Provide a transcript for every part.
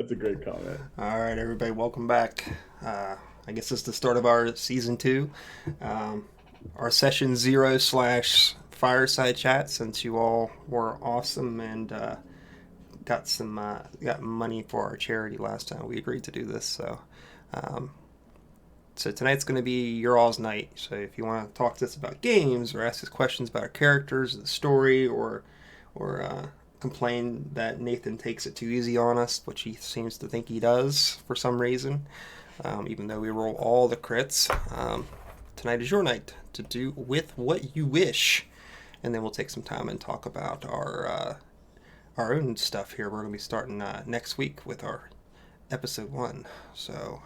That's a great comment. All right, everybody, welcome back. I guess it's the start of our season 2, our session 0 slash Fireside chat. Since you all were awesome and got money for our charity last time, we agreed to do this. Um, so tonight's going to be your all's night. So if you want to talk to us about games or ask us questions about our characters, the story, or complain that Nathan takes it too easy on us, which he seems to think he does for some reason, even though we roll all the crits. Tonight is your night to do with what you wish, and then we'll take some time and talk about our own stuff here. We're going to be starting next week with our episode 1, so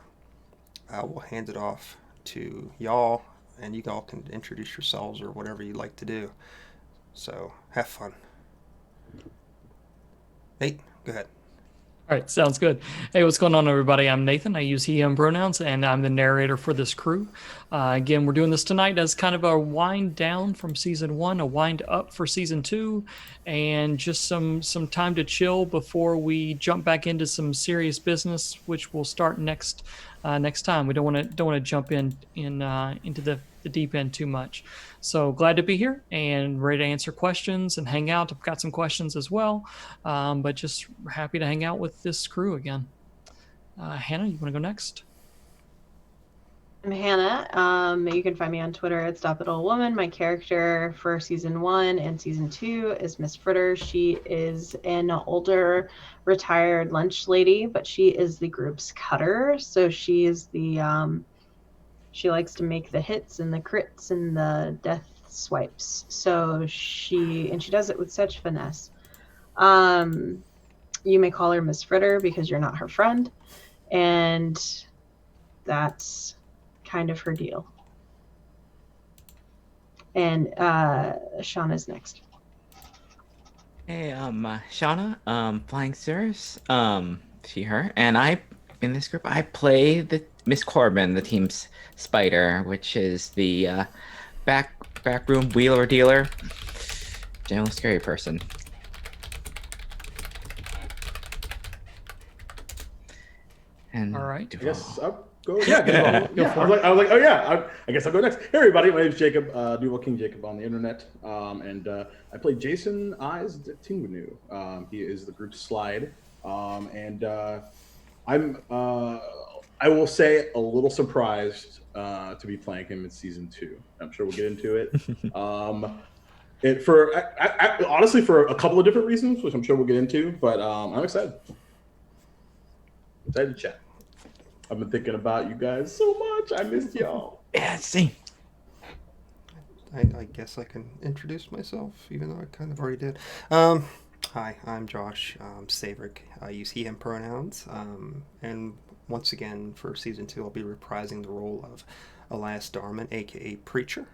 I will hand it off to y'all, and you all can introduce yourselves or whatever you'd like to do. So have fun. Nate, go ahead. All right, sounds good. Hey, what's going on, everybody? I'm Nathan. I use he, him pronouns, and I'm the narrator for this crew. Again, we're doing this tonight as kind of a wind down from season 1, a wind up for season 2, and just some time to chill before we jump back into some serious business, which will start next time. We don't want to jump into the deep end too much. So glad to be here and ready to answer questions and hang out. I've got some questions as well, but just happy to hang out with this crew again. Hannah, you want to go next? I'm Hannah. You can find me on Twitter at StopItAllWoman. My character for season 1 and season 2 is Miss Fritter. She is an older retired lunch lady, but she is the group's cutter. So she is the she likes to make the hits and the crits and the death swipes. So she does it with such finesse. You may call her Miss Fritter because you're not her friend, and that's kind of her deal. And Shauna's next. Hey, Shauna, Flying Cirrus, she, her, and in this group, I play the Miss Corbin, the team's spider, which is the backroom wheeler dealer, general scary person. And all right. I guess I'll go. Yeah, I was like, oh yeah, I guess I'll go next. Hey everybody, my name is Jacob, Duval King Jacob on the internet, and I play Jason Eyes Tingwanu. He is the group's slide, and I will say a little surprised to be playing him in season 2. I'm sure we'll get into it. Honestly, for a couple of different reasons, which I'm sure we'll get into. But I'm excited. Excited to chat. I've been thinking about you guys so much. I missed y'all. yeah, see. I guess I can introduce myself, even though I kind of already did. Hi, I'm Josh Saevrick. I use he, him pronouns. And once again, for season 2, I'll be reprising the role of Elias Darman, aka Preacher,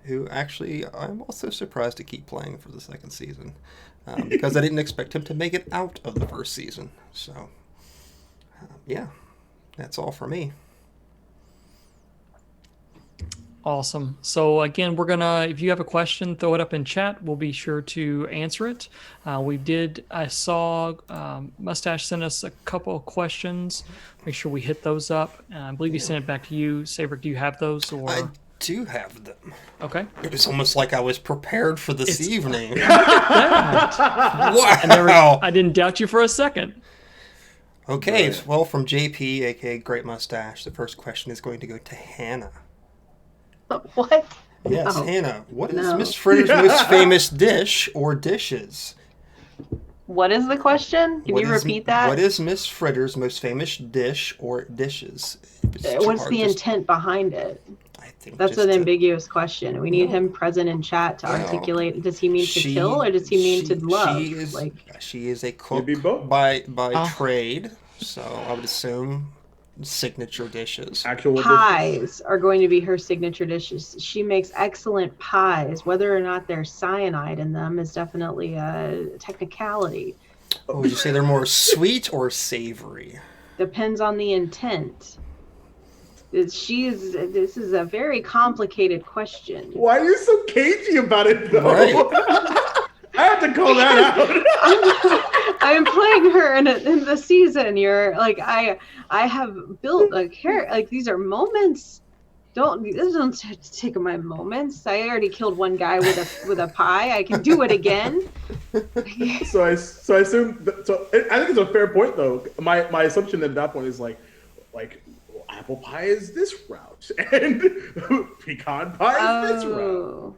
who actually I'm also surprised to keep playing for the second season, because I didn't expect him to make it out of the first season. So, yeah, that's all for me. Awesome. So again, if you have a question, throw it up in chat. We'll be sure to answer it. I saw Mustache sent us a couple of questions. Make sure we hit those up. I believe he sent it back to you. Saevrick, do you have those? Or I do have them. Okay. It was almost like I was prepared for this evening. Wow. Wow. I didn't doubt you for a second. Okay, well, from JP, aka Great Mustache, the first question is going to go to Hannah. What? Yes, No. Hannah, what is No. Miss Fritter's most famous dish or dishes? What is the question? Can you repeat that? What is Miss Fritter's most famous dish or dishes? What's the intent behind it? I think That's an ambiguous question. We need him present in chat to articulate. Does he mean to kill or does he mean to love? She is a cook Maybe both. by trade, so I would assume signature dishes. Actual Pies dishes. are going to be her signature dishes. She makes excellent pies. Whether or not there's cyanide in them is definitely a technicality. Oh, would you say they're more sweet or savory? Depends on the intent. This is a very complicated question. Why are you so cagey about it, though? Right. I have to call that out. I'm playing her in the season. You're like, I have built a character. Like, these are moments. This don't take my moments. I already killed one guy with a pie. I can do it again. So I assume I think it's a fair point though. My assumption at that point is like well, apple pie is this route and pecan pie is this route.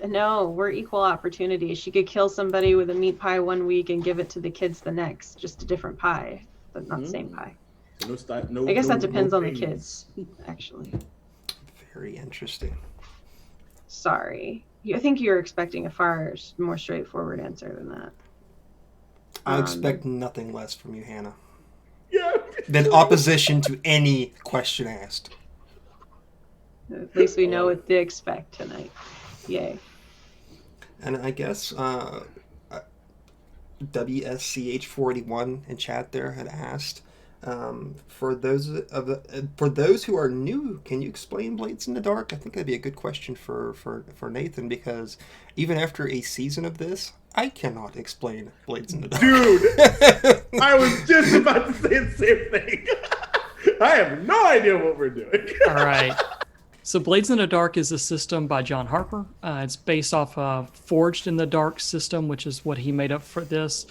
No, we're equal opportunity. She could kill somebody with a meat pie one week and give it to the kids the next, just a different pie, but not the same pie. So I guess that depends on the kids, actually. Very interesting. Sorry. I think you're expecting a far more straightforward answer than that. I expect nothing less from you, Hannah. Yeah. Than opposition to any question asked. At least we know what to expect tonight. Yay. And I guess WSCH481 in chat there had asked, for those who are new, can you explain Blades in the Dark? I think that'd be a good question for Nathan, because even after a season of this, I cannot explain Blades in the Dark. Dude, I was just about to say the same thing. I have no idea what we're doing. All right. So Blades in the Dark is a system by John Harper. It's based off of Forged in the Dark system, which is what he made up for this.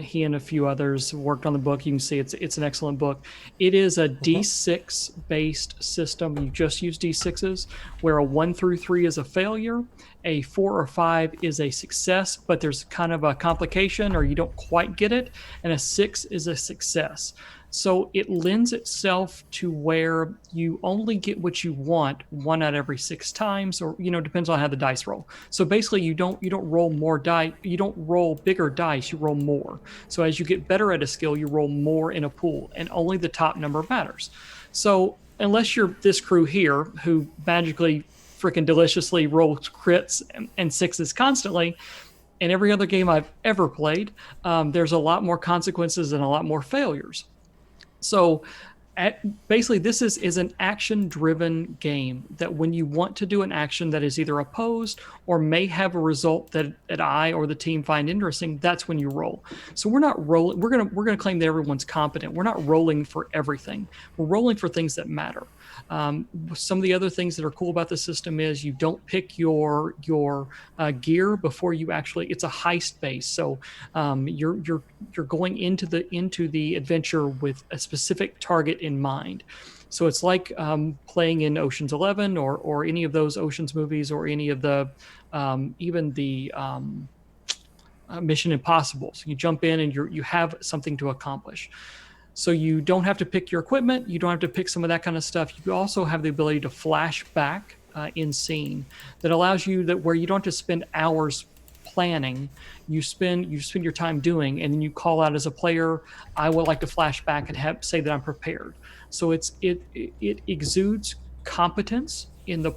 He and a few others worked on the book. You can see it's an excellent book. It is a D6 based system. You just use D6s, where a 1 through 3 is a failure, a 4 or 5 is a success, but there's kind of a complication or you don't quite get it, and a 6 is a success. So it lends itself to where you only get what you want 1 out of every 6 times, or depends on how the dice roll. So basically, you don't roll more dice. You don't roll bigger dice. You roll more. So as you get better at a skill, you roll more in a pool, and only the top number matters. So unless you're this crew here who magically, freaking deliciously rolls crits and 6s constantly. In every other game I've ever played, there's a lot more consequences and a lot more failures. So basically, this is an action-driven game that when you want to do an action that is either opposed or may have a result that I or the team find interesting, that's when you roll. So we're not rolling. We're gonna claim that everyone's competent. We're not rolling for everything. We're rolling for things that matter. Some of the other things that are cool about the system is you don't pick your gear before you actually. It's a heist base, so you're going into the adventure with a specific target in mind. So it's like playing in Ocean's 11 or any of those Ocean's movies, or any of the even the Mission Impossible. So you jump in and you have something to accomplish. So you don't have to pick your equipment. You don't have to pick some of that kind of stuff. You also have the ability to flash back in scene that allows you where you don't have to spend hours planning. You spend your time doing, and then you call out as a player, I would like to flash back and say that I'm prepared. So it exudes competence in the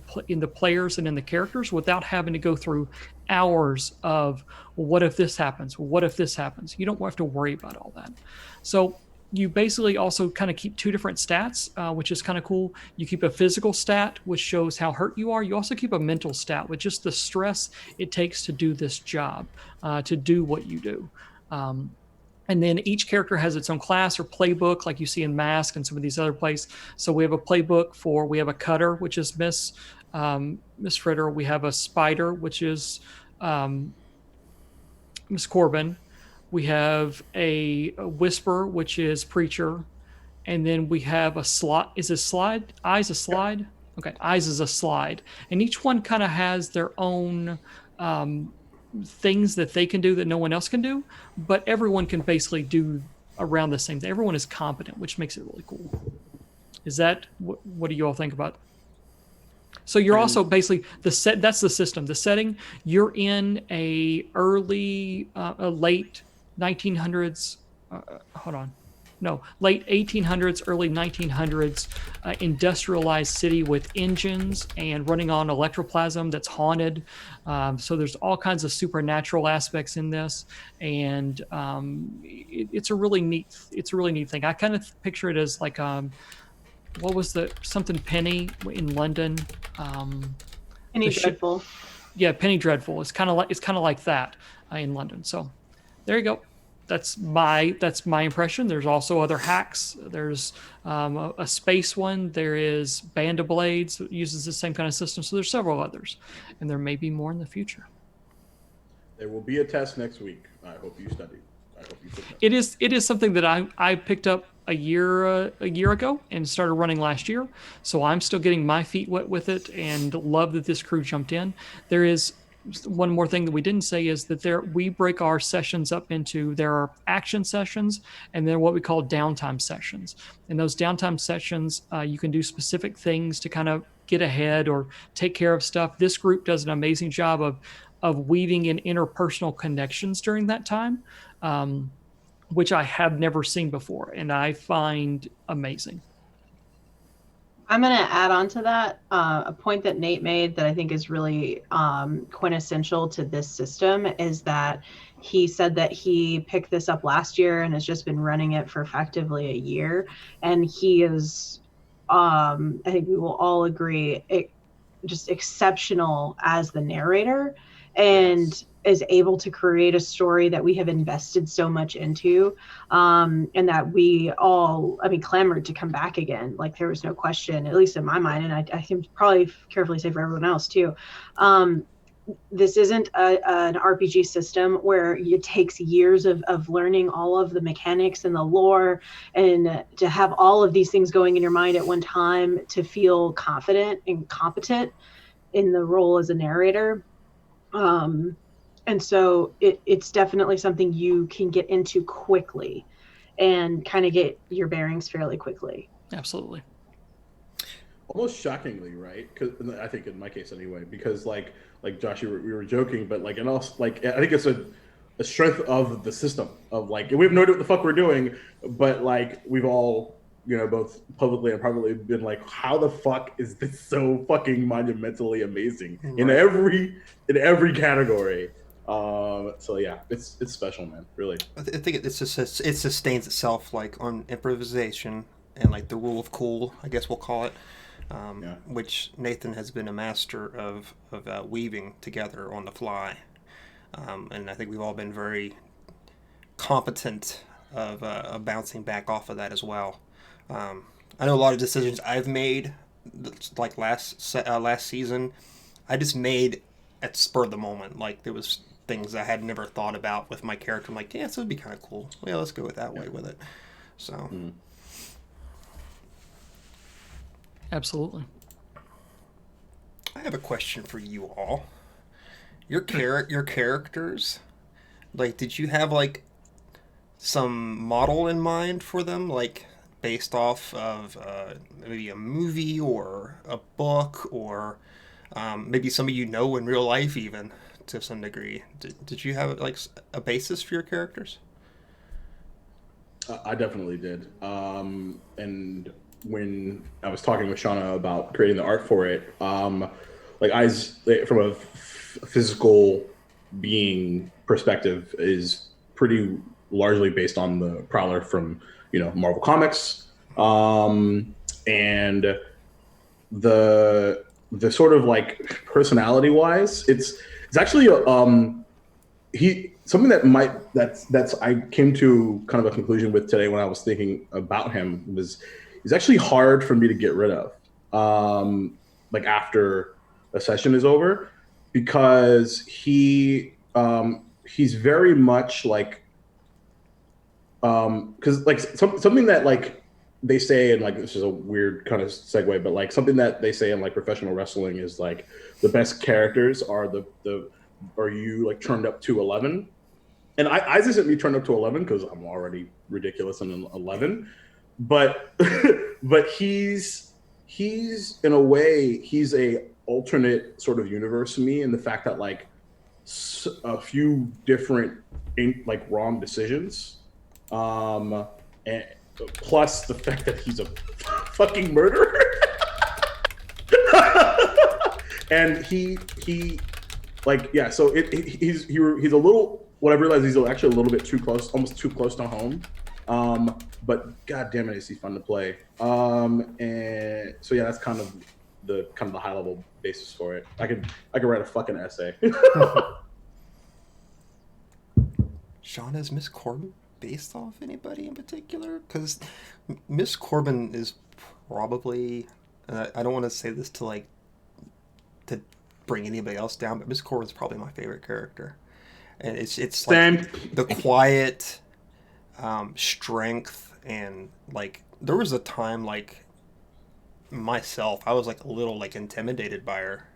players and in the characters without having to go through hours of, well, what if this happens? What if this happens? You don't have to worry about all that. So you basically also kind of keep 2 different stats, which is kind of cool. You keep a physical stat, which shows how hurt you are. You also keep a mental stat, which is the stress it takes to do this job, to do what you do. And then each character has its own class or playbook, like you see in Mask and some of these other plays. So we have a playbook we have a cutter, which is Miss Fritter. We have a spider, which is Miss Corbin. We have a whisper, which is Preacher. And then we have a slide. Is it slide? Eyes a slide? Okay, Eyes is a slide. And each one kind of has their own things that they can do that no one else can do. But everyone can basically do around the same thing. Everyone is competent, which makes it really cool. Is that, what do you all think about? So you're also basically that's the system. The setting, you're in a late 1900s, late 1800s, early 1900s industrialized city with engines and running on electroplasm that's haunted. So there's all kinds of supernatural aspects in this, and it's a really neat thing. I kind of picture it as like what was something Penny in London? Penny Dreadful. Yeah, Penny Dreadful. It's kind of like that in London. So There you go. That's my impression. There's also other hacks. There's a space one. There is Band of Blades that uses the same kind of system. So there's several others, and there may be more in the future. There will be a test next week. I hope you studied. I hope you took notes. It is something that I picked up a year ago and started running last year. So I'm still getting my feet wet with it, and love that this crew jumped in. There is one more thing that we didn't say is that we break our sessions up into, there are action sessions and then what we call downtime sessions. In those downtime sessions, you can do specific things to kind of get ahead or take care of stuff. This group does an amazing job of weaving in interpersonal connections during that time, which I have never seen before, and I find amazing. I'm going to add on to that a point that Nate made that I think is really quintessential to this system is that he said that he picked this up last year and has just been running it for effectively a year. And he is, I think we will all agree, just exceptional as the narrator, and is able to create a story that we have invested so much into, and that we all, clamored to come back again. Like, there was no question, at least in my mind, and I can probably carefully say for everyone else too. This isn't an RPG system where it takes years of learning all of the mechanics and the lore, and to have all of these things going in your mind at one time to feel confident and competent in the role as a narrator. And so it's definitely something you can get into quickly and kind of get your bearings fairly quickly. Absolutely. Almost shockingly, right? Because I think in my case anyway, because like Josh, we were joking, but like, and also like, I think it's a strength of the system of like, we have no idea what the fuck we're doing, but like, we've all, both publicly and privately been like, how the fuck is this so fucking monumentally amazing in every category? So yeah, it's special, man. Really. I think it sustains itself like on improvisation and like the rule of cool, I guess we'll call it, which Nathan has been a master of weaving together on the fly, and I think we've all been very competent of bouncing back off of that as well. I know a lot of decisions I've made, like last season, I just made at spur of the moment. Like, there was things I had never thought about with my character. I'm like, yeah, this would be kind of cool. Yeah, let's go with that way with it. So, Absolutely. I have a question for you all. Your characters, like, did you have like some model in mind for them, like based off of maybe a movie or a book, or maybe somebody in real life even to some degree? Did you have like a basis for your characters? I definitely did. And when I was talking with Shauna about creating the art for it, like from a physical being perspective is pretty largely based on the Prowler from Marvel Comics, and the sort of like personality wise, it's actually something that's I came to kind of a conclusion with today when I was thinking about him was he's actually hard for me to get rid of, like after a session is over, because he's very much like because like something that like they say, and like this is a weird kind of segue, but like something that they say in like professional wrestling is like the best characters are are you like turned up to 11, and I isn't me turned up to 11 because I'm already ridiculous and 11, but but he's in a way he's a alternate sort of universe to me in the fact that like a few different like wrong decisions, and plus the fact that he's a fucking murderer. And he like, yeah, so he's a little, what I've realized, he's actually a little bit too close, almost too close to home, but god damn it, is he fun to play. And so yeah, that's kind of the high level basis for it. I could write a fucking essay. Shauna, is Miss Corbin based off anybody in particular? Because Miss Corbin is probably, I don't want to say this to bring anybody else down, but Miss Corbin's probably my favorite character. And it's like the quiet strength, and like there was a time like myself, I was like a little like intimidated by her,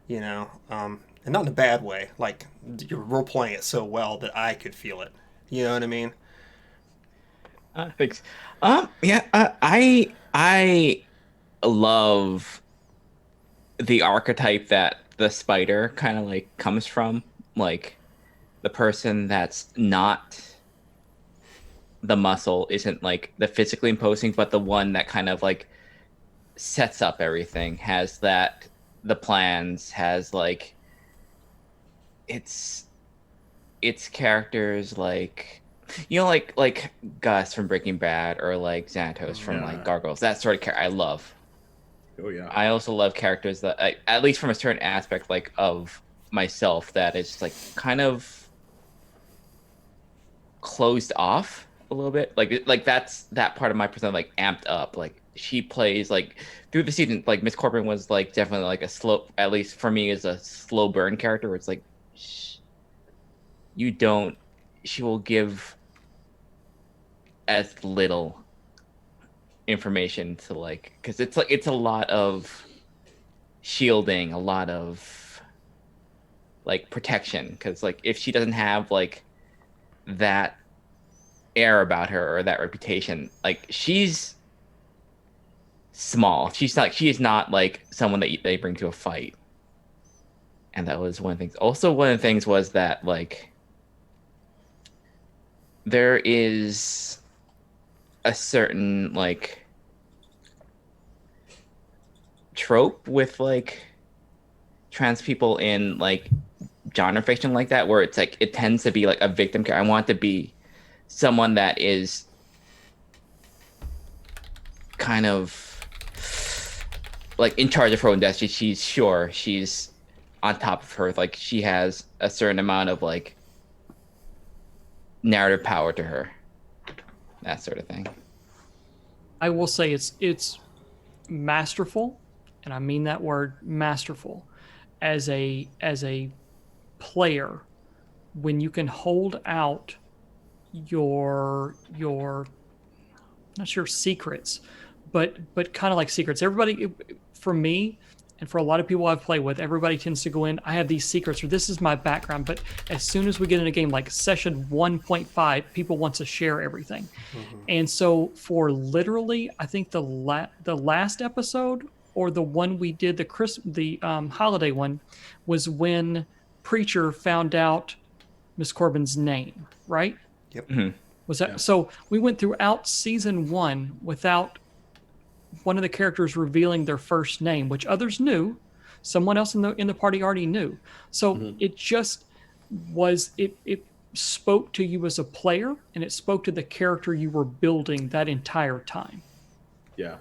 you know, and not in a bad way. Like you're role playing it so well that I could feel it. You know what I mean? Thanks. Yeah. I love the archetype that the spider kind of like comes from, like the person that's not the muscle, isn't like the physically imposing, but the one that kind of like sets up everything, has that the plans, has like it's characters like, you know, like Gus from Breaking Bad, or like Xanatos from like Gargoyles, that sort of character I love. Oh yeah. I also love characters that at least from a certain aspect like of myself, that is like kind of closed off a little bit, like that's that part of my persona like amped up. Like she plays like through the season, like Miss Corbin was like definitely like a slow, at least for me, is a slow burn character where it's like she will give as little information to, like, because it's like it's a lot of shielding, a lot of like protection, because like if she doesn't have like that air about her or that reputation, like she's small, she is not like someone that they bring to a fight. And that was one of the things. Also, one of the things was that like there is a certain like trope with like trans people in like genre fiction like that, where it's like it tends to be like a victim character. I want to be someone that is kind of like in charge of her own destiny. She's sure she's on top of her, like she has a certain amount of like narrative power to her, that sort of thing. I will say it's masterful, and I mean that word masterful, as a player, when you can hold out your not your secrets, but kind of like secrets. Everybody, for me, and for a lot of people I've played with, everybody tends to go in, I have these secrets, or this is my background. But as soon as we get in a game like session 1.5, people want to share everything. Mm-hmm. And so for literally, I think the last episode, or the one we did, the holiday one, was when Preacher found out Miss Corbin's name, right? Yep. Mm-hmm. Was that so? We went throughout season 1 without one of the characters revealing their first name, which others knew. Someone else in the party already knew. So it just was, it spoke to you as a player, and it spoke to the character you were building that entire time. Yeah.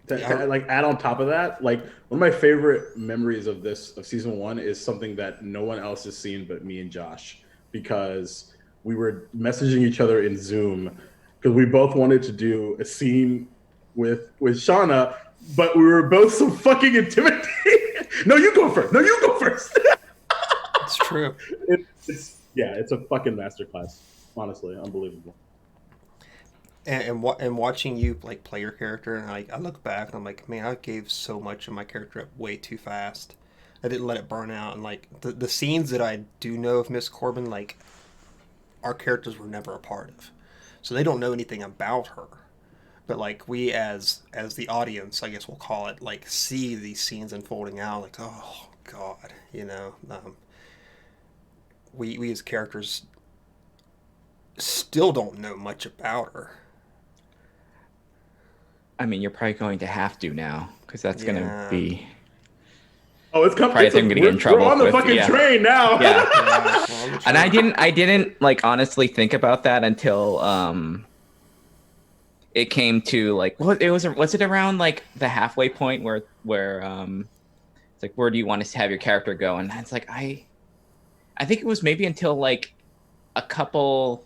Like add on top of that, like one of my favorite memories of season 1 is something that no one else has seen but me and Josh, because we were messaging each other in Zoom because we both wanted to do a scene with Shauna, but we were both so fucking intimidated. No, you go first. It's true. It's a fucking masterclass. Honestly, unbelievable. And watching you like play your character, and I look back and I'm like, man, I gave so much of my character up way too fast. I didn't let it burn out. And like the scenes that I do know of Miss Corbin, like our characters were never a part of, so they don't know anything about her. But like we as the audience, I guess we'll call it, like see these scenes unfolding out, like, oh god, you know, we as characters still don't know much about her. I mean, you're probably going to have to now, because that's going to be... Oh, it's coming. Probably going to get in trouble. We're on the fucking train now. Yeah. And I didn't like honestly think about that until it came to like, was it around like the halfway point where it's like, where do you want to have your character go? And it's like, I think it was maybe until like a couple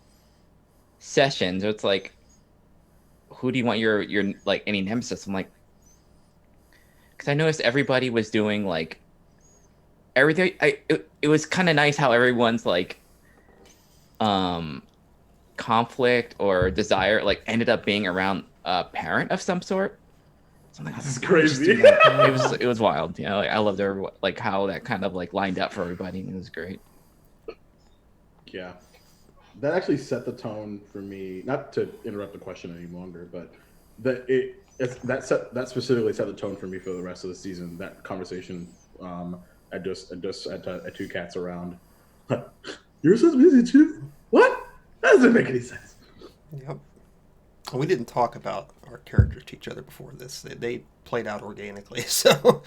sessions where it's like, who do you want your like any nemesis? I'm like, because I noticed everybody was doing like everything. It was kind of nice how everyone's like conflict or desire like ended up being around a parent of some sort. So I'm like, This is crazy. It was wild. You know, like I loved everyone, like how that kind of like lined up for everybody. And it was great. Yeah, that actually set the tone for me. Not to interrupt the question any longer, but that specifically set the tone for me for the rest of the season. That conversation, at Two Cats Around. You're so busy too. What? That doesn't make any sense. Yep. We didn't talk about our characters to each other before this. They played out organically, so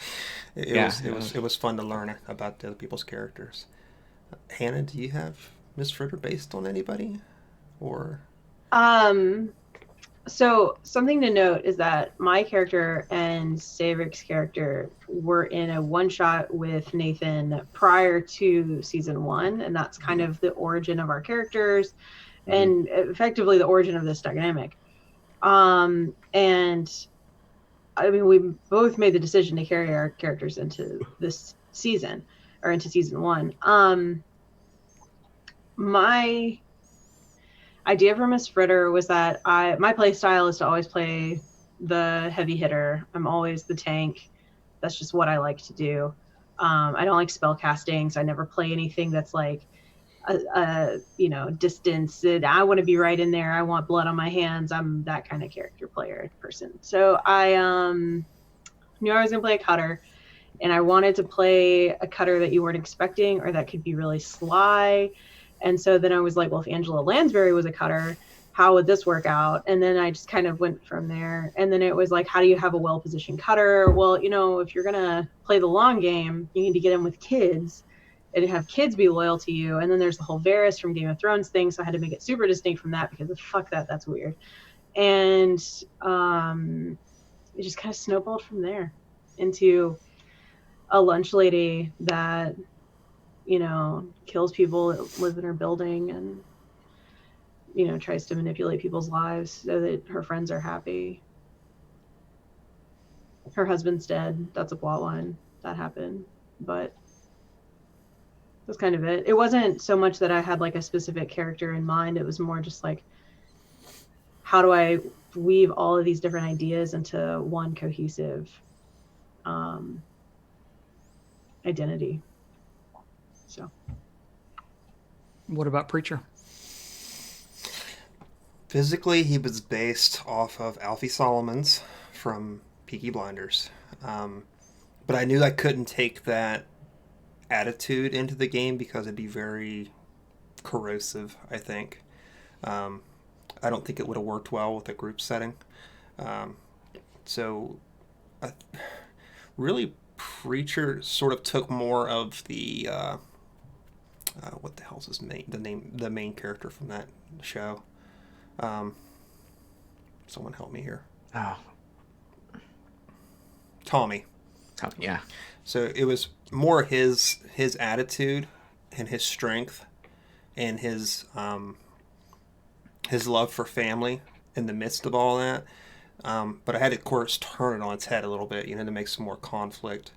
it was fun to learn about the other people's characters. Hannah, do you have Miss Fritter based on anybody, or? So something to note is that my character and Saevrick's character were in a one-shot with Nathan prior to season 1, and that's kind of the origin of our characters, and effectively the origin of this dynamic. And I mean, we both made the decision to carry our characters into this season, or into season 1. My idea for Miss Fritter was that my play style is to always play the heavy hitter. I'm always the tank. That's just what I like to do. I don't like spell casting, so I never play anything that's like a distance. I want to be right in there. I want blood on my hands. I'm that kind of character person. So I knew I was gonna play a cutter, and I wanted to play a cutter that you weren't expecting or that could be really sly. And so then I was like, well, if Angela Lansbury was a cutter, how would this work out? And then I just kind of went from there. And then it was like, how do you have a well-positioned cutter? Well, if you're going to play the long game, you need to get in with kids and have kids be loyal to you. And then there's the whole Varys from Game of Thrones thing. So I had to make it super distinct from that because fuck that, that's weird. And it just kind of snowballed from there into a lunch lady that kills people that live in her building and, tries to manipulate people's lives so that her friends are happy. Her husband's dead. That's a plot line that happened, but that's kind of it. It wasn't so much that I had like a specific character in mind. It was more just like, how do I weave all of these different ideas into one cohesive identity? So, what about Preacher? Physically, he was based off of Alfie Solomons from Peaky Blinders. But I knew I couldn't take that attitude into the game because it'd be very corrosive, I think. I don't think it would have worked well with a group setting. Really, Preacher sort of took more of the what the hell's his name? The main character from that show. Someone help me here. Oh, Tommy. Yeah. So it was more his attitude and his strength and his love for family in the midst of all that. But I had to, of course, turn it on its head a little bit, to make some more conflict,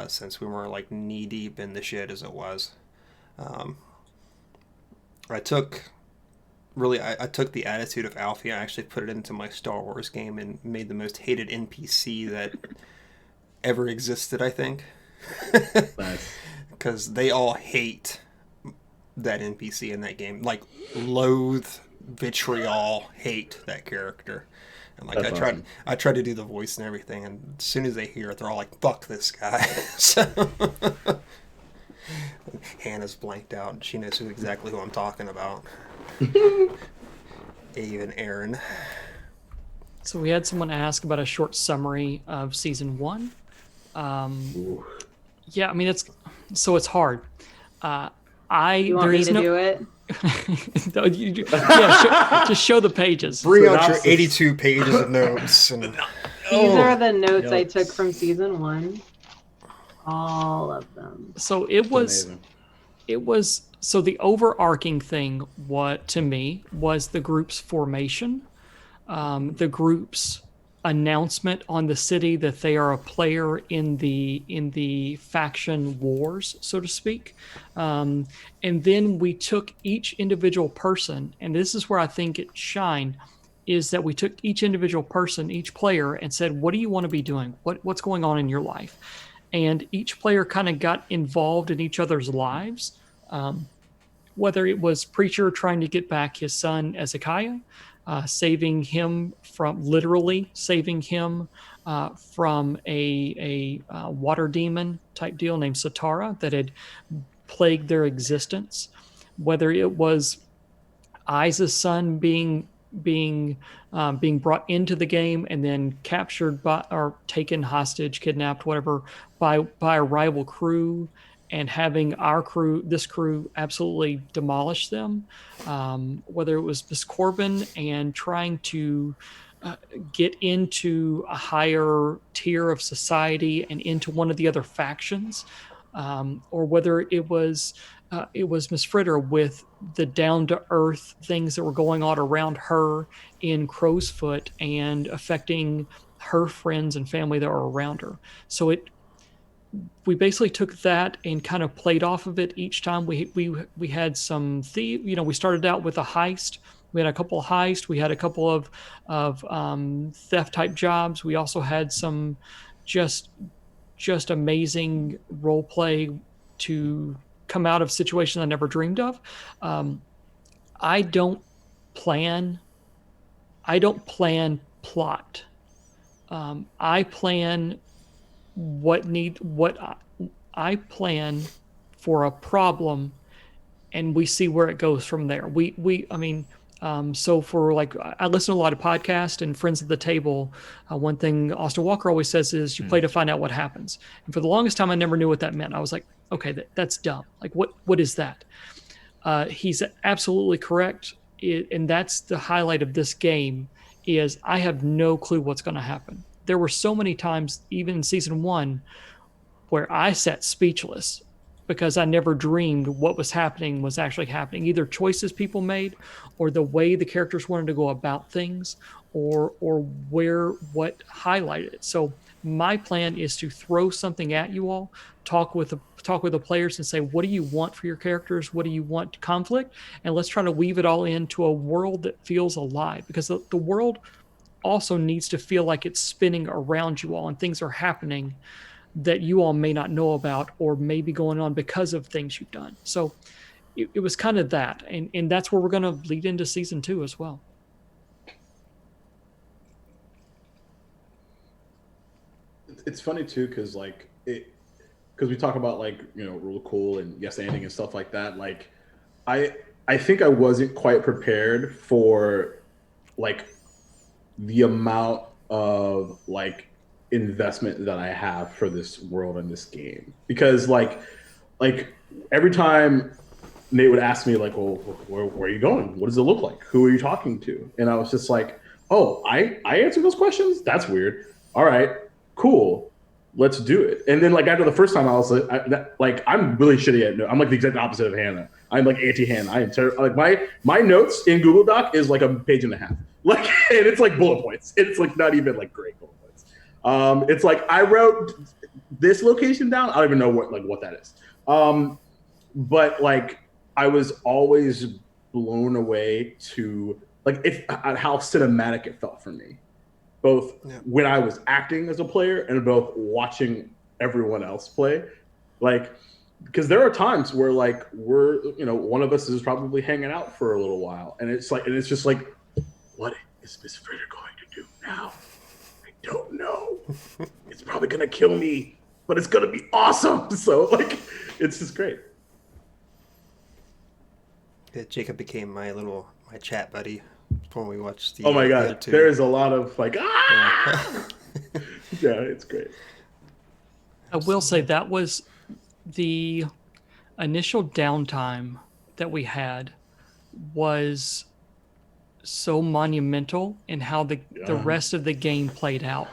since we were like knee deep in the shit as it was. I took the attitude of Alfie. I actually put it into my Star Wars game and made the most hated NPC that ever existed, I think. Nice. Because they all hate that NPC in that game. Like, loathe, vitriol, hate that character. And like, I tried to do the voice and everything, and as soon as they hear it, they're all like, fuck this guy. So Hannah's blanked out, and she knows exactly who I'm talking about. Even Aaron. So we had someone ask about a short summary of season 1. Yeah, I mean, it's hard. You want me to do it? Just show the pages. Bring out your 82 pages of notes. And, These are the notes I took from season 1. All of them. So it was So the overarching thing, what to me was the group's formation, the group's announcement on the city that they are a player in the faction wars, so to speak. And then we took each individual person, and this is where I think it shined, is that we took each individual person, each player, and said, what do you want to be doing? What's going on in your life? And each player kind of got involved in each other's lives. Whether it was Preacher trying to get back his son Ezekiah, saving him from literally saving him from a water demon type deal named Satara that had plagued their existence, whether it was Isa's son being brought into the game and then captured by or taken hostage, kidnapped, whatever, by a rival crew, and having this crew absolutely demolish them. Whether it was Miss Corbin and trying to get into a higher tier of society and into one of the other factions, or whether it was Miss Fritter with the down to earth things that were going on around her in Crowsfoot and affecting her friends and family that were around her. So we basically took that and kind of played off of it each time. We had some we started out with a heist. We had a couple of heists. We had a couple of theft type jobs. We also had some just amazing role play to come out of situations I never dreamed of. I don't plan plot. I plan I plan for a problem, and we see where it goes from there. So for like, I listen to a lot of podcasts and Friends at the Table. One thing Austin Walker always says is you play to find out what happens. And for the longest time, I never knew what that meant. I was like, okay, that's dumb. Like, what is that? He's absolutely correct. And that's the highlight of this game is I have no clue what's going to happen. There were so many times, even in season 1, where I sat speechless because I never dreamed what was happening was actually happening. Either choices people made, or the way the characters wanted to go about things, or what highlighted it. So my plan is to throw something at you all, talk with the players, and say, what do you want for your characters? What do you want conflict? And let's try to weave it all into a world that feels alive, because the world also needs to feel like it's spinning around you all and things are happening that you all may not know about or may be going on because of things you've done. So it was kind of that. And that's where we're going to lead into season 2 as well. It's funny too, because we talk about rule cool and yes anding and stuff like that. Like I think I wasn't quite prepared for the amount of investment that I have for this world and this game, because every time Nate would ask me well, where are you going? What does it look like? Who are you talking to? And I was just like, oh, I answer those questions? That's weird. All right, cool. Let's do it. And then after the first time, I was I'm really shitty at notes. I'm the exact opposite of Hannah. I'm anti-Hannah. I am terrible. My notes in Google Doc is a page and a half. And it's bullet points. It's not even great bullet points. It's I wrote this location down. I don't even know what that is. But I was always blown away to how cinematic it felt for me, both when I was acting as a player and both watching everyone else play. Because there are times where we're one of us is probably hanging out for a little while, and it's just what is Miss Fritter going to do now? I don't know. It's probably gonna kill me, but it's gonna be awesome. So it's just great. Yeah, Jacob became my chat buddy when we watched the. Oh my god, there is a lot of Yeah. Yeah, it's great. I will say that was the initial downtime that we had was so monumental in how the rest of the game played out.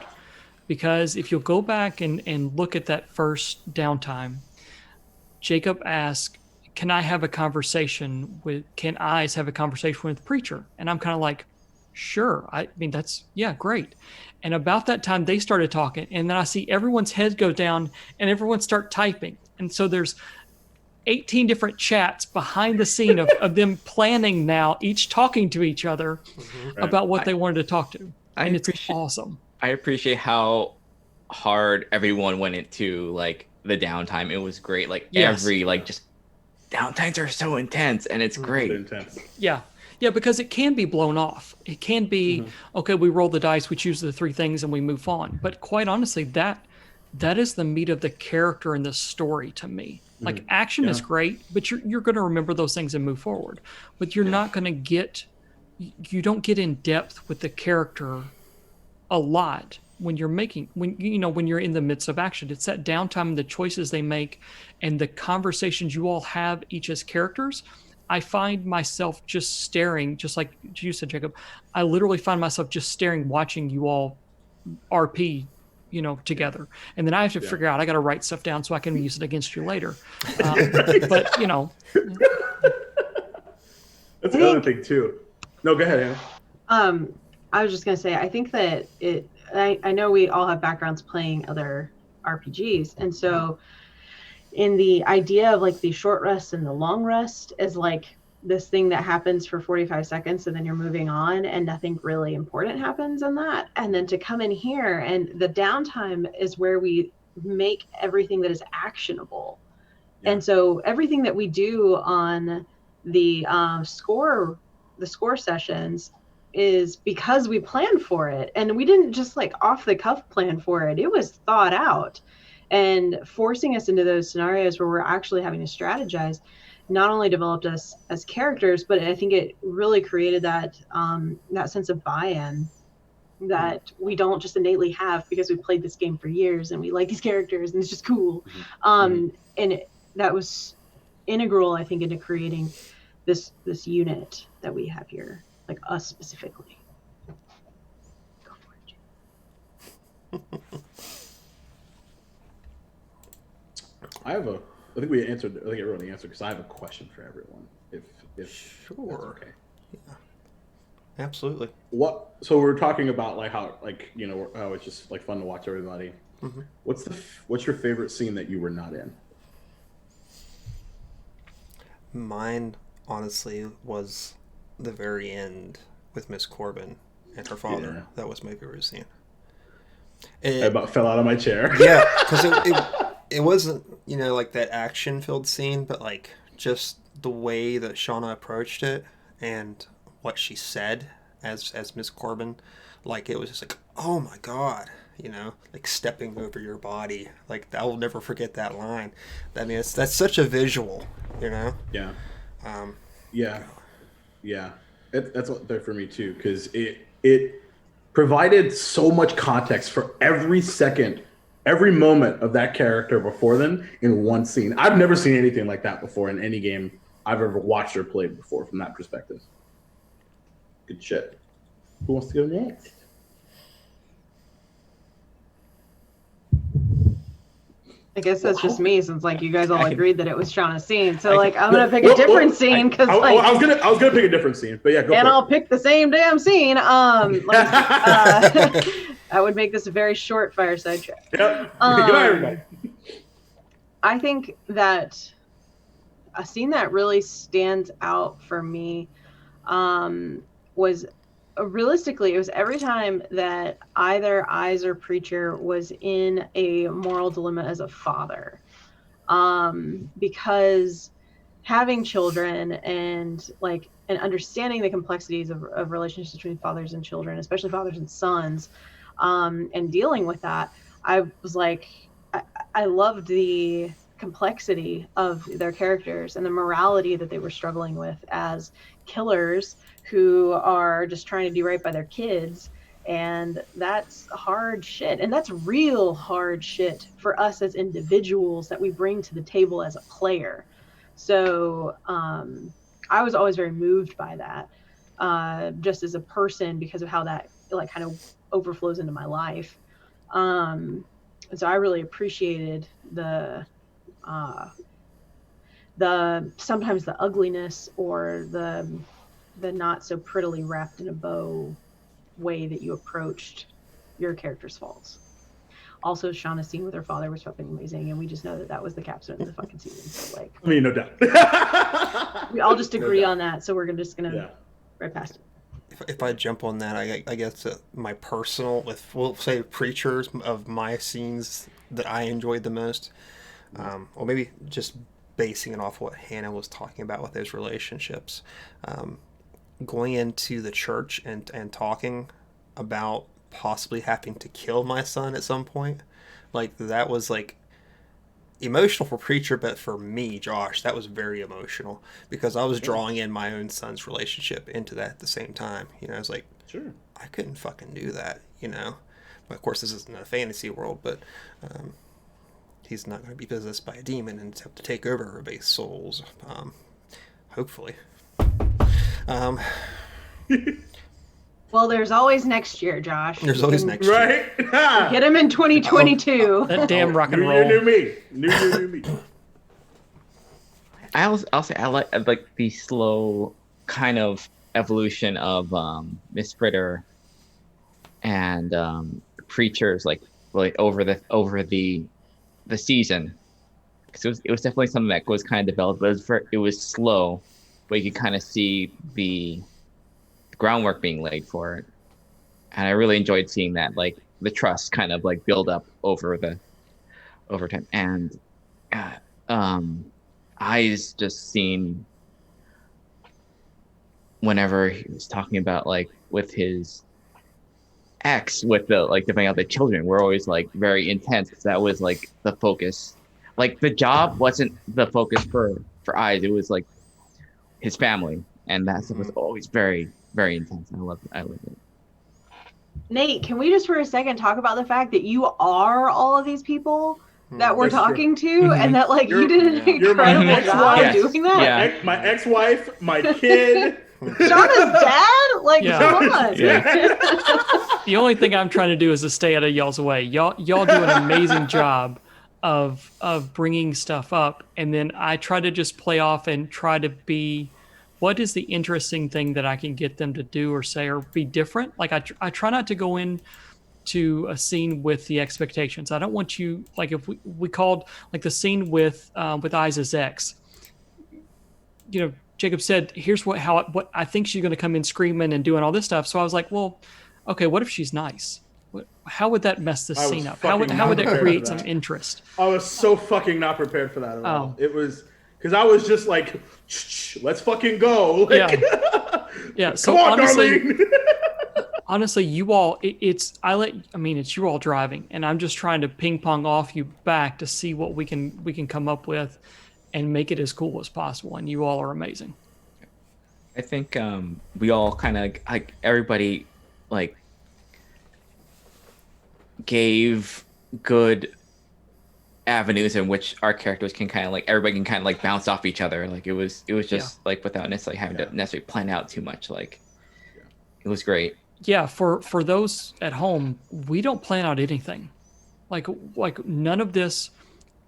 Because if you'll go back and look at that first downtime, Jacob asked, can I have a conversation with, can Eyes have a conversation with Preacher? And I'm kind of like, sure. I mean, great. And about that time, they started talking. And then I see everyone's head go down and everyone start typing. And so there's 18 different chats behind the scene of them planning now, each talking to each other about what they wanted to talk to. And it's awesome. I appreciate how hard everyone went into like the downtime. It was great. Like every like just downtimes are so intense and it's great. Intense. Yeah. Yeah, because it can be blown off. It can be, okay, we roll the dice, we choose the 3 things and we move on. But quite honestly, that is the meat of the character and the story to me. Like action is great, but you're going to remember those things and move forward. But you're not going to you don't get in depth with the character a lot when you're when you're in the midst of action. It's that downtime and the choices they make and the conversations you all have each as characters. I find myself just staring, just like you said, Jacob. I literally find myself just staring, watching you all RP, together. And then I have to figure out, I got to write stuff down so I can use it against you later. But, That's another thing too. No, go ahead, Anna. I was just going to say, I think that I know we all have backgrounds playing other RPGs. And so in the idea of like the short rest and the long rest is like this thing that happens for 45 seconds and then you're moving on and nothing really important happens in that. And then to come in here and the downtime is where we make everything that is actionable. Yeah. And so everything that we do on the score sessions is because we planned for it. And we didn't just like off the cuff plan for it. It was thought out. And forcing us into those scenarios where we're actually having to strategize not only developed us as characters, but I think it really created that sense of buy-in that we don't just innately have because we played this game for years and we like these characters and it's just cool. And that was integral, I think, into creating this unit that we have here, like us specifically. Go for it, I think we answered. I think everyone answered because I have a question for everyone. If sure, that's okay. Yeah, absolutely. So we're talking about like how how it's just like fun to watch everybody. What's your favorite scene that you were not in? Mine, honestly, was the very end with Miss Corbin and her father. Yeah. That was my favorite scene. I about fell out of my chair. Yeah, because it wasn't, like that action-filled scene, but like just the way that Shauna approached it and what she said as Miss Corbin, like it was just like, oh my God, like stepping over your body. Like I will never forget that line. I mean, that's such a visual, Yeah. Yeah. That's up there for me too, because it provided so much context for every second. Every moment of that character before them in one scene. I've never seen anything like that before in any game I've ever watched or played before from that perspective. Good shit. Who wants to go next? I guess that's just me, since like you guys all agreed that it was Shauna's scene. So like I'm gonna pick a different scene because I was gonna pick a different scene, but yeah, go. And I'll pick the same damn scene. That would make this a very short fireside chat. Yep. Good night, everybody. I think that a scene that really stands out for me was realistically, it was every time that either Eyes or Preacher was in a moral dilemma as a father. Because having children and understanding the complexities of relationships between fathers and children, especially fathers and sons, and dealing with that, I was like, I loved the complexity of their characters and the morality that they were struggling with as killers who are just trying to do right by their kids. And that's hard shit. And that's real hard shit for us as individuals that we bring to the table as a player. So I was always very moved by that, just as a person, because of how that kind of overflows into my life. And so I really appreciated the sometimes the ugliness or the not so prettily wrapped in a bow way that you approached your character's faults. Also, Shauna's scene with her father was fucking amazing, and we just know that was the capstone of the fucking season. So, like, I mean, no doubt. we all just agree on that, so we're just gonna right past it. If I jump on that, I guess my personal, we'll say preachers of my scenes that I enjoyed the most, or maybe just basing it off what Hannah was talking about with those relationships, going into the church and talking about possibly having to kill my son at some point, like that was like emotional for Preacher, but for me, Josh, that was very emotional because I was drawing in my own son's relationship into that at the same time. You know, I was like, sure, I couldn't fucking do that, you know. But of course, this isn't a fantasy world, but he's not going to be possessed by a demon and have to take over everybody's souls. Hopefully. Well, there's always next year, Josh. There's always next year. Right? Get him in 2022. That damn rock and New roll. year, new me. New year, new me. I'll say I like the slow kind of evolution of Miss Fritter and Preachers like over the season. Because it was definitely something that was kind of developed, but it was slow, but you could kind of see the groundwork being laid for it, and I really enjoyed seeing that, like the trust kind of like build up over time. And I's just seen whenever he was talking about like with his ex with the like defending out the children were always like very intense. That was like the focus. Like the job wasn't the focus for I's. It was like his family, and that stuff was always very, very intense. I love it. Nate, can we just for a second talk about the fact that you are all of these people that we're talking to, and that like you did an incredible job doing that? Yeah. My ex-wife, my kid. Shauna's dad? Like, come on. The only thing I'm trying to do is to stay out of y'all's way. Y'all do an amazing job of bringing stuff up, and then I try to just play off and try to be, what is the interesting thing that I can get them to do or say or be different? Like I try not to go in to a scene with the expectations. I don't want you, like if we called like the scene with Isa's ex, you know, Jacob said, here's what I think she's going to come in screaming and doing all this stuff. So I was like, well, okay, what if she's nice? How would that mess this scene up? How would that create some interest? I was so fucking not prepared for that at all. It was because I was just like, let's fucking go. Like, yeah. So come on, honestly, you all, it's you all driving, and I'm just trying to ping pong off you back to see what we can come up with and make it as cool as possible. And you all are amazing. I think we all kind of like everybody like gave good avenues in which our characters can kind of like everybody can kind of like bounce off each other. Like it was just like without necessarily having to necessarily plan out too much. Like it was great. Yeah, for those at home, we don't plan out anything. Like none of this.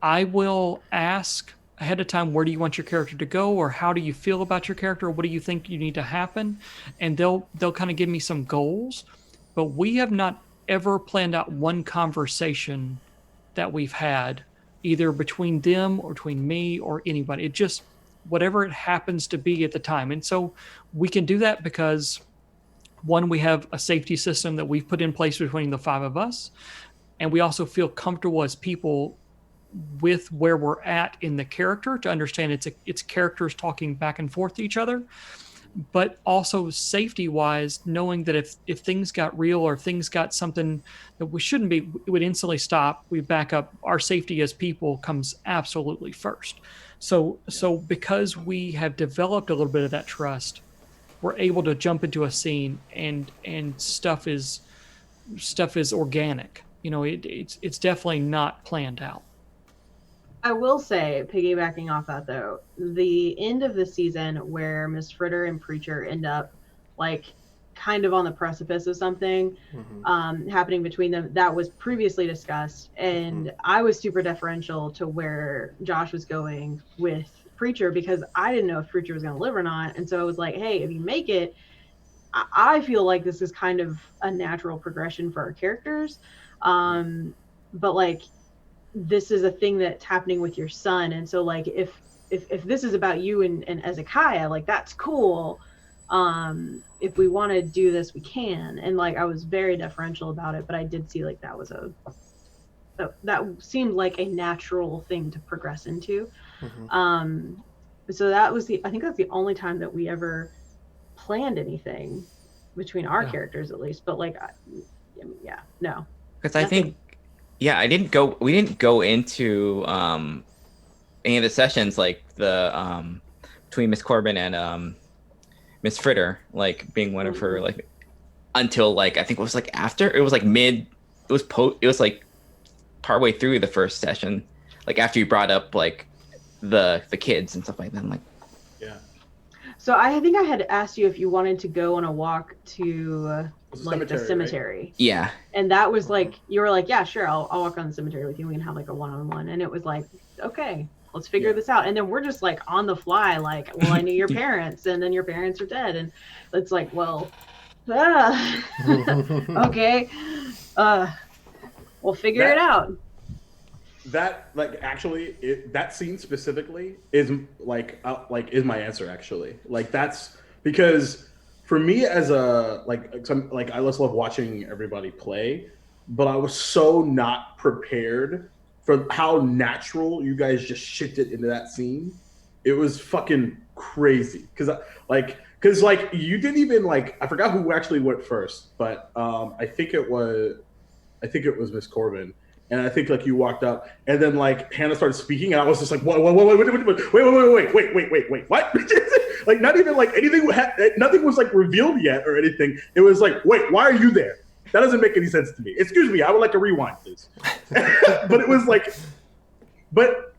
I will ask ahead of time, where do you want your character to go, or how do you feel about your character, or what do you think you need to happen, and they'll kind of give me some goals. But we have not ever planned out one conversation that we've had, either between them or between me or anybody. It just whatever it happens to be at the time. And so we can do that because one, we have a safety system that we've put in place between the five of us, and we also feel comfortable as people with where we're at in the character to understand it's characters talking back and forth to each other, but also safety wise, knowing that if things got real or if things got something that we shouldn't be, it would instantly stop. We back up. Our safety as people comes absolutely first. So because we have developed a little bit of that trust, we're able to jump into a scene and stuff is organic. You know, it's definitely not planned out. I will say, piggybacking off that though, the end of the season where Miss Fritter and Preacher end up like kind of on the precipice of something happening between them, that was previously discussed, and I was super deferential to where Josh was going with Preacher because I didn't know if Preacher was going to live or not. And so I was like, hey, if you make it, I feel like this is kind of a natural progression for our characters. But like, this is a thing that's happening with your son. And so like, if this is about you and Ezekiah, like that's cool. If we want to do this, we can. And like, I was very deferential about it, but I did see like that was that seemed like a natural thing to progress into. So that was I think that's the only time that we ever planned anything between our characters, at least. But like, no. Because I think, we didn't go into any of the sessions like the between Miss Corbin and Miss Fritter, like being one of her, like until like I think it was like after it was like it was like partway through the first session, like after you brought up like the kids and stuff like that. I'm like, so I think I had asked you if you wanted to go on a walk to like the cemetery. Right? Yeah. And that was like, you were like, yeah, sure, I'll walk on the cemetery with you. We can have like a one-on-one. And it was like, okay, let's figure this out. And then we're just like on the fly, like, well, I knew your parents, and then your parents are dead. And it's like, well, okay, we'll figure it out. That like actually that scene specifically is like is my answer actually. Like that's because for me as a I just love watching everybody play, but I was so not prepared for how natural you guys just shifted into that scene. It was fucking crazy because you didn't even like, I forgot who actually went first, but I think it was Miss Corbin. And I think like you walked up, and then like Hannah started speaking, and I was just like, wait, what? Like not even like anything, nothing was like revealed yet or anything. It was like, wait, why are you there? That doesn't make any sense to me. Excuse me, I would like to rewind, please. But it was like, but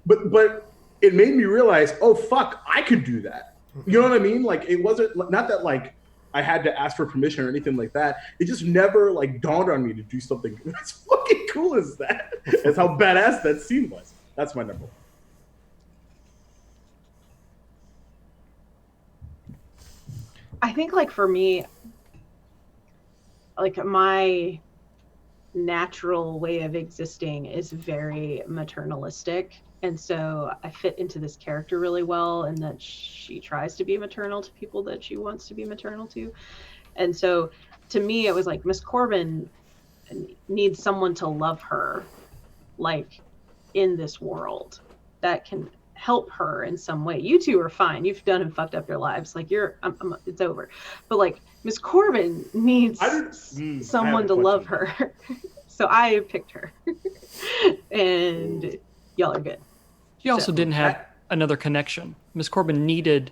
it made me realize, oh fuck, I could do that. You know what I mean? Like it wasn't not that like I had to ask for permission or anything like that. It just never like dawned on me to do something as fucking cool as that. That's how badass that scene was. That's my number one. I think like for me, like my natural way of existing is very maternalistic. And so I fit into this character really well, and that she tries to be maternal to people that she wants to be maternal to. And so to me, it was like Miss Corbin needs someone to love her, like in this world that can help her in some way. You two are fine. You've done and fucked up your lives. Like it's over. But like Miss Corbin needs someone to love her. So I picked her. And y'all are good. She also didn't have another connection. Miss Corbin needed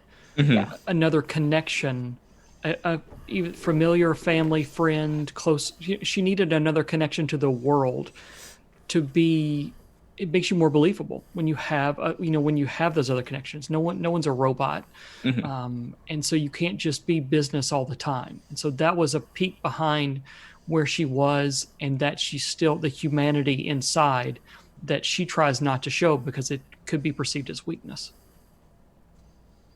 another connection, a even familiar family, friend, close. She needed another connection to the world to be. It makes you more believable when you have, when you have those other connections. No one's a robot, and so you can't just be business all the time. And so that was a peek behind where she was, and that she's still the humanity inside that she tries not to show because it could be perceived as weakness.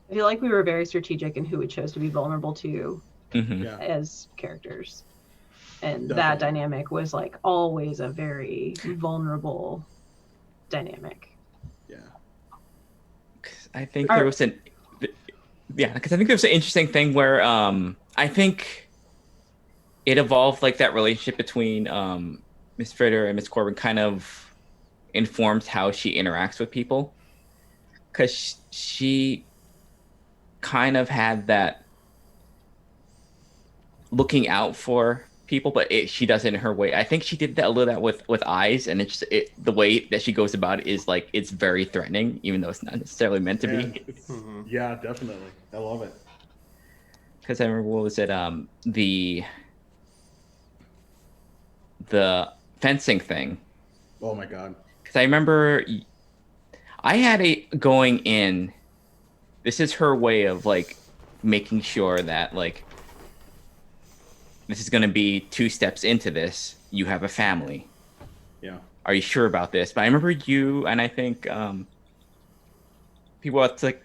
I feel like we were very strategic in who we chose to be vulnerable to as characters. And that dynamic was like always a very vulnerable dynamic. Yeah. I think there was an interesting thing where I think it evolved, like that relationship between Miss Fritter and Miss Corbin kind of informs how she interacts with people, because she kind of had that looking out for people, but she does it in her way. I think she did that a little bit with Eyes, and the way that she goes about it is like it's very threatening, even though it's not necessarily meant to be. Yeah, definitely. I love it. Because I remember, what was it? The fencing thing. Oh my god. Because I remember I had going in. This is her way of like making sure that like this is going to be 2 steps into this. You have a family. Yeah. Are you sure about this? But I remember you, and I think people, it's like,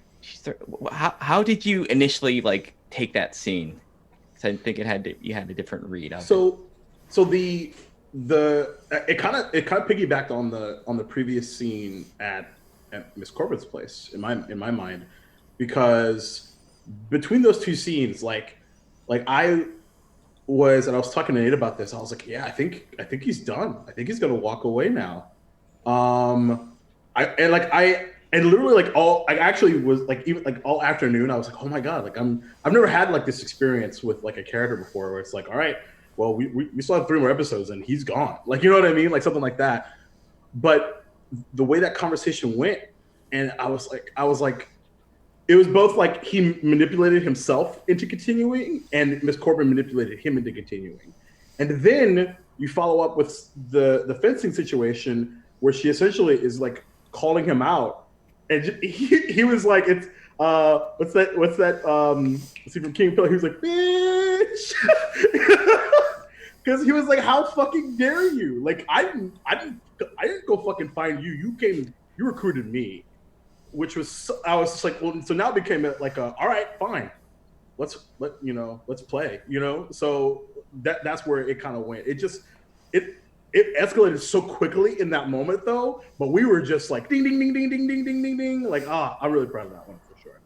how did you initially like take that scene? Because I think you had a different read of it. So the it kind of piggybacked on the previous scene at Miss Corbin's place in my mind, because between those two scenes, like I was talking to Nate about this. I was like, yeah, I think he's done. I think he's gonna walk away now. And literally like I actually was like, even like all afternoon, I was like, oh my god, like I've never had like this experience with like a character before, where it's like, all right, well we still have 3 more episodes and he's gone, like, you know what I mean, like something like that. But the way that conversation went, and I was like, it was both like he manipulated himself into continuing, and Miss Corbin manipulated him into continuing. And then you follow up with the fencing situation, where she essentially is like calling him out, and he was like, it's what's that see from King Pillar, he was like, bitch, because he was like, how fucking dare you, like I didn't go fucking find you, you recruited me. Which was, I was just like, well, so now it became like all right, fine, let's play, So that's where it kind of went. It escalated so quickly in that moment though, but we were just like ding ding ding ding ding ding ding ding ding, like, I'm really proud of that one for sure.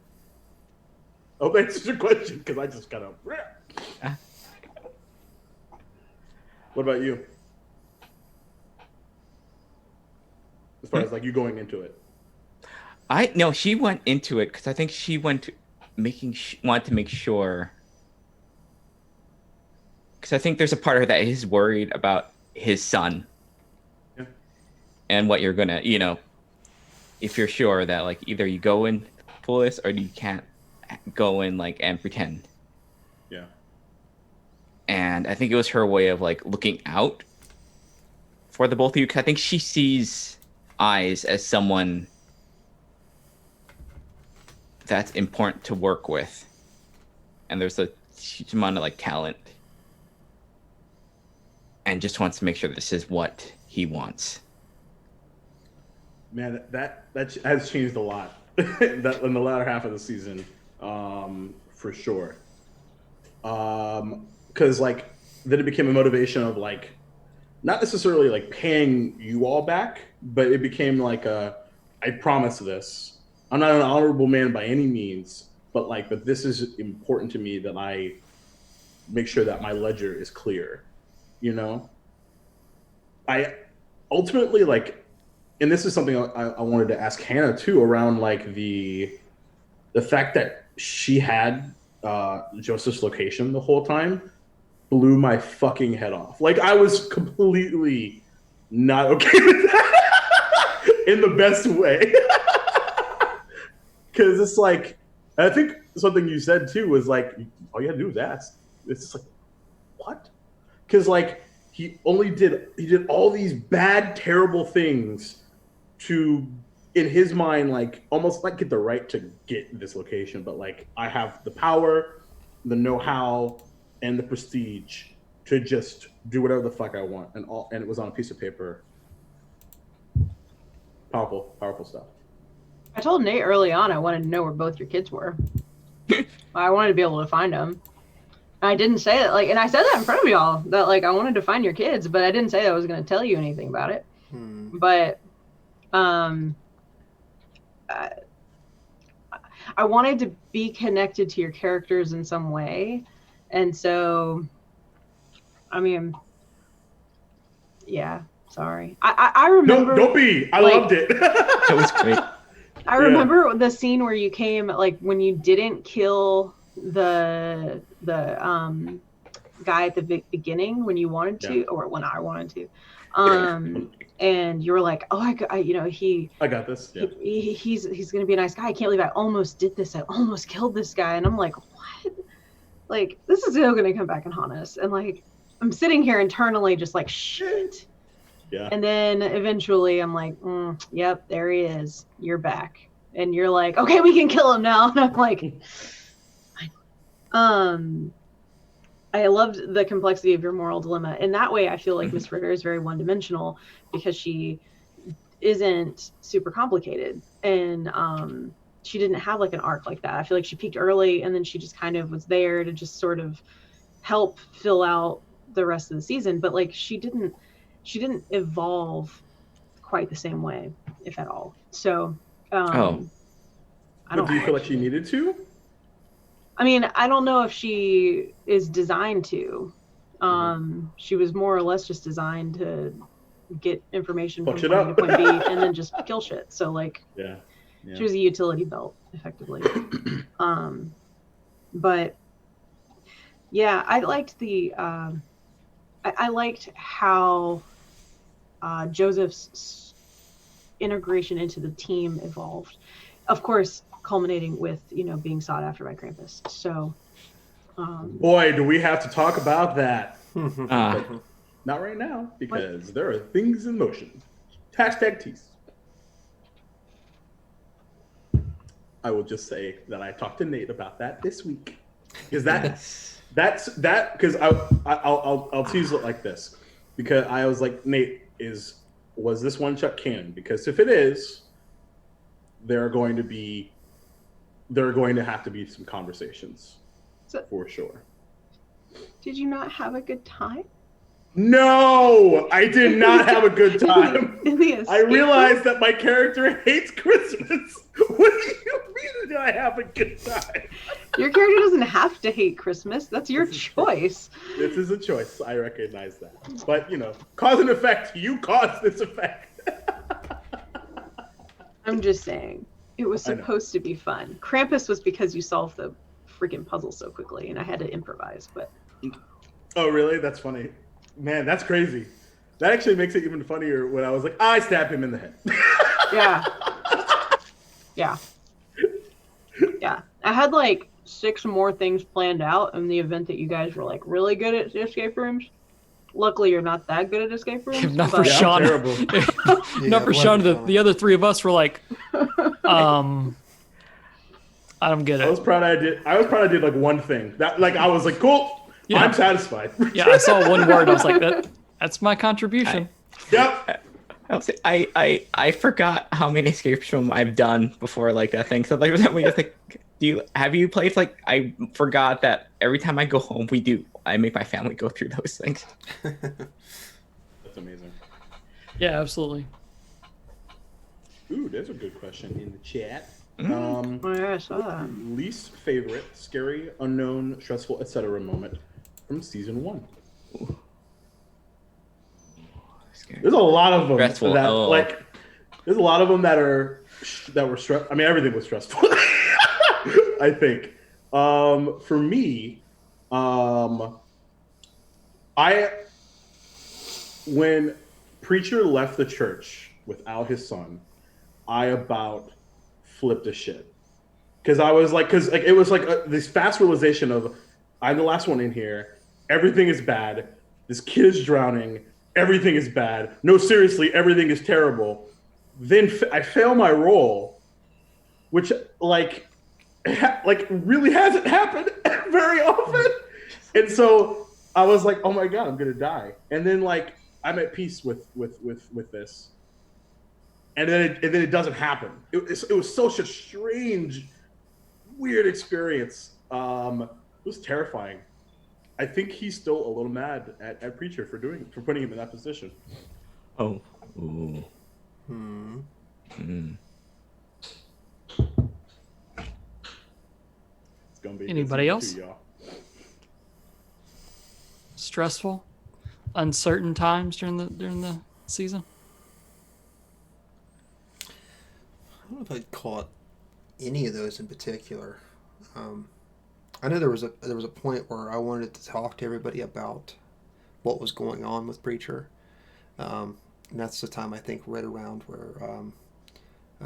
I hope that answers your question, because I just kind of. What about you? As far as like you going into it. No, she went into it because I think she wanted to make sure. Because I think there's a part of her that is worried about his son. Yeah. And what you're gonna, if you're sure that like either you go in fullest or you can't go in like and pretend. Yeah. And I think it was her way of like looking out for the both of you, because I think she sees Eyes as someone that's important to work with, and there's a huge amount of like talent, and just wants to make sure this is what he wants. Man, that has changed a lot that in the latter half of the season, for sure. Because like then it became a motivation of like not necessarily like paying you all back, but it became like I promise this. I'm not an honorable man by any means, but this is important to me, that I make sure that my ledger is clear, I ultimately like, and this is something I wanted to ask Hannah too, around like the fact that she had Joseph's location the whole time blew my fucking head off. Like I was completely not okay with that in the best way. Because it's like, I think something you said too was like, all you had to do was ask. It's just like, what? Because like he did all these bad, terrible things to, in his mind, like almost like get the right to get this location, but like I have the power, the know-how, and the prestige to just do whatever the fuck I want, and it was on a piece of paper. Powerful stuff. I told Nate early on I wanted to know where both your kids were. I wanted to be able to find them. I didn't say it, and I said that in front of y'all, that like I wanted to find your kids, but I didn't say I was going to tell you anything about it. But I wanted to be connected to your characters in some way, and so I mean, yeah, sorry. I remember. No, don't be. I loved it. That was great. I remember the scene where you came, like when you didn't kill the guy at the beginning when you wanted to, or when I wanted to, and you were like, oh, I got this. Yeah. He's gonna be a nice guy. I can't believe I almost did this. I almost killed this guy, and I'm like, what? Like this is still gonna come back and haunt us, and like I'm sitting here internally just like shit. Yeah. And then eventually I'm like, yep, there he is. You're back. And you're like, okay, we can kill him now. And I'm like, I loved the complexity of your moral dilemma. In that way, I feel like Miss Ritter is very one-dimensional because she isn't super complicated. And she didn't have like an arc like that. I feel like she peaked early and then she just kind of was there to just sort of help fill out the rest of the season, but like she didn't evolve quite the same way, if at all. So I don't do you feel like she needed to? I mean, I don't know if she is designed to. She was more or less just designed to get information from point A to point B and then just kill shit. So like, yeah. She was a utility belt, effectively. But yeah, I liked I liked how Joseph's integration into the team evolved. Of course, culminating with, being sought after by Krampus. So, boy, do we have to talk about that. Not right now, because there are things in motion. Hashtag tease. I will just say that I talked to Nate about that this week. Because because I'll tease it like this. Because I was like, Nate, was this one shot canon? Because if it is, there are going to have to be some conversations, for sure. Did you not have a good time? No, I did not have a good time. I realized that my character hates Christmas. What do you mean did I have a good time? Your character doesn't have to hate Christmas. That's your choice. This is a choice. I recognize that. But, cause and effect. You caused this effect. I'm just saying. It was supposed to be fun. Krampus was because you solved the freaking puzzle so quickly, and I had to improvise. But oh, really? That's funny. Man, that's crazy. That actually makes it even funnier when I was like, I stabbed him in the head. Yeah. I had like 6 more things planned out in the event that you guys were like really good at escape rooms. Luckily, you're not that good at escape rooms. Not for Shauna. Not for Shauna. The other 3 of us were like, I don't get it. I was proud I did like one thing. That I was like, cool. Yeah. I'm satisfied. Yeah, I saw one word. I was like, that's my contribution. Yep. I forgot how many escape rooms I've done before like that thing. So like we just like, have you played like I forgot that every time I go home I make my family go through those things. That's amazing. Yeah, absolutely. Ooh, there's a good question in the chat. Oh yeah, I saw that. Least favorite, scary, unknown, stressful, etc. moment from season 1. Ooh. There's a lot of them. There's a lot of them that were stressful. I mean, everything was stressful. I think. For me, when Preacher left the church without his son, I about flipped a shit. Because I was like, it was like this fast realization of, I'm the last one in here. Everything is bad. This kid is drowning. Everything is bad. No, seriously, everything is terrible. Then I fail my role, which really hasn't happened very often. And so I was like, oh my God, I'm gonna die. And then I'm at peace with this. And then it doesn't happen. It was such a strange, weird experience. It was terrifying. I think he's still a little mad at Preacher for putting him in that position. Oh. Ooh. It's gonna be anybody else? Too, y'all. Stressful, uncertain times during the season. I don't know if I'd call it any of those in particular. I know there was a point where I wanted to talk to everybody about what was going on with Preacher. And that's the time I think right around where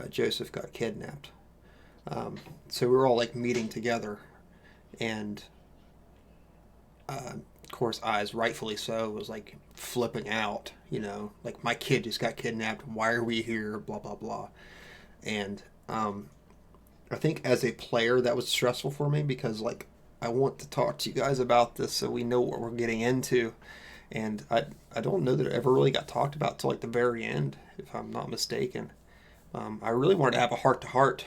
Joseph got kidnapped. So we were all meeting together, and of course, Eyes, rightfully so, was flipping out. My kid just got kidnapped. Why are we here? Blah blah blah. And I think as a player that was stressful for me because I want to talk to you guys about this so we know what we're getting into, and I don't know that it ever really got talked about till the very end, if I'm not mistaken. I really wanted to have a heart-to-heart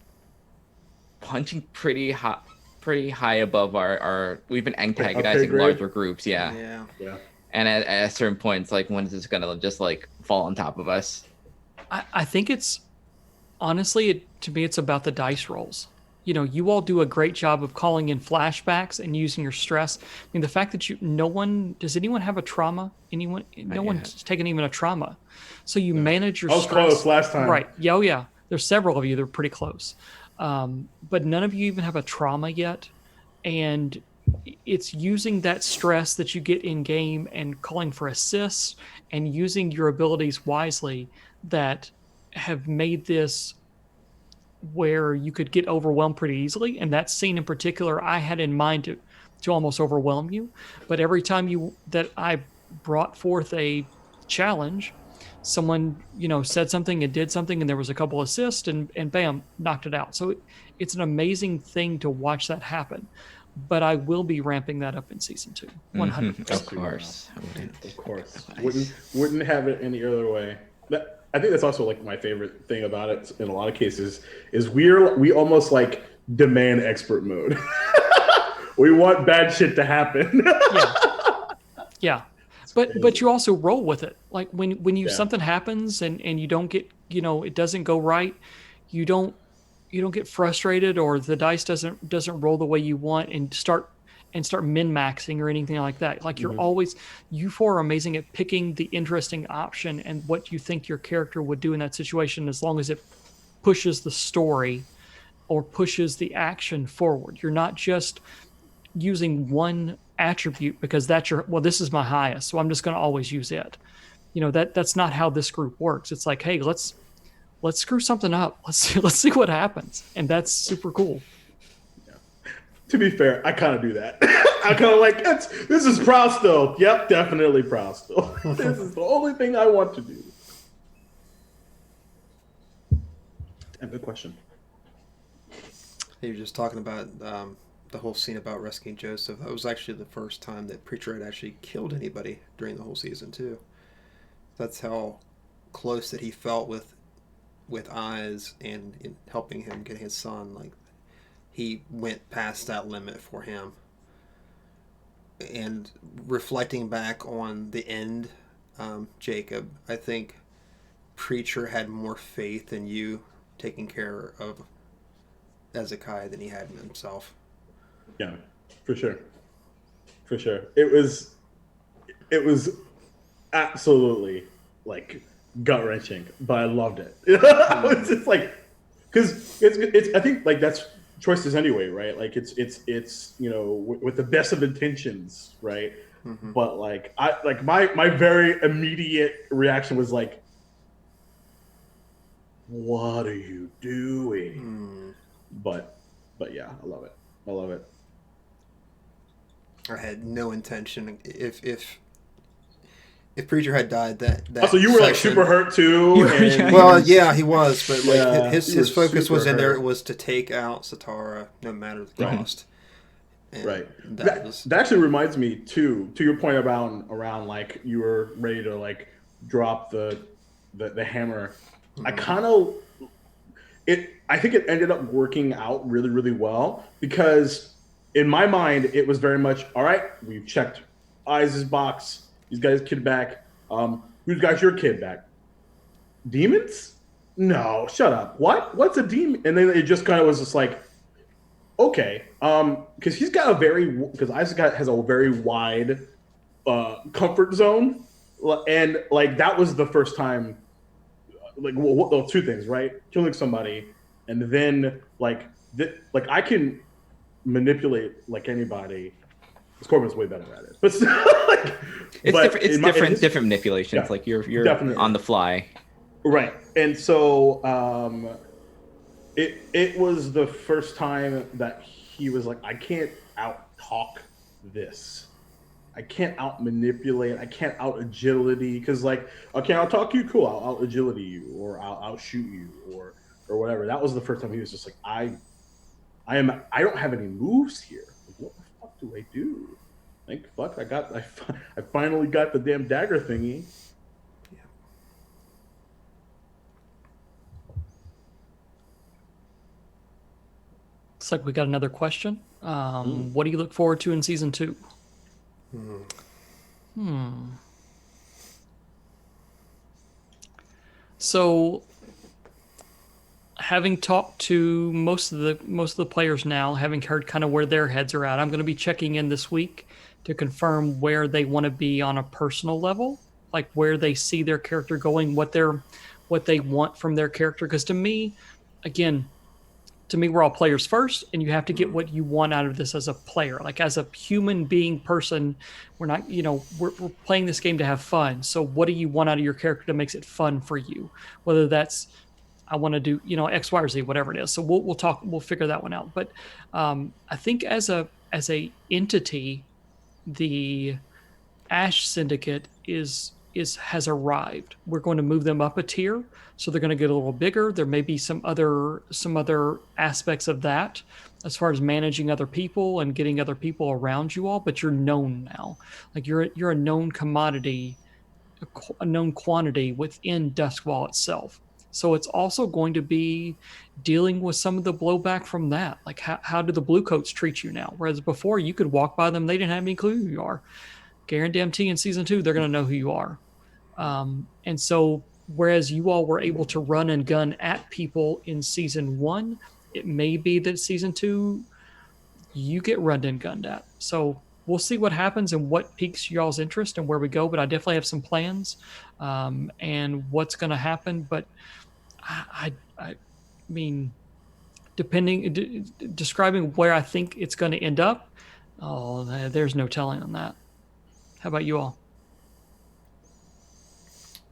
punching pretty high above our. We've been antagonizing grade? larger groups, yeah. Yeah. And at a certain point, it's like, when is this gonna just like fall on top of us? I think it's honestly, to me, it's about the dice rolls. You know, you all do a great job of calling in flashbacks and using your stress. I mean, the fact that does anyone have a trauma? No one's taken even a trauma. So you manage your I was stress. close last time. Right. Yeah. Oh, yeah. There's several of you that are pretty close. But none of you even have a trauma yet. And it's using that stress that you get in game and calling for assists and using your abilities wisely that have made this where you could get overwhelmed pretty easily. And that scene in particular, I had in mind to almost overwhelm you. But every time that I brought forth a challenge, someone, said something and did something, and there was a couple assists, and bam, knocked it out. So it's an amazing thing to watch that happen. But I will be ramping that up in season 2, 100%. Of course. Of course. Nice. Wouldn't have it any other way. I think that's also like my favorite thing about it in a lot of cases is we almost like demand expert mode. We want bad shit to happen. Yeah. But you also roll with it. Like when something happens and you don't get, it doesn't go right, you don't get frustrated, or the dice doesn't roll the way you want and start min-maxing or anything like that. Like you four are amazing at picking the interesting option and what you think your character would do in that situation, as long as it pushes the story or pushes the action forward. You're not just using one attribute because this is my highest, so I'm just going to always use it. That's not how this group works. It's like, hey, let's screw something up. Let's see what happens. And that's super cool. To be fair, I kind of do that. I kind of like, this is Prosto. Yep, definitely Prosto. This is the only thing I want to do. Damn, good question. You were just talking about the whole scene about rescuing Joseph. That was actually the first time that Preacher had actually killed anybody during the whole season, too. That's how close that he felt with Eyes and in helping him get his son. Like, he went past that limit for him. And reflecting back on the end, Jacob, I think Preacher had more faith in you taking care of Ezekiah than he had in himself. Yeah, for sure. For sure. It was absolutely like gut-wrenching, but I loved it. It's just like, because it's I think like that's choices anyway, right? Like it's with the best of intentions, right? Mm-hmm. But like my very immediate reaction was like, what are you doing? But yeah, I love it. I had no intention. If Preacher had died, that also you were section, like super hurt too. Well, yeah, he was, but like his focus was in there. Hurt. It was to take out Satara, no matter the cost. Right. That actually reminds me too, to your point around like you were ready to like drop the hammer. Mm-hmm. I think it ended up working out really, really well, because in my mind it was very much, all right, we've checked Eyes' box. He's got his kid back. Who's got your kid back? Demons? No, shut up. What? What's a demon? And then it just kind of was just like, okay, because Isaac has a very wide comfort zone, and like that was the first time, like two things, right? Killing somebody, and then like I can manipulate like anybody. Corbin's way better at it, but still, like, it's different manipulations. Yeah, like you're definitely on the fly, right? And so it was the first time that he was like, I can't out talk this, I can't out manipulate, I can't out agility, because like, okay, I'll talk you, cool, I'll out agility you, or I'll outshoot you, or whatever. That was the first time he was just like, I don't have any moves here. What the fuck do I do? Like, fuck, I finally got the damn dagger thingy. Yeah. Looks like we got another question. What do you look forward to in season 2? So, having talked to most of the players now, having heard kind of where their heads are at, I'm going to be checking in this week to confirm where they want to be on a personal level, like where they see their character going, what they want from their character. Because to me, again, we're all players first, and you have to get what you want out of this as a player. Like as a human being person, we're not, we're playing this game to have fun. So what do you want out of your character that makes it fun for you? Whether that's, I want to do, X, Y, or Z, whatever it is. So we'll figure that one out. But I think as a entity, the Ash Syndicate has arrived. We're going to move them up a tier, so they're going to get a little bigger. There may be some other aspects of that as far as managing other people and getting other people around you all. But you're known now, like you're a known commodity, a known quantity within Duskwall itself. So it's also going to be dealing with some of the blowback from that. Like how do the Bluecoats treat you now? Whereas before you could walk by them, they didn't have any clue who you are. Guarantee in season 2, they're going to know who you are. And so, whereas you all were able to run and gun at people in season 1, it may be that season 2, you get run and gunned at. So we'll see what happens and what piques y'all's interest and where we go. But I definitely have some plans and what's going to happen. But I mean, describing where I think it's going to end up, there's no telling on that. How about you all?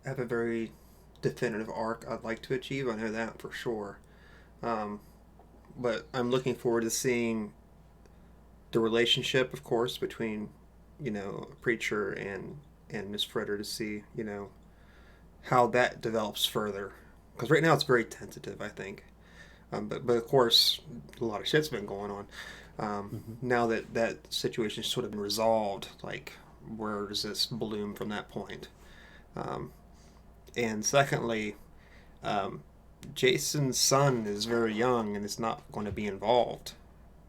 I have a very definitive arc I'd like to achieve. I know that for sure. But I'm looking forward to seeing the relationship, of course, between, Preacher and Miss Fritter, to see, how that develops further. Because right now it's very tentative, I think. But of course, a lot of shit's been going on. Now that situation's sort of been resolved, like, where does this bloom from that point? And secondly, Jason's son is very young and is not going to be involved.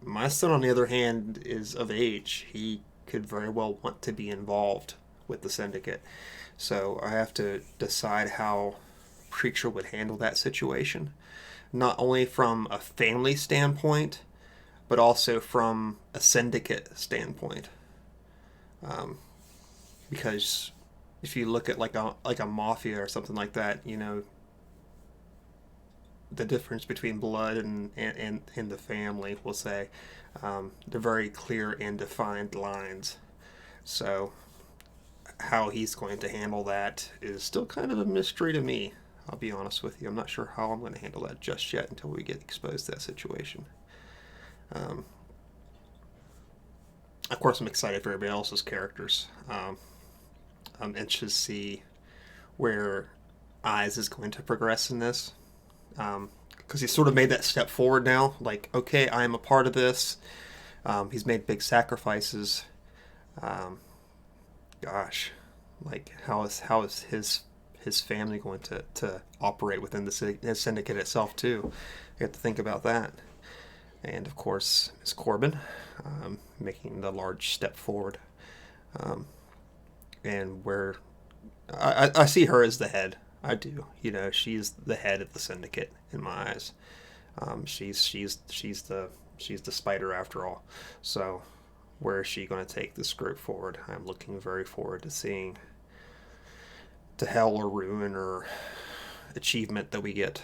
My son, on the other hand, is of age. He could very well want to be involved with the Syndicate. So I have to decide how Preacher would handle that situation. Not only from a family standpoint, but also from a Syndicate standpoint. Because if you look at like a mafia or something like that, the difference between blood and the family, we'll say, they're very clear and defined lines. So how he's going to handle that is still kind of a mystery to me. I'll be honest with you. I'm not sure how I'm going to handle that just yet until we get exposed to that situation. Of course, I'm excited for everybody else's characters. I'm interested to see where Eyes is going to progress in this. Because he's sort of made that step forward now. Like, okay, I am a part of this. He's made big sacrifices. Gosh, like how is his family going to operate within the syndicate itself too? You have to think about that. And of course, Ms. Corbin making the large step forward. And where I see her as the head. I do. She's the head of the syndicate in my eyes. She's the spider after all. So where is she going to take this group forward? I'm looking very forward to seeing the hell or ruin or achievement that we get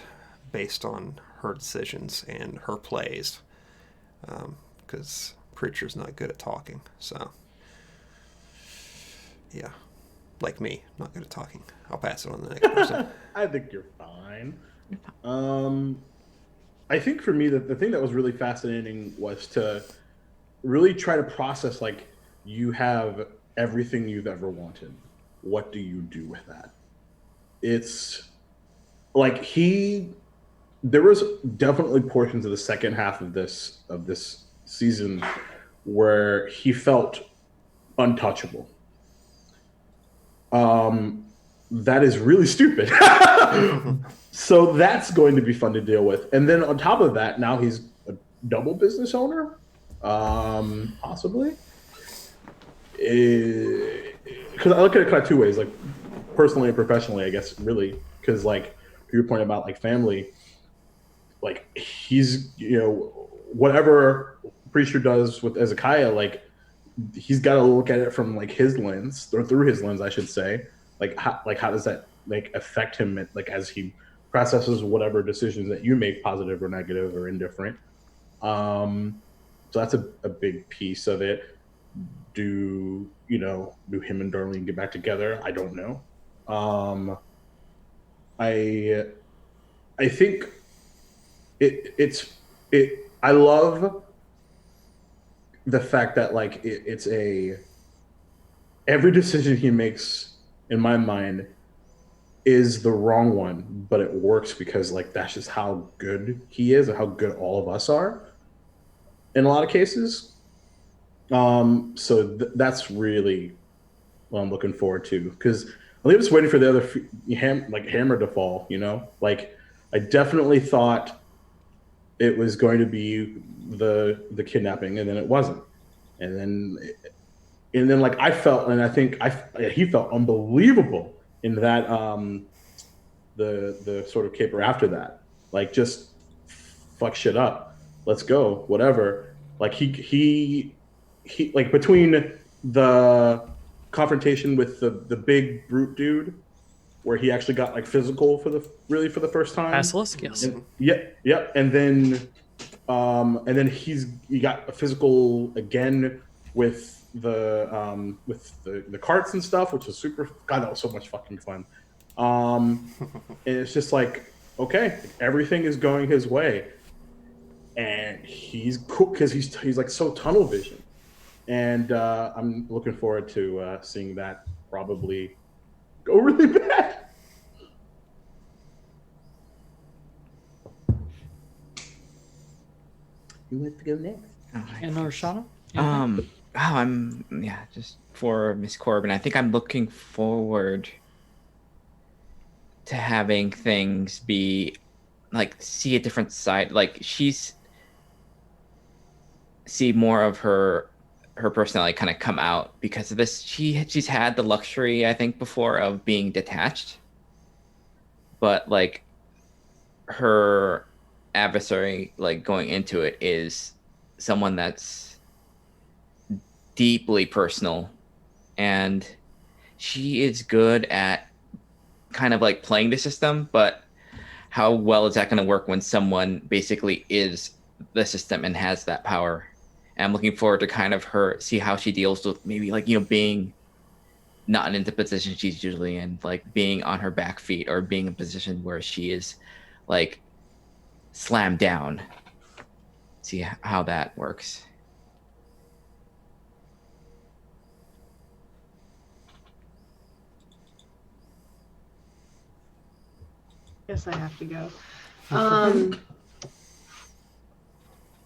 based on her decisions and her plays. Because Preacher's not good at talking. So yeah. Like me, not good at talking. I'll pass it on to the next person. I think you're fine. I think for me, the thing that was really fascinating was to really try to process, like, you have everything you've ever wanted. What do you do with that? It's like there was definitely portions of the second half of this season where he felt untouchable. That is really stupid. So that's going to be fun to deal with. And then on top of that, now he's double business owner, possibly. Because I look at it kind of two ways, like personally and professionally, I guess, really. Because like to your point about like family, like he's whatever Preacher does with Ezekiah, like he's got to look at it from like his lens or through his lens, I should say. Like how does that like affect him like as he processes whatever decisions that you make, positive or negative or indifferent. So that's a big piece of it. Do him and Darlene get back together? I don't know. I I think I love the fact that like it's a every decision he makes in my mind is the wrong one, but it works because like that's just how good he is and how good all of us are in a lot of cases. So that's really what I'm looking forward to because I'm just waiting for the other hammer to fall. Like I definitely thought it was going to be the kidnapping, and then it wasn't, and then like I felt, and I think he felt unbelievable in that the sort of caper after that, like just fuck shit up, let's go, whatever. Like he like between the confrontation with the big brute dude where he actually got like physical for the first time. Basilisk, yes. And, yeah, and then he got a physical again with the carts and stuff, which was super. God, that was so much fucking fun. And it's just like, okay, everything is going his way, and he's cool because he's like so tunnel vision, and I'm looking forward to seeing that probably go really bad. Who wants to go next? And Shauna? Just for Miss Corbin, I think I'm looking forward to having things be like see a different side. Like see more of her personality kind of come out because of this. She's had the luxury, I think, before of being detached, but like her adversary, like going into it, is someone that's deeply personal, and she is good at kind of like playing the system, but how well is that going to work when someone basically is the system and has that power? And I'm looking forward to kind of see how she deals with maybe like being not in the position she's usually in, like being on her back feet or being in a position where she is like slammed down. See how that works. Guess I have to go.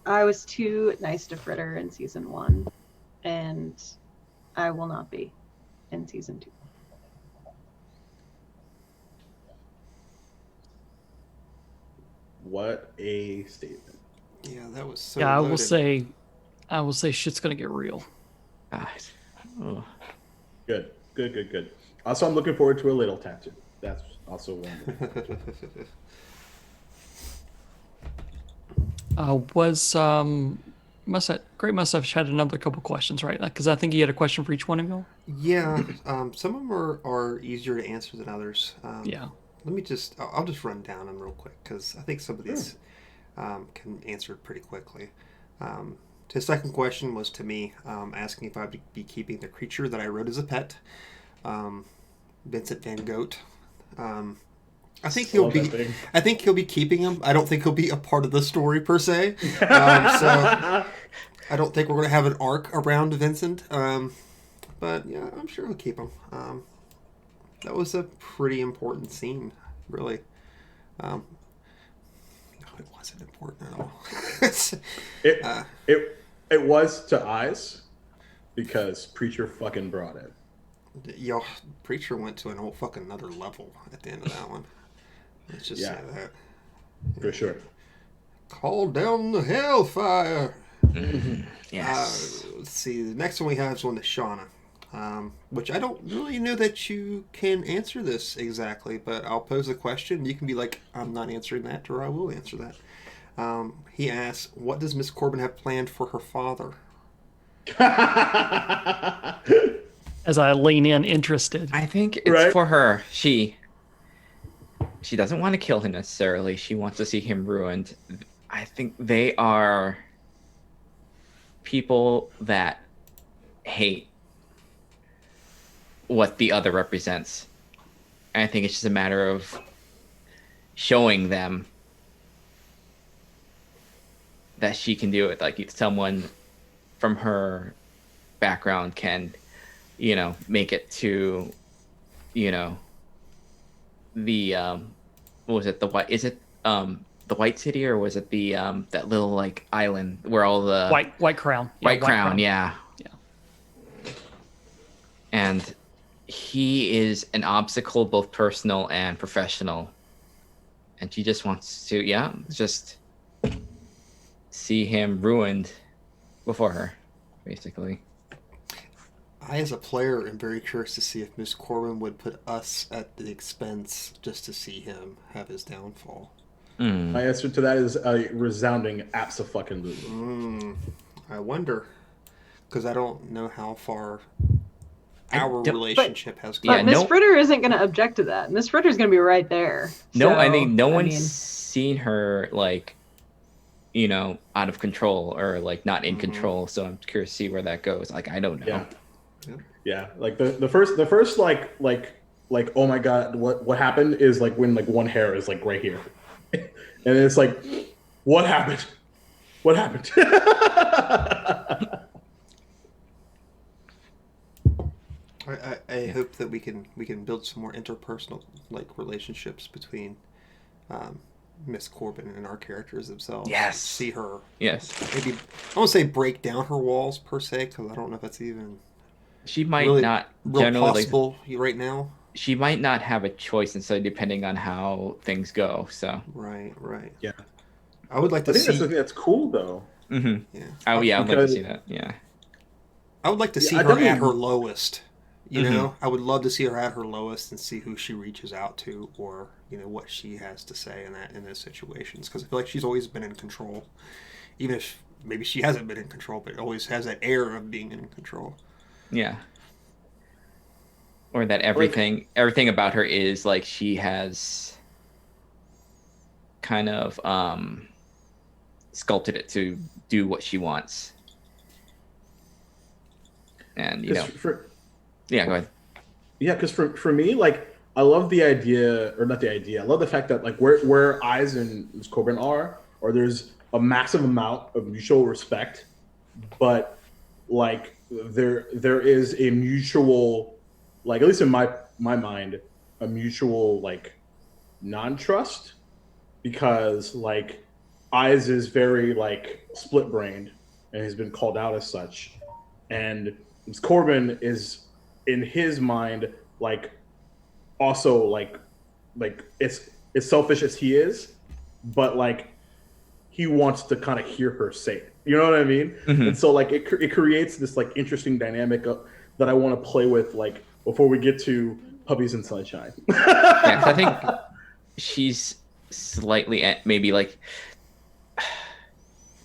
I was too nice to Fritter in season 1, and I will not be in season 2. What a statement. Yeah, that was so Yeah, loaded. I will say shit's gonna get real. Oh. Good. Also, I'm looking forward to a little tattoo. That's also one. Great Mustache had another couple questions, right? Because I think he had a question for each one of you. Yeah, some of them are easier to answer than others. Yeah. Let me I'll just run down them real quick because I think some of these can answer pretty quickly. His second question was to me, asking if I'd be keeping the creature that I wrote as a pet, Vincent Van Goat. I think he'll be keeping him. I don't think he'll be a part of the story per se. So I don't think we're going to have an arc around Vincent. But yeah, I'm sure he'll keep him. That was a pretty important scene, really. No, it wasn't important at all. It was to Eyes because Preacher fucking brought it. Yo, Preacher went to an whole fucking another level at the end of that one. Let's just say that. For sure. Call down the hellfire. Yes. Let's see. The next one we have is one to Shauna, which I don't really know that you can answer this exactly, but I'll pose a question. You can be like, I'm not answering that, or I will answer that. He asks, what does Miss Corbin have planned for her father? As I lean in, interested. I think it's for her. She doesn't want to kill him necessarily. She wants to see him ruined. I think they are people that hate what the other represents. And I think it's just a matter of showing them that she can do it. Like someone from her background can, make it to, the what was it? The White City, or was it the that little like island where all the White Crown? Yeah, White Crown, yeah. And he is an obstacle, both personal and professional. And she just wants to, just see him ruined before her, basically. I, as a player, am very curious to see if Miss Corbin would put us at the expense just to see him have his downfall. My answer to that is a resounding abso-fucking-lutely. I wonder, because I don't know how far our relationship has gone. But Miss Fritter isn't going to object to that. Miss Fritter's going to be right there. No, I think no one's seen her like, out of control or like not in control. So I'm curious to see where that goes. Like, I don't know. Yeah. Like the first like oh my god, what happened is like when like one hair is like right here, and it's like, what happened? What happened? I hope that we can build some more interpersonal like relationships between Miss Corbin and our characters themselves. Yes. See her. Yes. Maybe I won't say break down her walls per se, because I don't know if that's even. She might really, not real generally possible right now. She might not have a choice, and so depending on how things go. So. Right. Yeah. I would like to see. That's something that's cool though. Mm-hmm. Yeah. Oh yeah, I'd like to see that. Yeah. I would like to see her at her lowest. You know, I would love to see her at her lowest and see who she reaches out to, or what she has to say in those situations. Because I feel like she's always been in control, even if maybe she hasn't been in control, but always has that air of being in control. Yeah. Or that everything about her is like she has kind of sculpted it to do what she wants. And yeah, go ahead. Yeah, because for me, like, I love the idea, or not the idea. I love the fact that like where Eyes and Ms. Corbin are, or there's a massive amount of mutual respect, but like there is a mutual, like, at least in my mind, a mutual like non-trust, because like Eyes is very like split-brained and has been called out as such, and Ms. Corbin is, in his mind, like also like it's selfish as he is, but like he wants to kind of hear her say it. You know what I mean? Mm-hmm. And so like it creates this like interesting dynamic that I want to play with, like before we get to Puppies and Sunshine. Yeah, 'cause I think she's slightly maybe like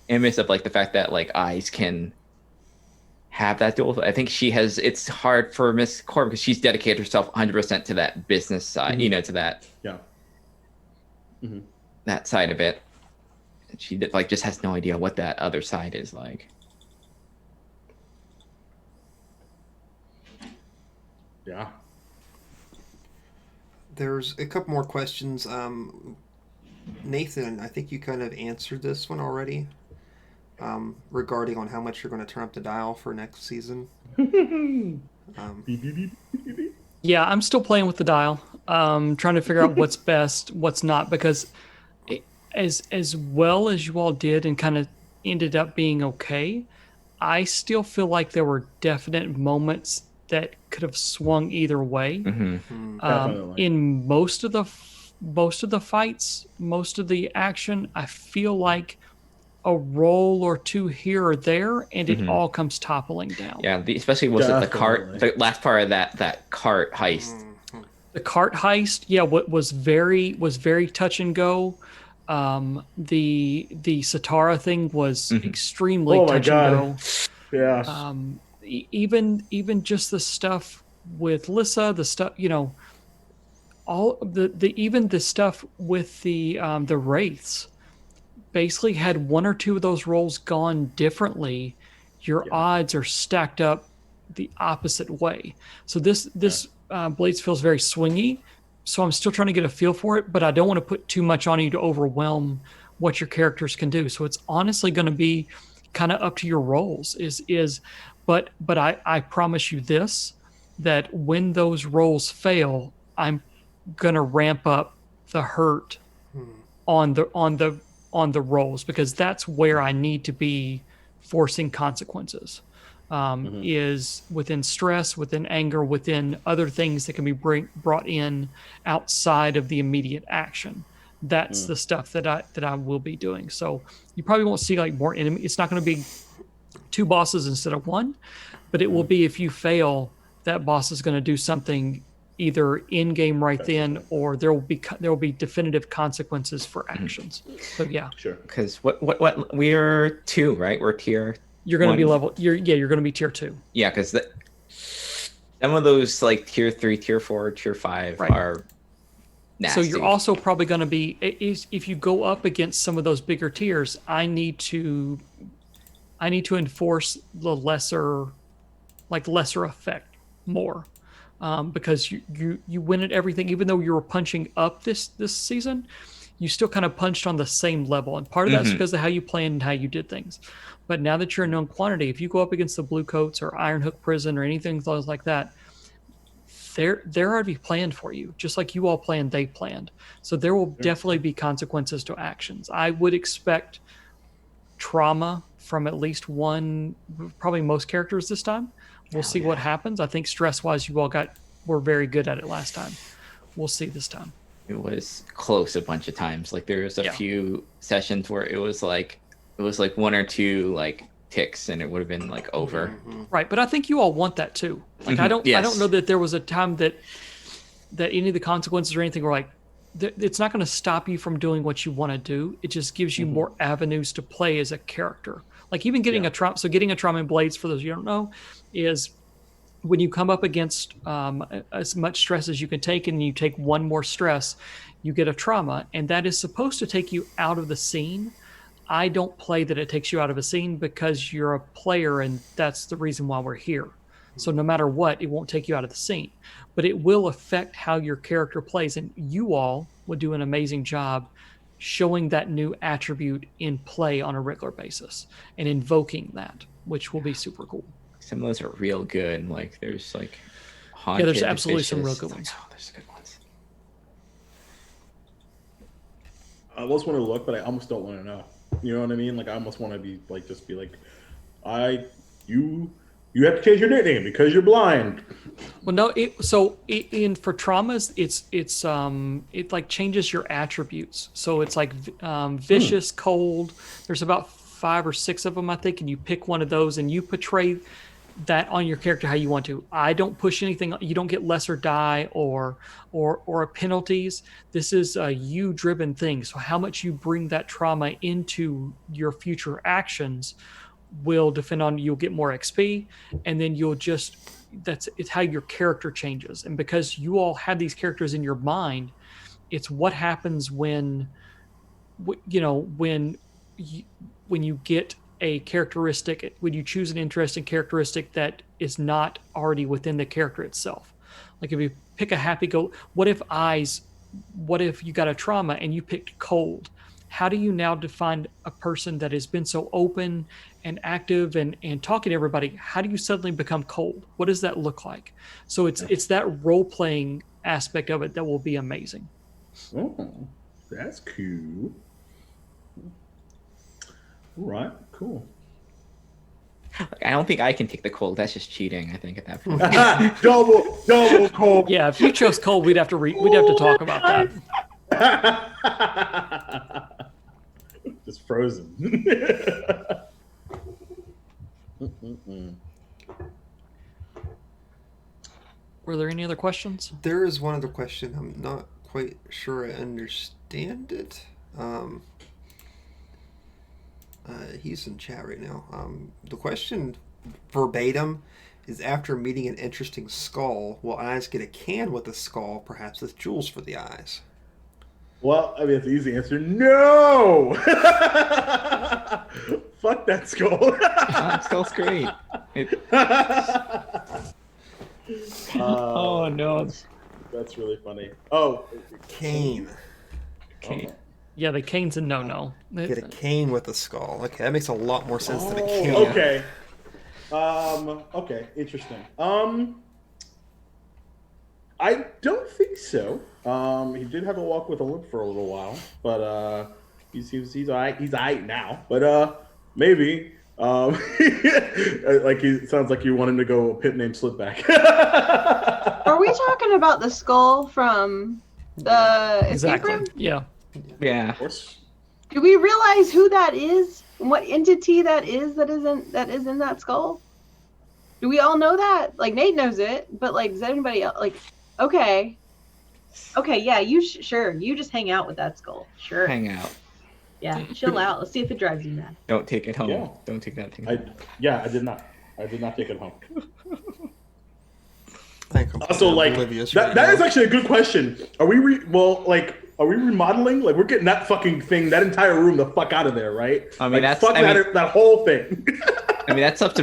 envious of like the fact that like Eyes can have that dual. I think she has. It's hard for Miss Corbin because she's dedicated herself 100% to that business side. Mm-hmm. To that. Yeah. Mm-hmm. That side of it. She like just has no idea what that other side is like. Yeah. There's a couple more questions. Nathan, I think you kind of answered this one already. Regarding on how much you're going to turn up the dial for next season. Yeah, I'm still playing with the dial, trying to figure out what's best, what's not, because as well as you all did and kind of ended up being okay, I still feel like there were definite moments that could have swung either way. Mm-hmm. In most of the most of the fights, most of the action, I feel like a roll or two here or there, and it all comes toppling down. Yeah, especially was it the cart, the last part of that cart heist. The cart heist, yeah, what was very touch and go. The Satara thing was extremely touch and go. Yeah. Even just the stuff with Lissa, the stuff, all even the stuff with the wraiths, basically had one or two of those rolls gone differently, your odds are stacked up the opposite way. So this Blades feels very swingy. So I'm still trying to get a feel for it, but I don't want to put too much on you to overwhelm what your characters can do. So it's honestly going to be kind of up to your rolls. But I promise you this, that when those rolls fail, I'm gonna ramp up the hurt on the rolls, because that's where I need to be forcing consequences. Is within stress, within anger, within other things that can be brought in outside of the immediate action. That's the stuff that I will be doing. So you probably won't see like more enemy. It's not going to be 2 bosses instead of 1, but it will be, if you fail, that boss is going to do something either in game right then, or there will be definitive consequences for actions. So yeah, Sure. Because what we're 2, right? We're tier. You're going to be level. You're going to be tier 2. Yeah, because some of those like tier 3, tier 4, tier 5 are nasty. So you're also probably going to be, if you go up against some of those bigger tiers, I need to enforce the lesser effect more, because you win at everything. Even though you were punching up this season, you still kind of punched on the same level, and part of that's because of how you planned and how you did things. But now that you're a known quantity, if you go up against the Blue Coats or Iron Hook Prison or anything like that, they're already planned for you, just like you all planned. They planned, so there will definitely be consequences to actions. I would expect trauma from at least one, probably most characters this time. We'll see what happens. I think stress-wise, you all were very good at it last time. We'll see this time. It was close a bunch of times. Like there was a few sessions where it was like 1 or 2 like ticks, and it would have been like over. Right, but I think you all want that too. Like I don't know that there was a time that any of the consequences or anything were like, it's not going to stop you from doing what you want to do. It just gives you more avenues to play as a character. Like even getting a trauma. So getting a trauma in Blades, for those you don't know, is when you come up against as much stress as you can take, and you take 1 more stress, you get a trauma, and that is supposed to take you out of the scene. I don't play that it takes you out of a scene, because you're a player, and that's the reason why we're here. So no matter what, it won't take you out of the scene, but it will affect how your character plays. And you all would do an amazing job showing that new attribute in play on a regular basis and invoking that, which will be super cool. Some of those are real good. Like there's like haunted, there's absolutely vicious. Some real good ones. Like, oh, there's good ones. I almost want to look, but I almost don't want to know. You know what I mean? Like I almost want to be like, you have to change your nickname because you're blind. Well, no. For traumas, it like changes your attributes. So it's like vicious, cold. There's about 5 or 6 of them, I think, and you pick one of those and you portray that on your character how you want to. I don't push anything. You don't get lesser die or penalties. This is a you-driven thing. So how much you bring that trauma into your future actions will depend on, you'll get more XP, and then it's how your character changes. And because you all have these characters in your mind, it's what happens when you get a characteristic, when you choose an interesting characteristic that is not already within the character itself. Like if you pick a happy-go, what if you got a trauma and you picked cold? How do you now define a person that has been so open and active and talking to everybody? How do you suddenly become cold? What does that look like? So it's that role-playing aspect of it that will be amazing. Oh, that's cool. All right, cool. I don't think I can take the cold. That's just cheating, I think, at that point. double cold. Yeah, if you chose cold, we'd have to talk about that. Just frozen. Were there any other questions? There is one other question. I'm not quite sure I understand it. He's in chat right now. The question verbatim is, after meeting an interesting skull, will eyes get a can with the skull, perhaps with jewels for the eyes? Well, I mean, it's an easy answer. No! Fuck that skull. That skull's great. Oh no. That's really funny. Oh, Cane. Okay. Yeah, the cane's a no-no. Get a cane with a skull. Okay, that makes a lot more sense than a cane. Okay. Okay, interesting. I don't think so. He did have a walk with a limp for a little while, but he's alright. He's alright now. But maybe. Like he sounds like you want him to go pit name Slipback. Are we talking about the skull from the escape room? Yeah. Yeah. Of course. Do we realize who that is? What entity that is in that skull? Do we all know that? Like, Nate knows it, but like, does anybody else? Like, okay, yeah, you sure you just hang out with that skull. Sure. Hang out. Yeah, chill out. Let's see if it drives you mad. Don't take it home. Yeah. Don't take that thing. I did not. I did not take it home. Also, like that is actually a good question. Are we remodeling? Like, we're getting that fucking thing, that entire room, the fuck out of there, right? I mean, like, that whole thing. I mean, that's up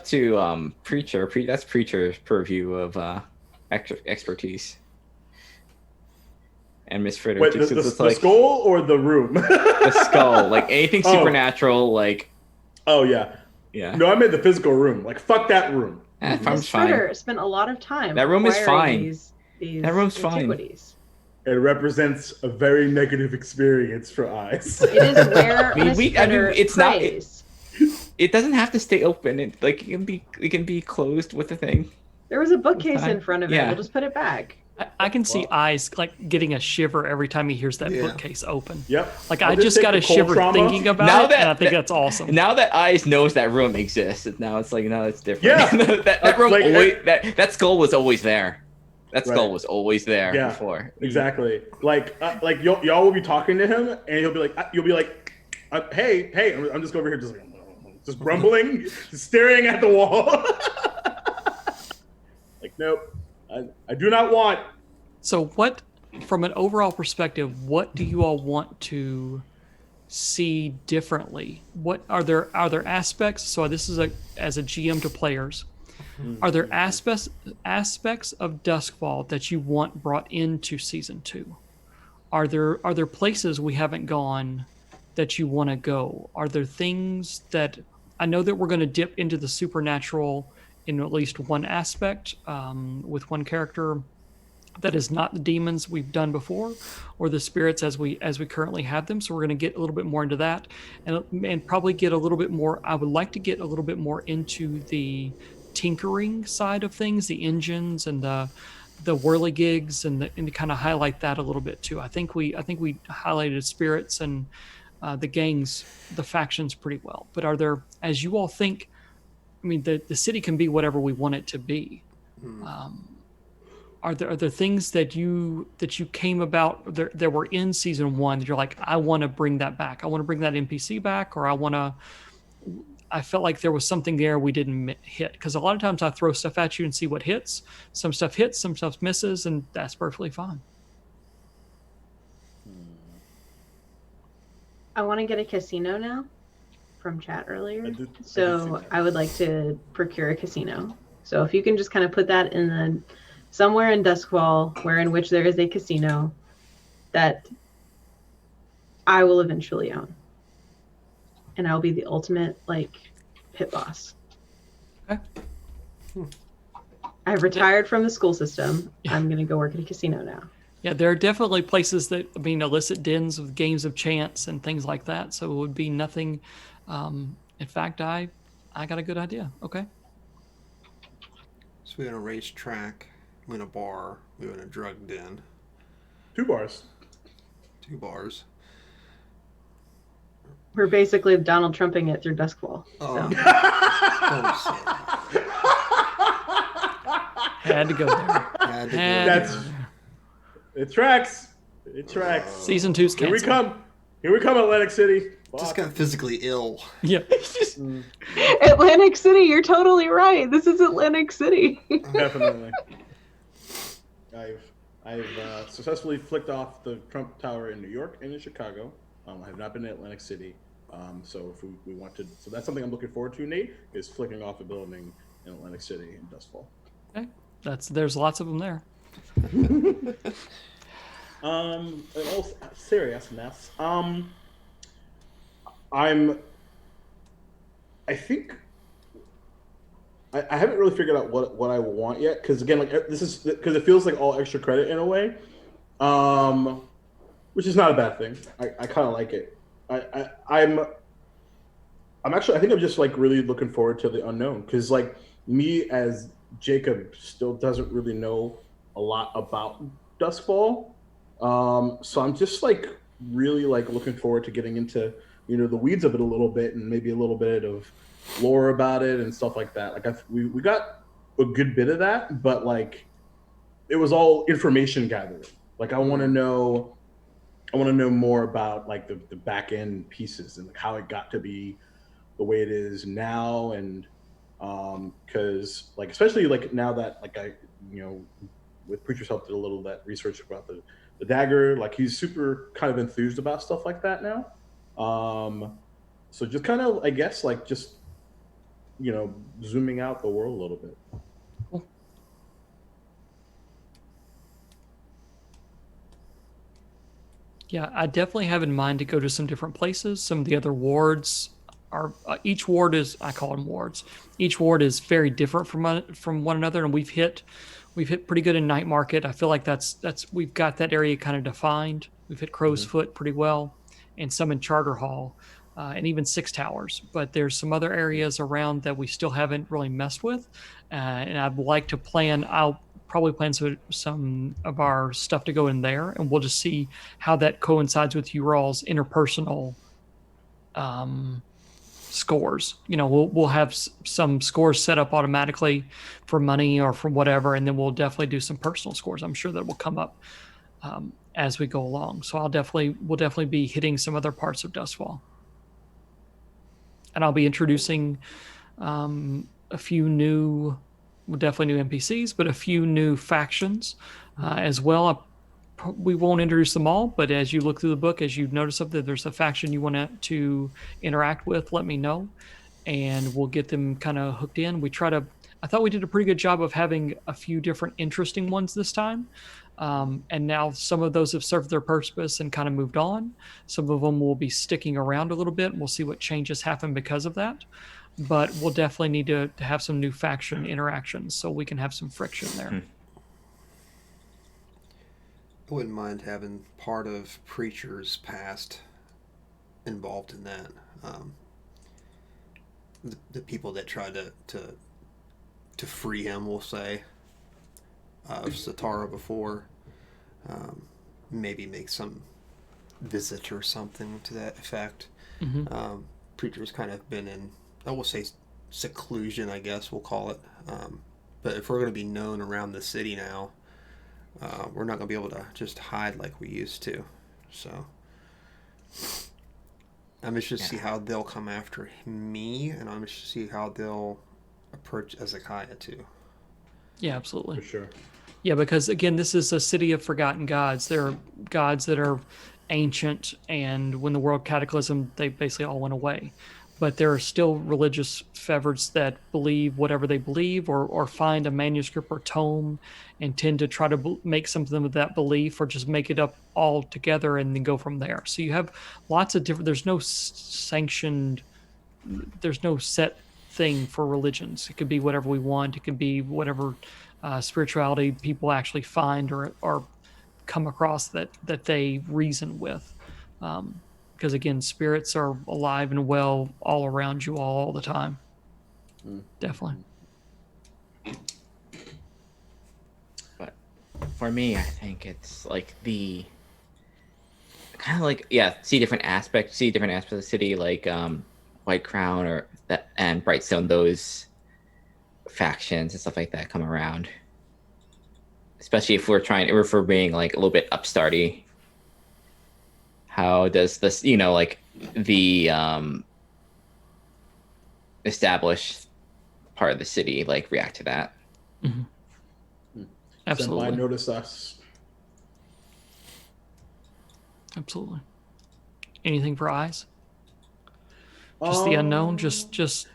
to Preacher. That's Preacher's purview of expertise. And Miss Fritter. Wait, the skull or the room? The skull, like anything supernatural, like. Oh yeah. Yeah. No, I meant the physical room. Like, fuck that room. Miss Fritter spent a lot of time. That room is fine. That room's fine. It represents a very negative experience for eyes. It is where it's not. It doesn't have to stay open. It can be closed with a thing. There was a bookcase in front of it. Yeah. We'll just put it back. I can see Eyes like getting a shiver every time he hears that bookcase open. Yep. Like, I just got a shiver thinking about it, and I think that's awesome. Now that Eyes knows that room exists, now it's like, no, it's different. Yeah. that room that skull was always there. That skull was always there before. Exactly. Like y'all will be talking to him, and you'll be like, hey, I'm just over here just grumbling, just staring at the wall. Like, nope. I do not want. So what, from an overall perspective, what do you all want to see differently? What are there aspects? So this is as a GM to players. Are there aspects of Duskfall that you want brought into season 2? Are there places we haven't gone that you want to go? Are there things that I know that we're going to dip into the supernatural in at least one aspect with one character that is not the demons we've done before or the spirits as we currently have them. So we're going to get a little bit more into that and probably get a little bit more. I would like to get a little bit more into the tinkering side of things, the engines and the whirligigs and to kind of highlight that a little bit too. I think we highlighted spirits and the gangs, the factions pretty well. But are there, as you all think, I mean, the city can be whatever we want it to be. Are there things that you came about that were in season 1 that you're like, I want to bring that back. I want to bring that NPC back, or I felt like there was something there we didn't hit. Because a lot of times I throw stuff at you and see what hits. Some stuff hits, some stuff misses, and that's perfectly fine. I want to get a casino now. From chat earlier, so I would like to procure a casino. So if you can just kind of put that in somewhere in Duskfall, in which there is a casino that I will eventually own, and I'll be the ultimate pit boss. Okay. I've retired from the school system. I'm gonna go work at a casino now. Yeah, there are definitely places that illicit dens with games of chance and things like that. So it would be nothing. In fact, I got a good idea. Okay. So we had a racetrack, we had a bar, we had a drug den. 2 bars. 2 bars. We're basically Donald Trumping it through Duskfall. Oh. So. Don't say that. Had to go there. Had to go That's- there. It tracks. It tracks. Season 2's Here we canceled. come. Here we come, Atlantic City. Just Fuck. got physically ill. Yeah. Atlantic City, you're totally right. This is Atlantic City. Definitely. I've successfully flicked off the Trump Tower in New York and in Chicago. I have not been to Atlantic City. So if we want to, so that's something I'm looking forward to, Nate, is flicking off a building in Atlantic City in Dustfall. Okay. There's lots of them there. In all seriousness, I think I haven't really figured out what I want yet, because again, like this is because it feels like all extra credit in a way, which is not a bad thing. I kind of like it. I'm actually, I think I'm just like really looking forward to the unknown, because like me as Jacob still doesn't really know a lot about Duskfall, so I'm just like really like looking forward to getting into the weeds of it a little bit, and maybe a little bit of lore about it and stuff like that. Like we got a good bit of that, but like it was all information gathering. Like I want to know more about like the back end pieces and like how it got to be the way it is now, and because like especially like now that like I with Preacher's help did a little of that research about the dagger, like he's super kind of enthused about stuff like that now. So just kind of I guess like just zooming out the world a little bit. Cool. Yeah, I definitely have in mind to go to some different places. Some of the other wards are each ward is, I call them wards. Each ward is very different from one another, and we've hit pretty good in Night Market. I feel like that's we've got that area kind of defined. We've hit Crow's Foot pretty well, and some in Charter Hall, and even Six Towers. But there's some other areas around that we still haven't really messed with, and I'd like to plan. I'll probably plan some of our stuff to go in there, and we'll just see how that coincides with you all's interpersonal scores. We'll have some scores set up automatically for money or for whatever, and then we'll definitely do some personal scores. I'm sure that will come up as we go along. So we'll definitely be hitting some other parts of Dustfall, and I'll be introducing a few new, definitely new NPCs, but a few new factions as well. We won't introduce them all, but as you look through the book, as you notice that there's a faction you want to interact with, let me know, and we'll get them kind of hooked in. I thought we did a pretty good job of having a few different interesting ones this time, and now some of those have served their purpose and kind of moved on. Some of them will be sticking around a little bit, and we'll see what changes happen because of that. But we'll definitely need to have some new faction interactions so we can have some friction there. I wouldn't mind having part of Preacher's past involved in that. The people that tried to free him, we'll say, of Satara before, maybe make some visit or something to that effect. Mm-hmm. Preacher's kind of been in, I will say, seclusion, I guess we'll call it. But if we're going to be known around the city now, we're not going to be able to just hide like we used to. So I'm interested to see how they'll come after me, and I'm interested to see how they'll approach Ezekiah too. Yeah, absolutely. For sure. Yeah, because again, this is a city of forgotten gods. There are gods that are ancient, and when the world cataclysm, they basically all went away. But there are still religious fervors that believe whatever they believe, or find a manuscript or tome and tend to try to make something of that belief, or just make it up all together and then go from there. So you have lots of different, there's no set thing for religions. It could be whatever we want. It could be whatever spirituality people actually find or come across that they reason with. Because again, spirits are alive and well all around you all the time. Definitely. But for me, I think it's like kind of like see different aspects of the city, like White Crown or that and Brightstone, those factions and stuff like that come around. Especially if we're being like a little bit upstarty. How does this, like the established part of the city like react to that? Mm-hmm. Absolutely. Senpai notice us. Absolutely. Anything for eyes? Just the unknown. Just.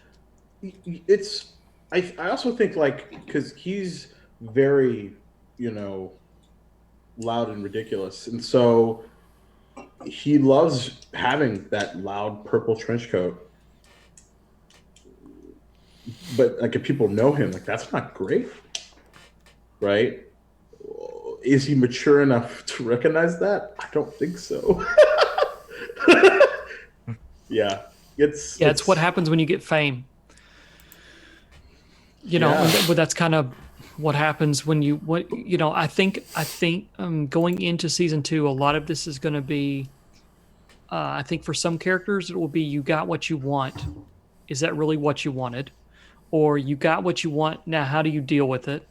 It's. I also think like because he's very, loud and ridiculous, and so he loves having that loud purple trench coat. But like if people know him, like that's not great, right? Is he mature enough to recognize that? I don't think so. Yeah, it's what happens when you get fame. But that's kind of what happens when I think going into season 2, a lot of this is going to be, I think for some characters, it will be, you got what you want. Is that really what you wanted? Or you got what you want. Now, how do you deal with it?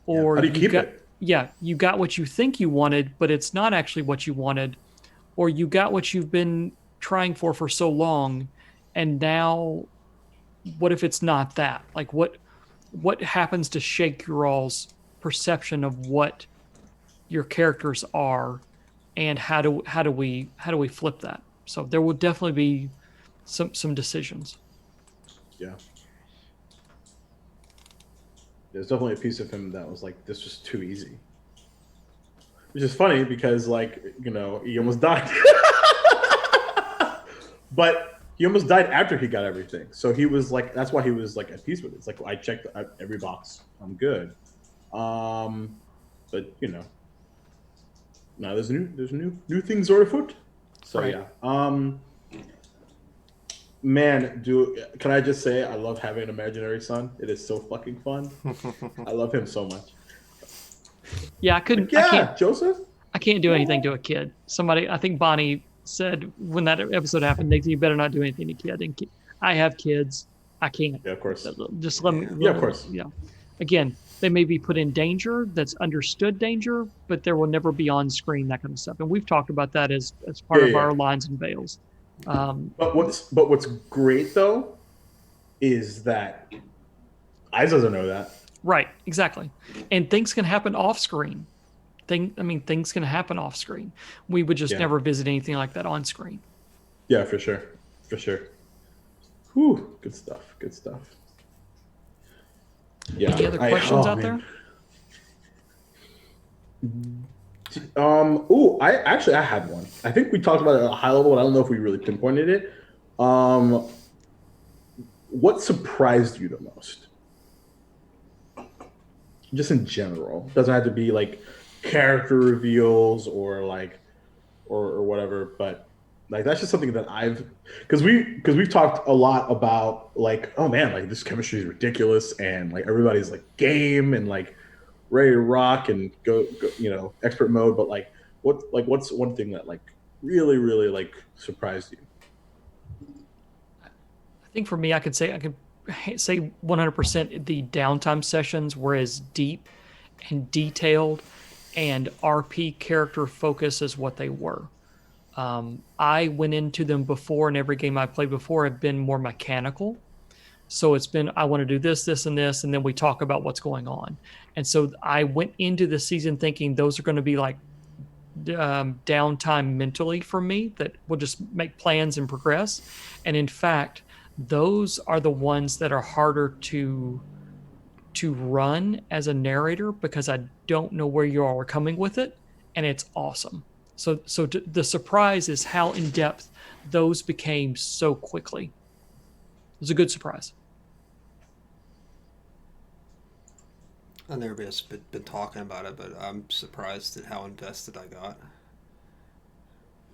Or how do you keep it? Yeah, you got what you think you wanted, but it's not actually what you wanted. Or you got what you've been trying for so long, and now what if it's not that? Like what happens to shake your all's perception of what your characters are, and how do we flip that? So there will definitely be some decisions. Yeah. There's definitely a piece of him that was like, this was too easy. Which is funny because, like, he almost died. But he almost died after he got everything. So he was like, that's why he was like at peace with it. It's like, I checked every box. I'm good. But now there's new things are afoot. So right. Yeah. Man, can I just say I love having an imaginary son? It is so fucking fun. I love him so much. Yeah, I couldn't. Yeah, I can't, Joseph. I can't do anything to a kid. Somebody, I think Bonnie said when that episode happened, Nick, you better not do anything to kid. And I have kids. I can't. Yeah, of course. Just let me. Yeah, of course. Yeah. Again, they may be put in danger. That's understood danger, but there will never be on screen that kind of stuff. And we've talked about that as part of our lines and veils. But what's great though is that Eyes doesn't know that. Right, exactly. And things can happen off screen. Things can happen off screen. We would just never visit anything like that on screen. Yeah, for sure. For sure. Whew, good stuff. Good stuff. Yeah. Any other questions out there? I had one. I think we talked about it at a high level, but I don't know if we really pinpointed it. What surprised you the most? Just in general. Doesn't have to be like character reveals or like or whatever, but like that's just something that because we've talked a lot about like, oh man, like this chemistry is ridiculous and like everybody's like game and like ready to rock and go expert mode, but like what's one thing that like really like surprised you? I think for me, I could say 100% the downtime sessions were as deep and detailed and RP character focus as what they were. I went into them before, and every game I played before have been more mechanical. So it's been, I want to do this, and this, and then we talk about what's going on. And so I went into the season thinking those are going to be like downtime mentally for me that will just make plans and progress. And in fact, those are the ones that are harder to run as a narrator because I don't know where you all are coming with it, and it's awesome. So the surprise is how in depth those became so quickly. It was a good surprise. I've never been talking about it, but I'm surprised at how invested I got.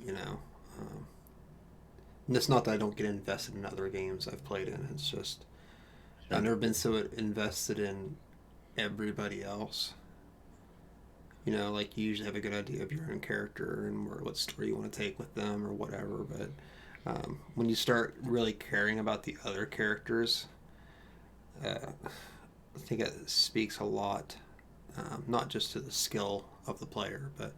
And it's not that I don't get invested in other games I've played in. It's just I've never been so invested in everybody else. like you usually have a good idea of your own character and what story you want to take with them or whatever. But when you start really caring about the other characters, I think it speaks a lot, not just to the skill of the player, but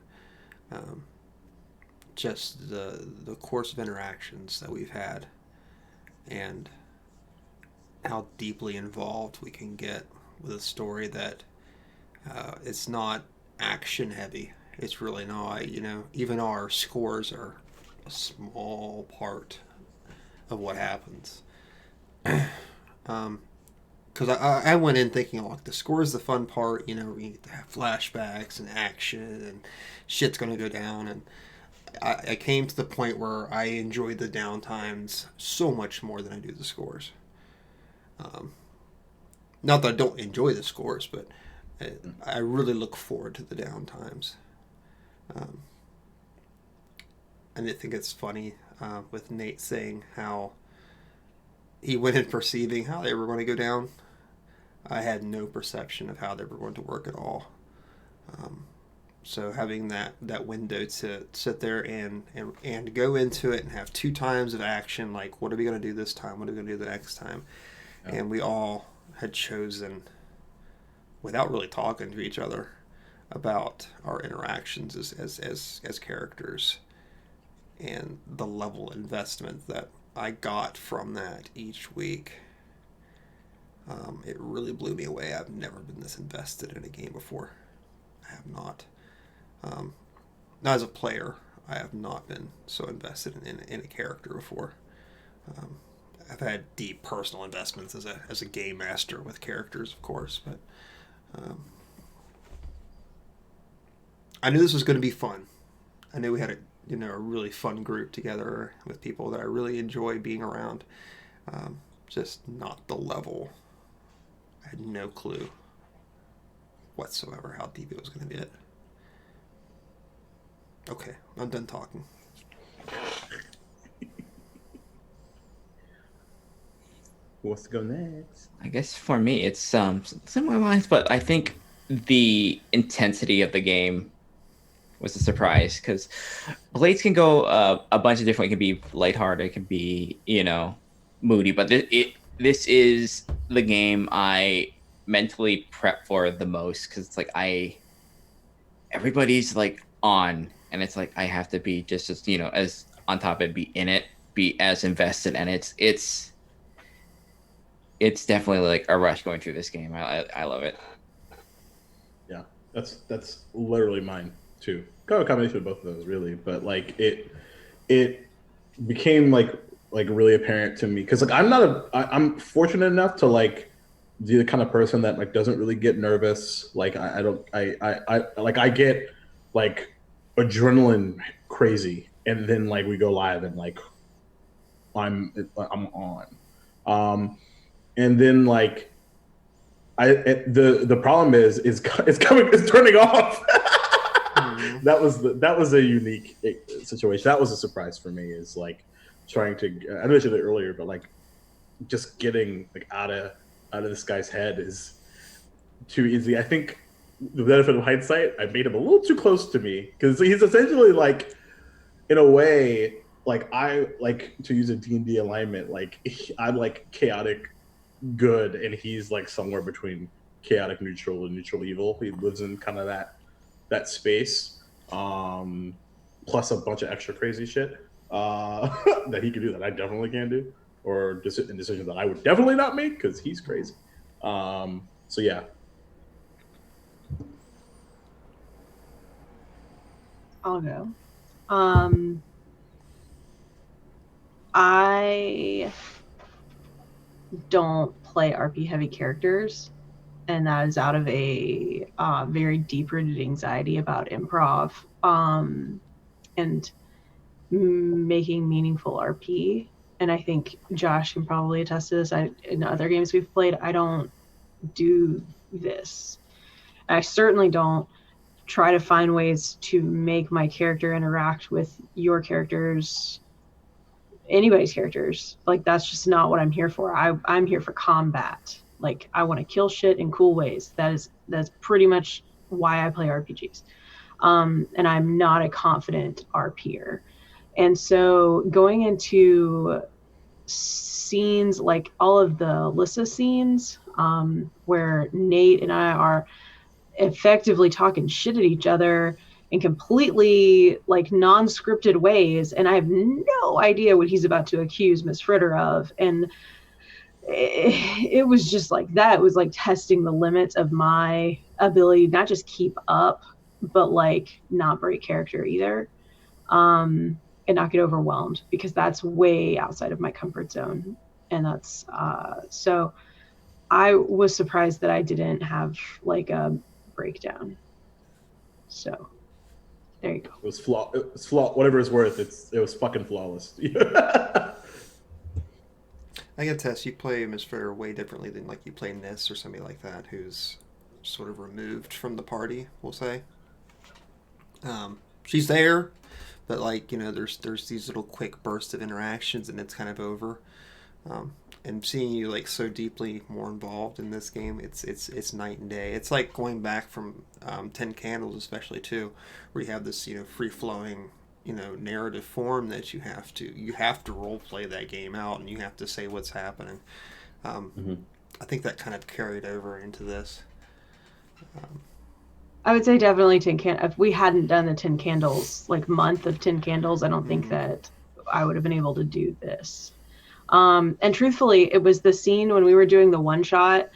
just the course of interactions that we've had and how deeply involved we can get with a story that it's not action heavy. It's really not. Even our scores are a small part of what happens. Because I went in thinking, like, the score is the fun part. We get to have flashbacks and action and shit's going to go down. And I came to the point where I enjoy the downtimes so much more than I do the scores. Not that I don't enjoy the scores, but I really look forward to the downtimes. And I think it's funny with Nate saying how he went in perceiving how they were going to go down. I had no perception of how they were going to work at all. So having that window to sit there and go into it and have 2 times of action, like, what are we going to do this time? What are we going to do the next time? Yeah. And we all had chosen, without really talking to each other, about our interactions as characters and the level of investment that I got from that each week. It really blew me away. I've never been this invested in a game before. I have not. Not as a player, I have not been so invested in a character before. I've had deep personal investments as a game master with characters, of course, but I knew this was going to be fun. I knew we had a really fun group together with people that I really enjoy being around. Just not the level. I had no clue whatsoever how deep it was going to get. Okay, I'm done talking. Who wants to go next? I guess for me, it's similar lines, but I think the intensity of the game was a surprise because Blades can go a bunch of different. It can be lighthearted, it can be moody, but this is the game I mentally prep for the most because it's like everybody's like on, and it's like I have to be just as as on top of it, be in it, be as invested, and it's definitely like a rush going through this game. I love it. Yeah, that's literally mine too. Kind of a combination of both of those, really. But like it became like really apparent to me because like I'm fortunate enough to like be the kind of person that like doesn't really get nervous. Like I get like adrenaline crazy, and then like we go live and like I'm on. And then like the problem is turning off. Mm-hmm. That was a unique situation. That was a surprise for me. Is like trying to. I mentioned it earlier, but like just getting like out of this guy's head is too easy. I think the benefit of hindsight, I made him a little too close to me because he's essentially like, in a way, like I like to use a D&D alignment. Like I'm like chaotic good, and he's like somewhere between chaotic neutral and neutral evil. He lives in kind of that space, plus a bunch of extra crazy shit that he can do that I definitely can do, or decisions that I would definitely not make because he's crazy. So yeah. I'll go. I don't play RP heavy characters, and that is out of a very deep-rooted anxiety about improv and making meaningful RP. And I think Josh can probably attest to this. In other games we've played, I don't do this. I certainly don't try to find ways to make my character interact with your characters, anybody's characters. Like that's just not what I'm here for. I'm here for combat. Like I want to kill shit in cool ways. That's pretty much why I play RPGs. And I'm not a confident RPer. And so going into scenes like all of the Alyssa scenes, where Nate and I are effectively talking shit at each other in completely like non-scripted ways, and I have no idea what he's about to accuse Miss Fritter of, and it was just like that. It was like testing the limits of my ability not just keep up, but like not break character either, and not get overwhelmed, because that's way outside of my comfort zone. And that's so I was surprised that I didn't have like a breakdown. So there you go. It was flaw. Whatever it's worth, it was fucking flawless. I can attest you play Miss Fritter way differently than like you play Nis or somebody like that who's sort of removed from the party, we'll say. She's there, but like, you know, there's these little quick bursts of interactions and it's kind of over. And seeing you like so deeply more involved in this game, it's night and day. It's like going back from 10 Candles, especially too, where you have this, you know, free flowing, you know, narrative form that you have to role play that game out, and you have to say what's happening. I think that kind of carried over into this. I would say definitely 10 Candles. If we hadn't done the 10 Candles, like month of 10 Candles, I don't think that I would have been able to do this. And truthfully, it was the scene when we were doing the one shot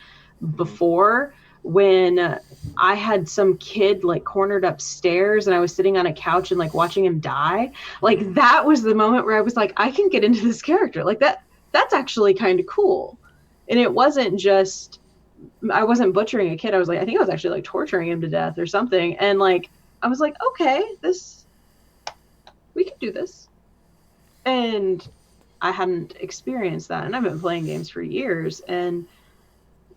before, when I had some kid like cornered upstairs and I was sitting on a couch and like watching him die. Like that was the moment where I was like, I can get into this character. Like that's actually kind of cool. And it wasn't just, I wasn't butchering a kid. I was like, I think I was actually like torturing him to death or something. And like, I was like, okay, we can do this. And I hadn't experienced that, and I've been playing games for years, and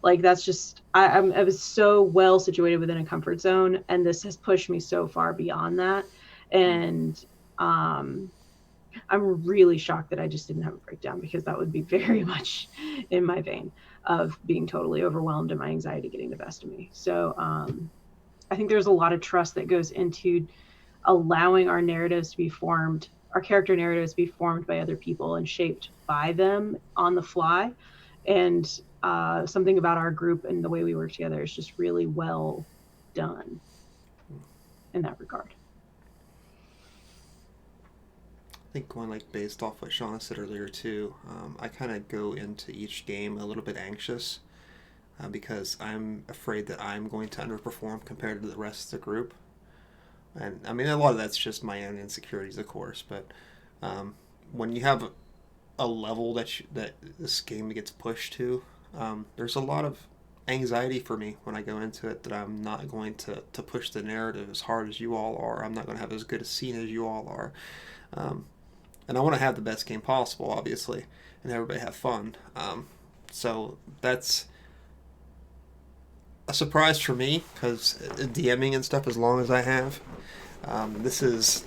like that's just I was so well situated within a comfort zone, and this has pushed me so far beyond that. And I'm really shocked that I just didn't have a breakdown, because that would be very much in my vein of being totally overwhelmed and my anxiety getting the best of me. So I think there's a lot of trust that goes into allowing our narratives to be formed, our character narratives be formed by other people and shaped by them on the fly. And something about our group and the way we work together is just really well done in that regard. I think going like based off what Shauna said earlier too, I kind of go into each game a little bit anxious because I'm afraid that I'm going to underperform compared to the rest of the group. And I mean, a lot of that's just my own insecurities, of course. But when you have a level that this game gets pushed to, there's a lot of anxiety for me when I go into it that I'm not going to push the narrative as hard as you all are. I'm not going to have as good a scene as you all are. And I want to have the best game possible, obviously, and everybody have fun. So that's a surprise for me, because DMing and stuff as long as I have, this is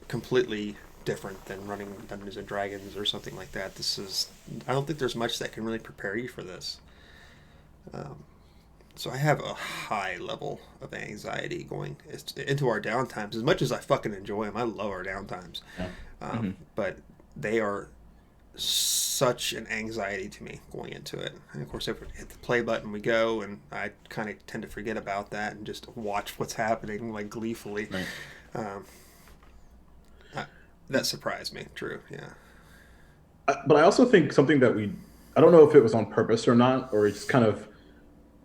completely different than running Dungeons and Dragons or something like that. I don't think there's much that can really prepare you for this. So I have a high level of anxiety going into our downtimes. As much as I fucking enjoy them, I love our downtimes. Yeah. But they are such an anxiety to me going into it. And of course, if we hit the play button, we go, and I kind of tend to forget about that and just watch what's happening like gleefully. Right. That surprised me. True, yeah. But I also think something that I don't know if it was on purpose or not, or it just kind of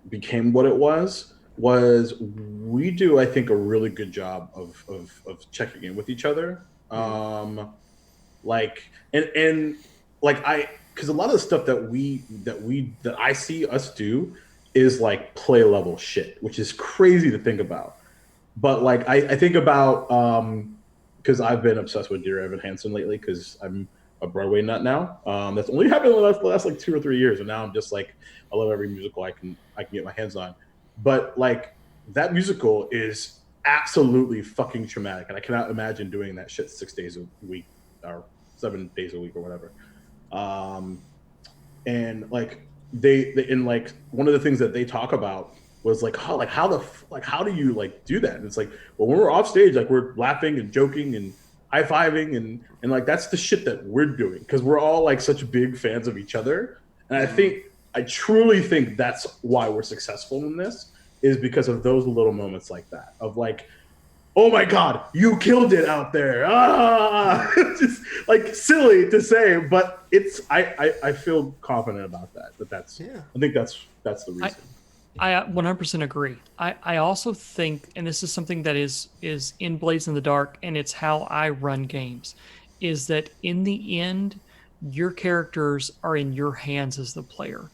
became what it was we do, I think, a really good job of checking in with each other. Like, and like because a lot of the stuff that I see us do is like play level shit, which is crazy to think about. But like I think about because I've been obsessed with Dear Evan Hansen lately, because I'm a Broadway nut now. That's only happened in the last like 2 or 3 years, and now I'm just like, I love every musical I can get my hands on. But like that musical is absolutely fucking traumatic, and I cannot imagine doing that shit 6 days a week or 7 days a week or whatever. And like they and like one of the things that they talk about was like, oh, like how do you like do that? And it's like, well, when we're off stage, like we're laughing and joking and high-fiving and like that's the shit that we're doing because we're all like such big fans of each other. And I truly think that's why we're successful in this, is because of those little moments like that of like, oh my God, you killed it out there. It's just like silly to say, but it's I feel confident about that. I think that's the reason. I 100% agree. I also think, and this is something that is in Blades in the Dark, and it's how I run games, is that in the end, your characters are in your hands as the player.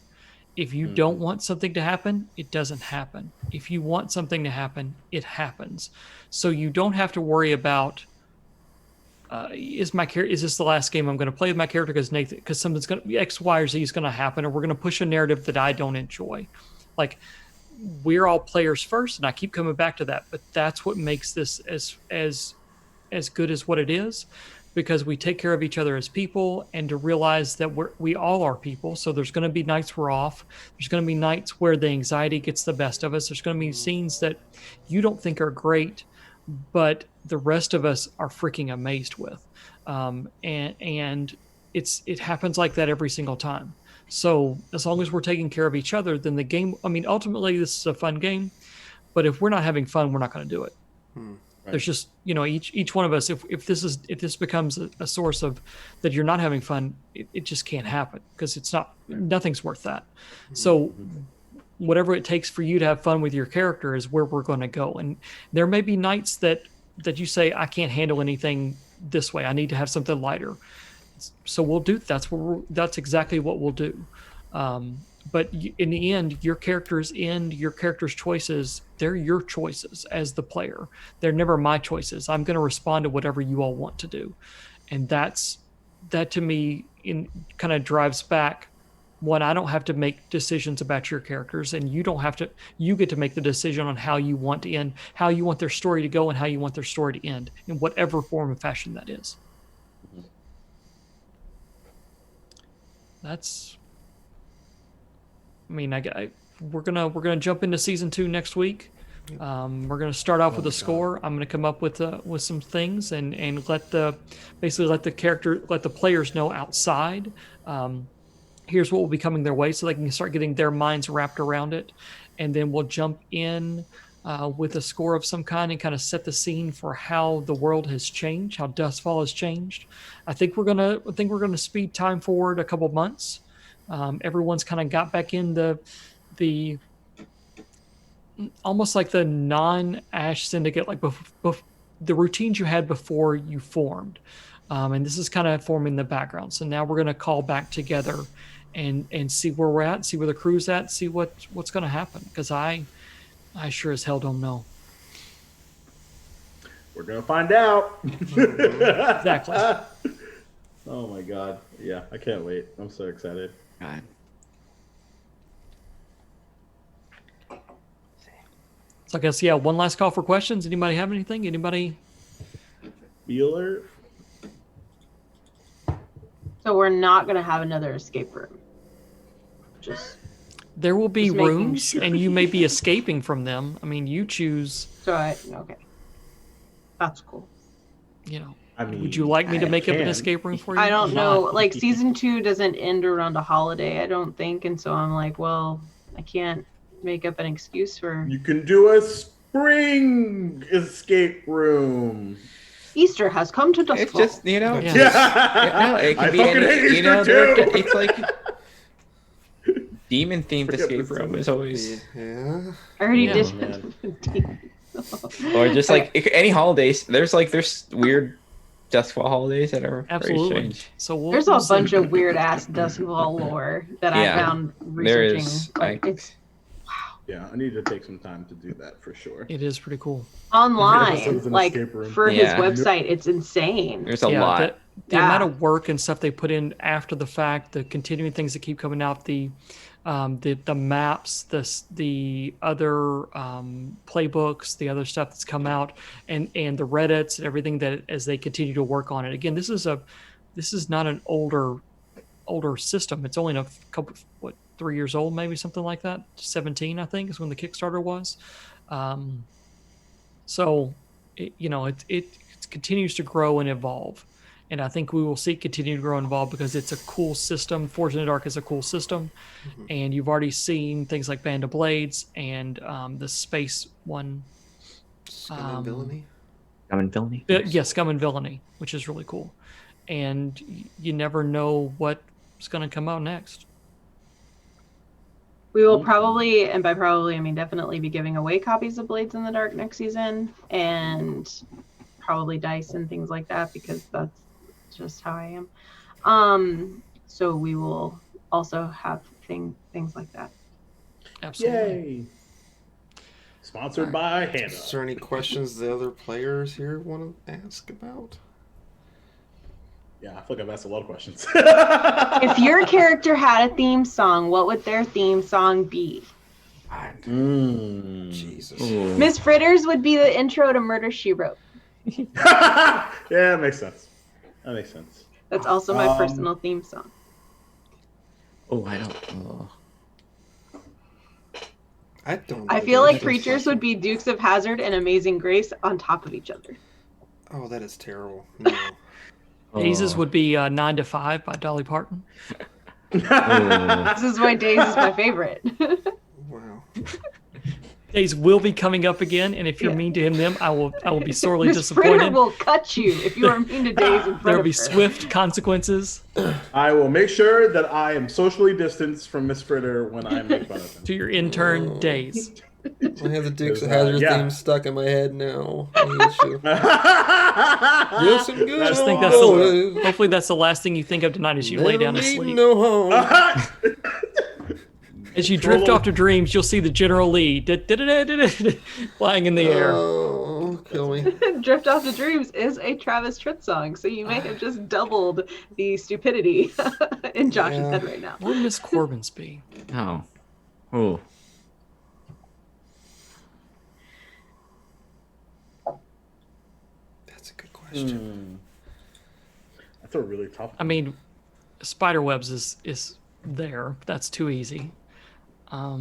If you don't want something to happen, it doesn't happen. If you want something to happen, it happens. So you don't have to worry about is this the last game I'm going to play with my character because something's going to X, Y, or Z is going to happen, or we're going to push a narrative that I don't enjoy. Like, we're all players first, and I keep coming back to that. But that's what makes this as good as what it is, because we take care of each other as people, and to realize that we all are people. So there's going to be nights we're off. There's going to be nights where the anxiety gets the best of us. There's going to be scenes that you don't think are great, but the rest of us are freaking amazed with. And it happens like that every single time. So as long as we're taking care of each other, then the game, I mean, ultimately this is a fun game, but if we're not having fun, we're not going to do it. Right. There's just, each one of us, if this becomes a source of that you're not having fun, it just can't happen, because nothing's worth that. So whatever it takes for you to have fun with your character is where we're going to go. And there may be nights that you say, I can't handle anything this way. I need to have something lighter. So we'll do that's exactly what we'll do. But in the end, your character's choices, they're your choices as the player. They're never my choices. I'm going to respond to whatever you all want to do. And that to me kind of drives back. One, I don't have to make decisions about your characters, and you get to make the decision on how you want to end, how you want their story to go, and how you want their story to end, in whatever form and fashion that is. We're gonna jump into season 2 next week. We're gonna start off with a score. I'm gonna come up with some things and let the players know outside. Here's what will be coming their way, so they can start getting their minds wrapped around it, and then we'll jump in with a score of some kind and kind of set the scene for how the world has changed, how Dustfall has changed. I think we're gonna speed time forward a couple months. Everyone's kind of got back in the almost like the non-Ash Syndicate, like the routines you had before you formed, and this is kind of forming the background. So now we're gonna call back together and see where we're at, see where the crew's at, see what's gonna happen, because I sure as hell don't know. We're gonna find out. Exactly. Oh my God. Yeah, I can't wait. I'm so excited. God. So I guess, yeah, one last call for questions. Anybody have anything? Anybody? Wheeler? So we're not going to have another escape room. There will be rooms, sure. And you may be escaping from them. I mean, you choose. Okay. That's cool. I mean, would you like me to make up an escape room for you? I don't know. Like, season 2 doesn't end around a holiday, I don't think. And so I'm like, well, I can't make up an excuse for. You can do a spring escape room. Easter has come to Dustfall. It's just, Yeah. It can I be fucking hate Easter too. It's like demon themed escape room is always. Yeah. I already did. Or just like any holidays. There's weird Dustfall holidays that are absolutely very strange. So there's a bunch of weird ass Dustfall lore that I found researching. There is. Yeah, I need to take some time to do that for sure. It is pretty cool. Online, like for his website, it's insane. There's a lot. The amount of work and stuff they put in after the fact, the continuing things that keep coming out, the maps, the other playbooks, the other stuff that's come out, and the Reddits and everything that as they continue to work on it. Again, this is not an older older system. It's only a couple, 3 years old, maybe something like that. 17, I think, is when the Kickstarter was. So, it continues to grow and evolve. And I think we will see continue to grow and evolve because it's a cool system. Forged in the Dark is a cool system. Mm-hmm. And you've already seen things like Band of Blades and the space one. Scum and Villainy? Scum and Villainy? Yes, Scum and Villainy, which is really cool. And you never know what's going to come out next. We will probably, and by probably I mean definitely, be giving away copies of Blades in the Dark next season, and probably dice and things like that, because that's just how I am. So we will also have things like that. Absolutely. Yay! Sponsored by Hannah. Is there any questions the other players here want to ask about? Yeah, I feel like I've asked a lot of questions. If your character had a theme song, what would their theme song be? Jesus. Miss Fritters would be the intro to Murder, She Wrote. Yeah, that makes sense. That's also my personal theme song. I feel like creatures would be Dukes of Hazzard and Amazing Grace on top of each other. Oh, that is terrible. No. Dazes would be 9 to 5 by Dolly Parton. This is why Days is my favorite. Wow. Days will be coming up again, and if you're mean to them, I will be sorely disappointed. Fritter will cut you if you are mean to Days in front There'll of be her. swift consequences. I will make sure that I am socially distanced from Miss Fritter when I make fun of him. To your intern, Days. I have the Dukes of Hazzard theme stuck in my head now. I hate you. Yes, and good. I just think hopefully that's the last thing you think of tonight as you lay down to sleep. No home. As you drift off to dreams, you'll see the General Lee flying in the air. Oh, kill me. Drift Off to Dreams is a Travis Tritt song, so you may have just doubled the stupidity in Josh's head right now. What would Miss Corbin's be? Oh. That's a good question. That's a really tough one. I mean, Spiderwebs is there. That's too easy. I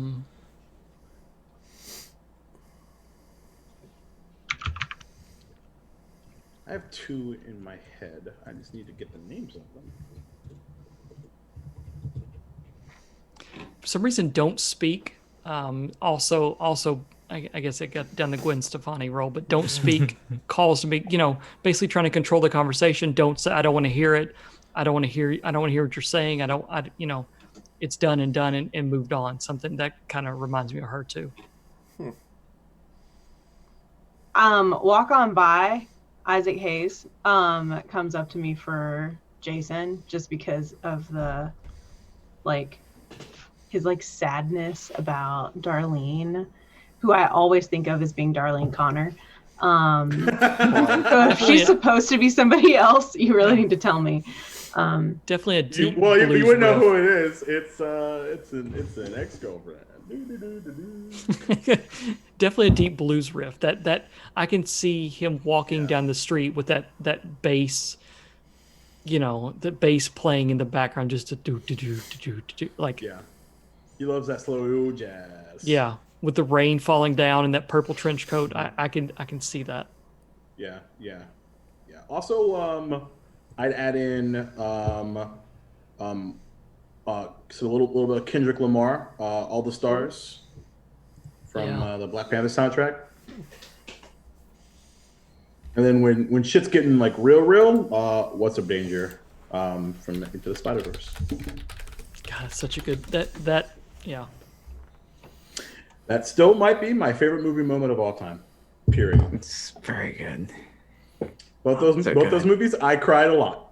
have two in my head. I just need to get the names of them. For some reason, Don't Speak. Also, I guess it got done the Gwen Stefani role, but Don't Speak calls to me, basically trying to control the conversation. Don't say, I don't want to hear it. I don't want to hear what you're saying. It's done and moved on. Something that kind of reminds me of her too. Walk On By, Isaac Hayes, comes up to me for Jason just because of the his sadness about Darlene, who I always think of as being Darlene Connor. So if she's supposed to be somebody else, you really need to tell me. Definitely a deep. You wouldn't know who it is. It's an ex-girlfriend. Definitely a deep blues riff. That I can see him walking down the street with that bass. The bass playing in the background, just to do like. Yeah, he loves that slow jazz. Yeah, with the rain falling down and that purple trench coat, I can see that. Yeah. Also, I'd add in so a little bit of Kendrick Lamar, All the Stars, from the Black Panther soundtrack. And then when shit's getting real, What's Up Danger from Into the Spider-Verse. God, it's such a good yeah. That still might be my favorite movie moment of all time. Period. It's very good. Both those movies, I cried a lot.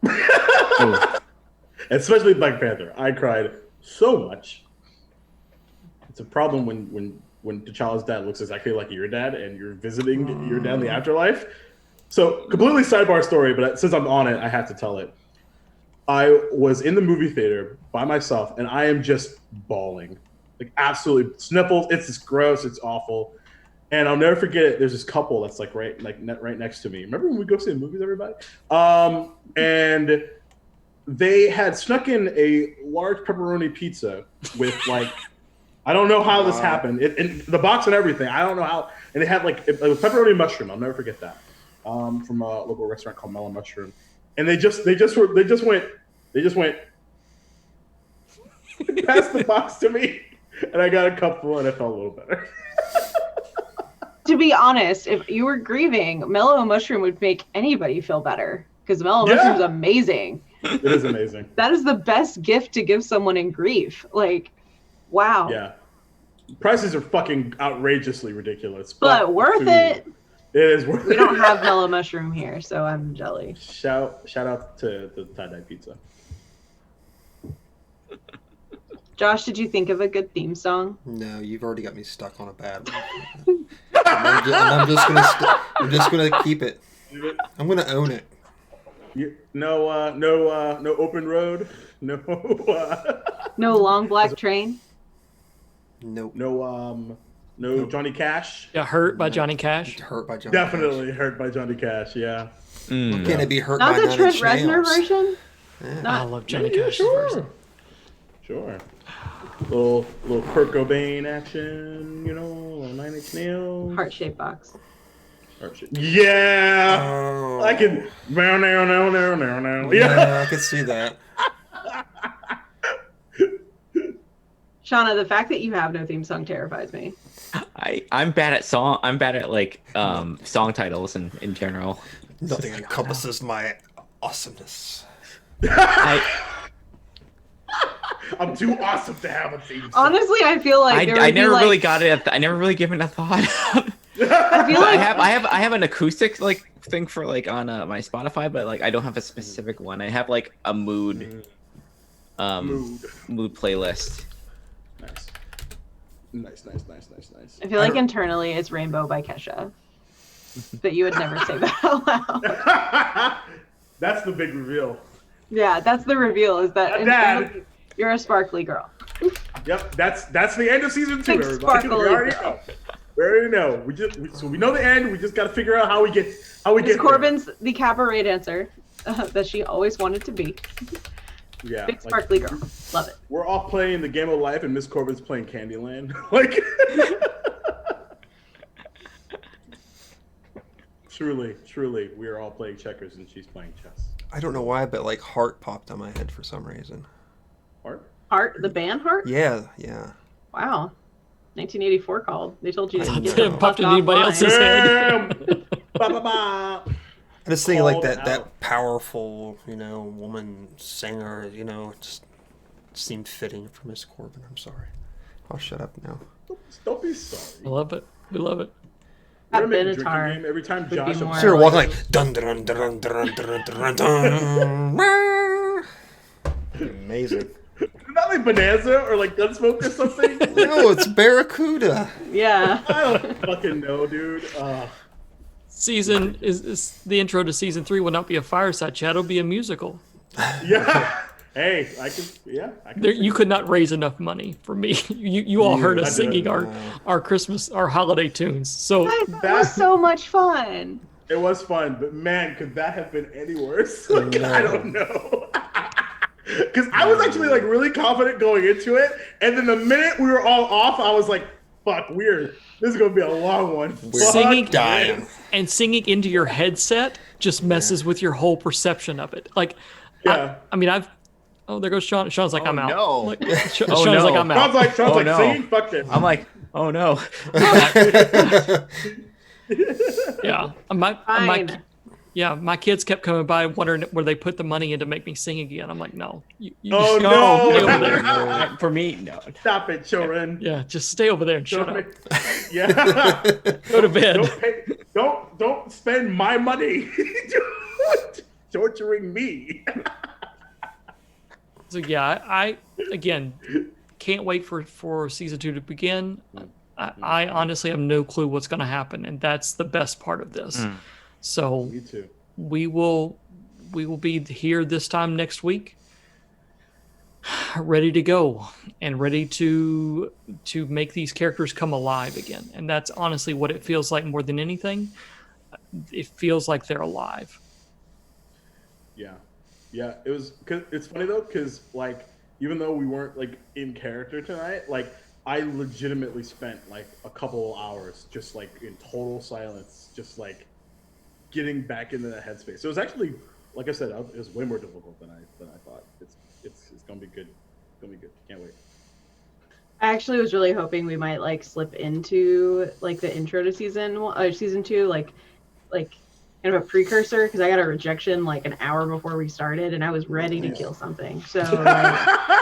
Especially Black Panther. I cried so much. It's a problem when T'Challa's dad looks exactly like your dad and you're visiting your dad in the afterlife. So completely sidebar story, but since I'm on it, I have to tell it. I was in the movie theater by myself and I am just bawling. Absolutely sniffles. It's just gross. It's awful. And I'll never forget it. There's this couple that's right next to me. Remember when we go see the movies, everybody? And they had snuck in a large pepperoni pizza with like, I don't know how this happened. In the box and everything. I don't know how. And it had like it was pepperoni mushroom. I'll never forget that. From a local restaurant called Melon Mushroom. And they just went passed the box to me, and I got a couple, and I felt a little better. To be honest, if you were grieving, mellow mushroom would make anybody feel better because mellow mushroom's amazing. It is amazing. That is the best gift to give someone in grief. Like, wow. Yeah. Prices are fucking outrageously ridiculous. But worth it. It is worth it. We don't have mellow mushroom here, so I'm jelly. Shout out to the tie-dye pizza. Josh, did you think of a good theme song? No, you've already got me stuck on a bad one. I'm just gonna keep it. I'm gonna own it. No open road. No. No long black train. Nope. No Johnny Cash. Yeah, Hurt by Johnny Cash. Hurt by Johnny Definitely Cash. Hurt by Johnny Cash. Yeah. Can it be Hurt Not by the Trent Nine Inch Reznor Nails? version. Yeah. I love Johnny Cash's version. Sure. Little Kurt Cobain action, you know, little Nine Inch Nails. Heart-shaped box. Yeah. Oh. I can. No. Yeah, I can see that. Shauna, the fact that you have no theme song terrifies me. I'm bad at song. I'm bad at like song titles in general. Nothing encompasses my awesomeness. I'm too awesome to have a theme song. Honestly, I feel like I never really got it. I never really given it a thought. I feel like I have an acoustic like thing for like on my Spotify, but like I don't have a specific one. I have like a mood playlist. Nice. I feel like internally it's Rainbow by Kesha. But you would never say that out loud. That's the big reveal. Yeah, that's the reveal is that internally, you're a sparkly girl. Yep, that's the end of season 2, Big everybody. We already know. We already know. So we know the end. We just got to figure out how we get Miss Corbin's the cabaret dancer that she always wanted to be. Yeah, big sparkly girl. Love it. We're all playing the game of life, and Miss Corbin's playing Candyland. Like, truly, we are all playing checkers, and she's playing chess. I don't know why, but like Heart popped on my head for some reason. Heart, the band Heart? Yeah. Wow. 1984 called. They told you to get It popped in anybody else's head. Ba-ba-ba. I just think like that powerful, woman singer, just seemed fitting for Miss Corbin. I'm sorry. I'll shut up now. Don't be sorry. I love it. We love it. We're gonna make a drinking game every time Josh. Sure, walk like dun dun dun dun dun dun dun. Amazing. Not like Bonanza or like Gunsmoke or something. No, it's Barracuda. Yeah. I don't fucking know, dude. Season is the intro to season 3 will not be a fireside chat. It'll be a musical. Yeah. Hey, I can. You could not raise enough money for me. You all heard us singing our holiday tunes. So that was so much fun. It was fun, but man, could that have been any worse? Like, I don't know. Because I was actually like really confident going into it, and then the minute we were all off, I was like, "Fuck, weird. This is gonna be a long one." Singing into your headset just messes with your whole perception of it. Like, yeah. I mean, Oh, there goes Sean. Sean's like, I'm out. No. Like, Sean's like, I'm out. Sean's like no. singing. Fuck this. I'm like, oh no. Yeah, my kids kept coming by wondering where they put the money in to make me sing again. I'm like, no. You Oh just no. stay over there. For me, no. Stop it, children. Yeah, just stay over there and shut up. Yeah. Go to bed. Don't spend my money torturing me. So yeah, I again can't wait for season 2 to begin. I honestly have no clue what's going to happen, and that's the best part of this. So Me too. we will be here this time next week, ready to go and ready to make these characters come alive again. And that's honestly what it feels like more than anything. It feels like they're alive. Yeah. Yeah, it was. Cause it's funny though, because like even though we weren't like in character tonight, like I legitimately spent like a couple of hours just like in total silence, just like getting back into that headspace. So it was actually, like I said, it was way more difficult than I thought. It's gonna be good. It's gonna be good. Can't wait. I actually was really hoping we might like slip into like the intro to season 2, like kind of a precursor, because I got a rejection like an hour before we started, and I was ready to kill something. So like,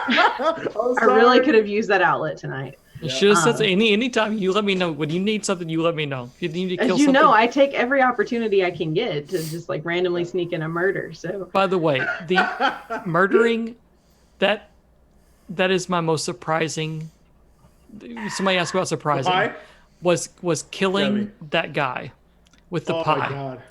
I really could have used that outlet tonight. You should have said so. Anytime you let me know. When you need something, you let me know. If you need to kill As you something. know, I take every opportunity I can get to just like randomly sneak in a murder. So By the way, the murdering, that is my most surprising. Somebody asked about surprising. Pie? Was killing that guy with the pie. Oh my god,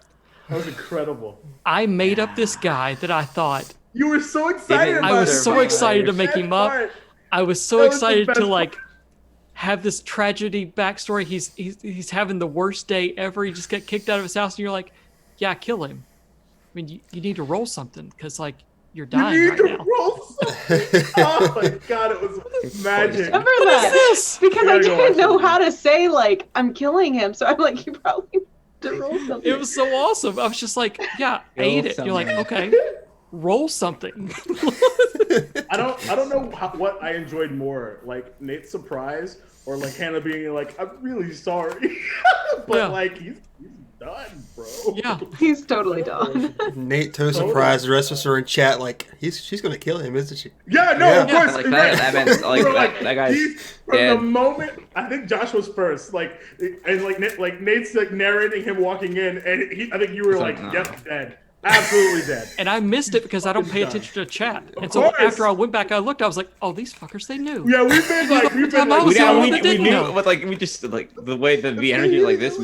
that was incredible. I made up this guy that I thought. You were so excited. I was so excited to make him up. I was so excited to like have this tragedy backstory. He's having the worst day ever. He just got kicked out of his house, and you're like, yeah, kill him. I mean, you need to roll something because like you're dying right now. Roll something. Oh my god, it was magic. Remember that? This? Because I didn't know how to say like I'm killing him, so I'm like, you probably need to roll something. It was so awesome. I was just like, yeah, I ate it. You're like, okay, roll something. I don't know what I enjoyed more, like Nate's surprise or like Hannah being like, I'm really sorry, but like he's done, bro. Yeah, he's totally done. Nate so surprised. The rest of us are in chat like she's gonna kill him, isn't she? Yeah, no, of course. Like that meant like that guy's from dead. the moment I think Josh was first, like and like Nate's like narrating him walking in, and I think you were like, yep, dead. Absolutely dead. And I missed it because I don't pay attention to chat. And so after I went back, I looked. I was like, "Oh, these fuckers, they knew." Yeah, we knew, but like we just like the way that the energy like this.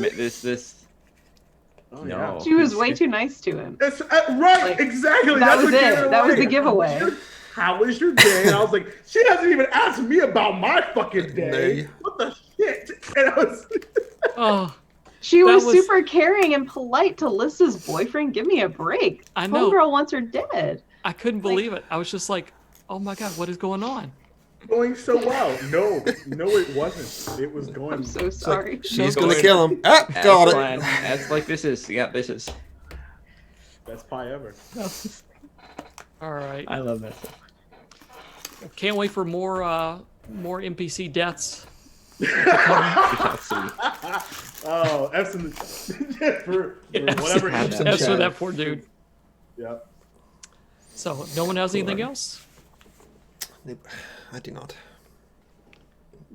Oh, no, yeah. She was way too nice to him. That's, right, like, exactly. That was it. That was the giveaway. How was your day? And I was like, she hasn't even asked me about my fucking day. What the shit? And I was. Oh. She was super caring and polite to Lissa's boyfriend. Give me a break. I know. Homegirl wants her dead. I couldn't believe it. I was just like, oh my god, what is going on? Going so well. No, it wasn't. It was going. I'm so sorry. Like, she's gonna kill him. Ah, got it. That's like this is. Best pie ever. All right. I love that. Can't wait for more NPC deaths. Oh, F's in the for whatever. F's for that poor dude. Yep. So, no one has anything else? I do not.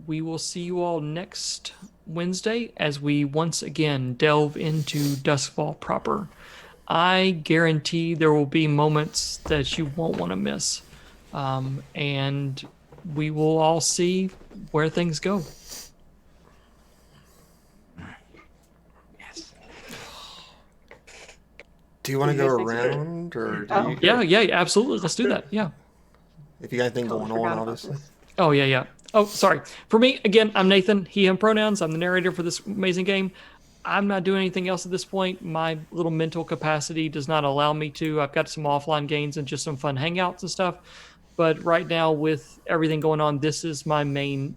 We will see you all next Wednesday as we once again delve into Duskfall proper. I guarantee there will be moments that you won't want to miss. And we will all see where things go. Yes. Do you want to go around, or do you... Yeah, absolutely. Let's do that. Yeah. If you got anything going on, obviously. Oh, yeah. Oh, sorry. For me, again, I'm Nathan, he, him pronouns. I'm the narrator for this amazing game. I'm not doing anything else at this point. My little mental capacity does not allow me to. I've got some offline games and just some fun hangouts and stuff. But right now, with everything going on, this is my main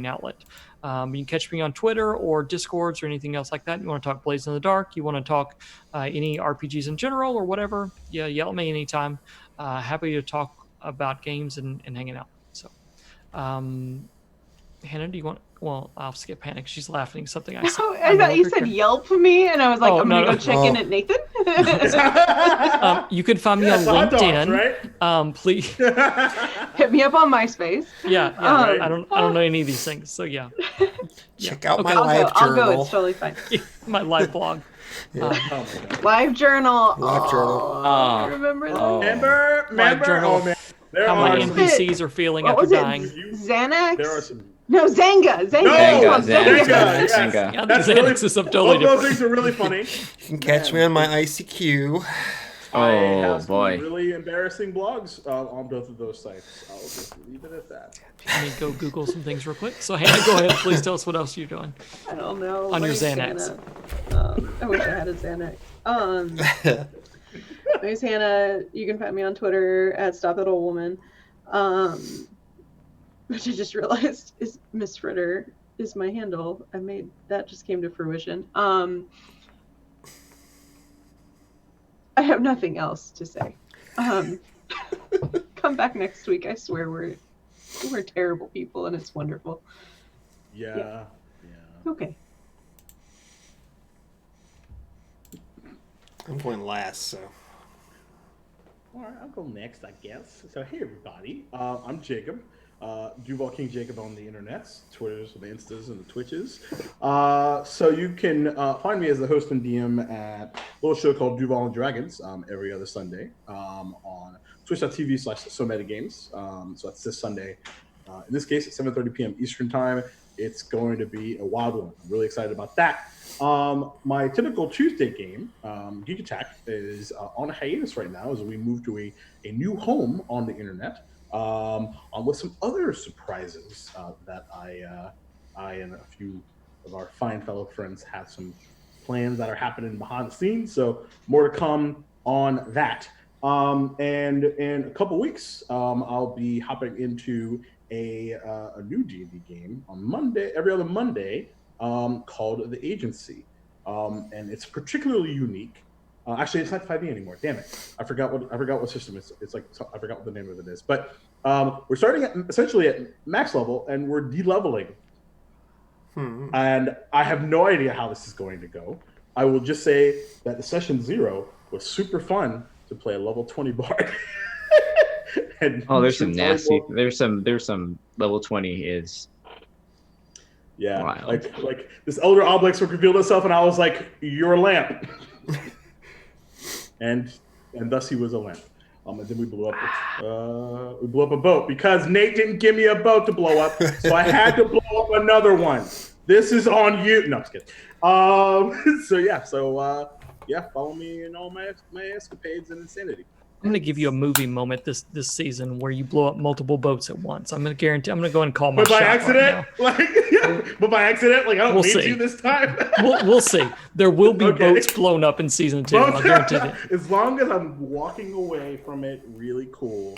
outlet. You can catch me on Twitter or Discords or anything else like that. You want to talk Blades in the Dark, you want to talk any RPGs in general or whatever, yeah, yell at me anytime. Happy to talk about games and hanging out. So, Hannah, do you want? Well, I'll skip Hannah because she's laughing at something I said. No, I thought you said Yelp me, and I was like, I'm gonna go check in at Nathan. You can find me on LinkedIn. Dogs, right? Please hit me up on MySpace. Yeah. I don't know any of these things, so yeah. Check out my live I'll journal. go. It's totally fine. My live blog. Live journal. Live journal. I remember that. Live journal. Oh, man. How my NPCs are feeling after dying. Xanax? There are some. No, Zenga. Zenga. Zenga. Yeah, that's Xanax is some totally Both those different. things are really funny. You can catch me on my ICQ. I Oh have boy. some really embarrassing blogs on both of those sites. I'll just leave it at that. Let me go Google some things real quick. So, Hannah, go ahead. Please tell us what else you're doing. I don't know. On your Like Xanax. I wish I had a Xanax. name's Hannah. You can find me on Twitter at StopItAllWoman. Which I just realized is Miss Fritter is my handle. That just came to fruition. I have nothing else to say. Come back next week. I swear we're terrible people and it's wonderful. Yeah. Okay. I'm going last, so. All right, I'll go next, I guess. So, hey, everybody. I'm Jacob. Duval King Jacob on the internets, Twitters, the Instas, and the Twitches. So you can find me as the host and DM at a little show called Duval and Dragons every other Sunday on twitch.tv/SoMetaGames. So that's this Sunday. In this case, at 7:30 p.m. Eastern Time. It's going to be a wild one. I'm really excited about that. My typical Tuesday game, Geek Attack, is on hiatus right now as we move to a new home on the internet. With some other surprises that I and a few of our fine fellow friends have some plans that are happening behind the scenes. So more to come on that. And in a couple weeks, I'll be hopping into a new D&D game on Monday, every other Monday, called The Agency. And it's particularly unique. Actually, it's not 5e anymore. Damn it! I forgot what system it's. It's like I forgot what the name of it is. But we're starting essentially at max level, and we're de-leveling. And I have no idea how this is going to go. I will just say that the session 0 was super fun to play a level 20 bard. And there's some nasty. There's some level 20 is. Yeah, wild. like this elder obelisk revealed itself, and I was like, "You're a lamp," and thus he was a lamp. And then we blew up a boat because Nate didn't give me a boat to blow up, so I had to blow up another one. This is on you. No, I'm just kidding. Follow me in all my escapades and insanity. I'm going to give you a movie moment this season where you blow up multiple boats at once. I'm going to guarantee. I'm going to go and call my shot accident, right but by accident, I don't mean to this time. we'll see. There will be boats blown up in season 2. I'll guarantee it. As long as I'm walking away from it, really cool,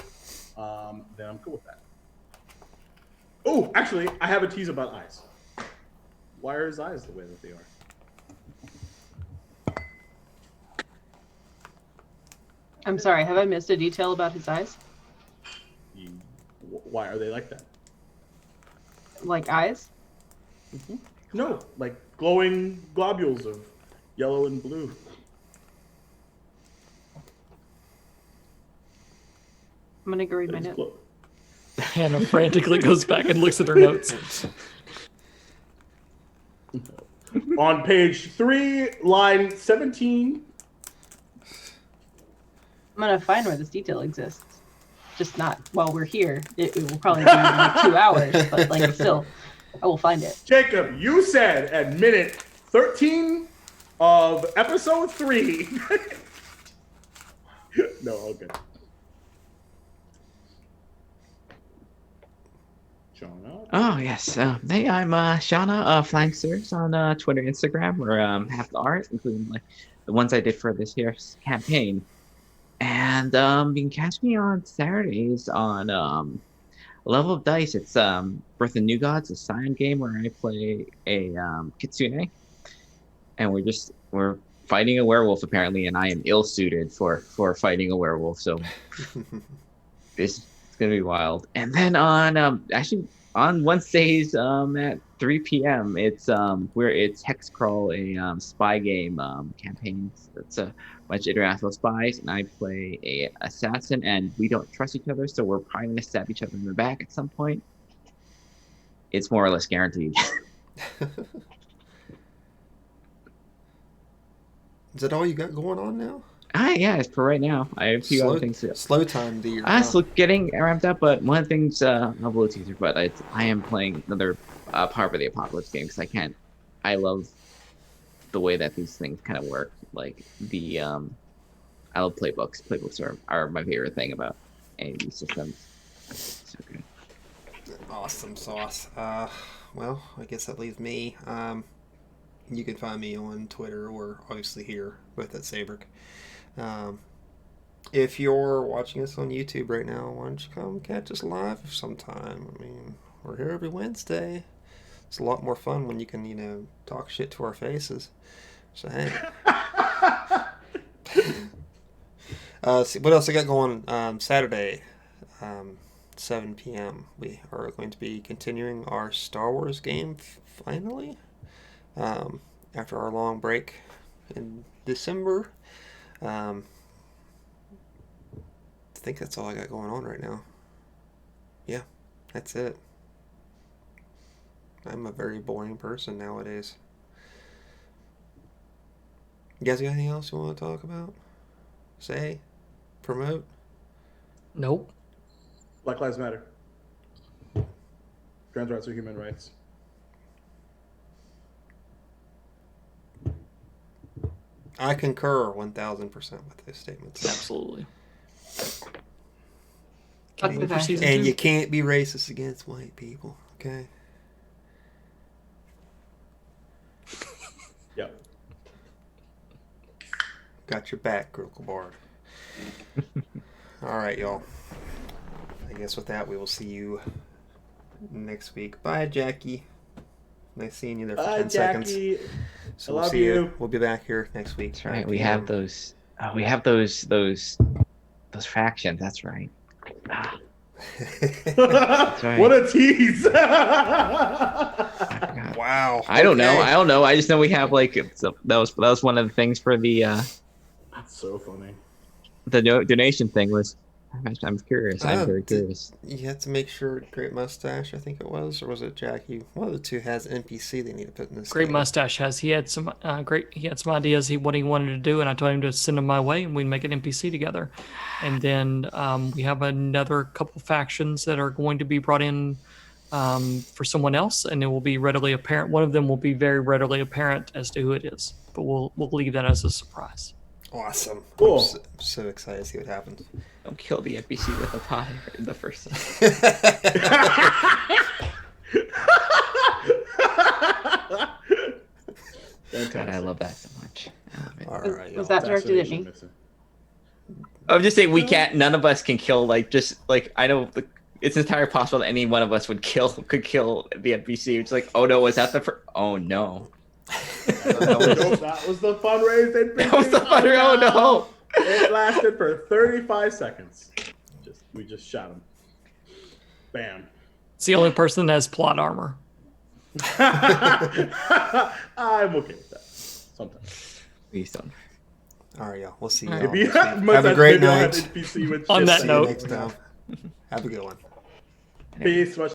then I'm cool with that. Oh, actually, I have a tease about eyes. Why are his eyes the way that they are? I'm sorry, have I missed a detail about his eyes? Why are they like that? Like eyes? Mm-hmm. No, like glowing globules of yellow and blue. I'm gonna go read my notes. Hannah frantically goes back and looks at her notes. On page 3, line 17. I'm gonna find where this detail exists. Just not while we're here. It will probably be in like 2 hours, but still, I will find it. Jacob, you said at minute 13 of episode 3. No, okay. Shauna? Oh, yes. Hey, I'm Shauna, Flanksters on Twitter, Instagram, where half the art, including the ones I did for this year's campaign. And you can catch me on Saturdays on Level of Dice. It's Birth of New Gods, a Scion game where I play a Kitsune. And we're fighting a werewolf, apparently, and I am ill-suited for fighting a werewolf, so it's going to be wild. And then on Wednesdays at 3 p.m., it's Hexcrawl, a spy game campaign. It's a bunch of international spies, and I play a assassin, and we don't trust each other, so we're probably going to stab each other in the back at some point. It's more or less guaranteed. Is that all you got going on now? Yeah, it's for right now. I have a few other things to slow time to your still getting ramped up, but one of the things I'm a little teaser, but I am playing another part of the Apocalypse game because I love the way that these things kind of work. Like I love playbooks. Playbooks are my favorite thing about any of these systems. So good. Awesome sauce. Well, I guess that leaves me. You can find me on Twitter or obviously here, both at Saevrick. If you're watching us on YouTube right now, why don't you come catch us live sometime? I mean, we're here every Wednesday. It's a lot more fun when you can, talk shit to our faces. So, hey. See, what else I got going? Saturday, 7 p.m. We are going to be continuing our Star Wars game, finally. After our long break in December. I think that's all I got going on right now. Yeah, that's it. I'm a very boring person nowadays. You guys got anything else you want to talk about? Say? Promote? Nope. Black Lives Matter. Trans rights are human rights. I concur 1,000% with those statements. Absolutely. Fuck the fashion. And you can't be racist against white people, okay? Yep. Got your back, Critical Bard. All right, y'all. I guess with that, we will see you next week. Bye, Jackie. Nice seeing you there for 10 Jackie. seconds. So I we'll love see you. We'll be back here next week. That's right. We have those. We have those factions. That's right. Ah, That's right. What a tease! Wow. I don't know. I just know we have that was one of the things for the That's so funny. donation thing was. I'm curious. I'm very curious. You have to make sure Great Mustache, I think it was, or was it Jackie? One of the two has NPC they need to put in this. Great game. Mustache he had some ideas what he wanted to do, and I told him to send them my way, and we'd make an NPC together. And then we have another couple factions that are going to be brought in for someone else, and it will be readily apparent. One of them will be very readily apparent as to who it is, but we'll leave that as a surprise. Awesome. Cool. I'm so excited to see what happens. Don't kill the NPC with a pie in the first. God, I love that so much. All right, Was that directed at me? I'm just saying we can't. None of us can kill. I know it's entirely possible that any one of us could kill the NPC. It's like, oh no, was that the? Oh no. That was the fundraise NPC. That was the fundraise. Oh no. It lasted for 35 seconds. We just shot him. Bam. It's the only person that has plot armor. I'm okay with that. Sometimes. Please don't. All right, y'all. We'll see you. Maybe Have a great night. NPC with On that shit note. Next time. Have a good one. Peace. Much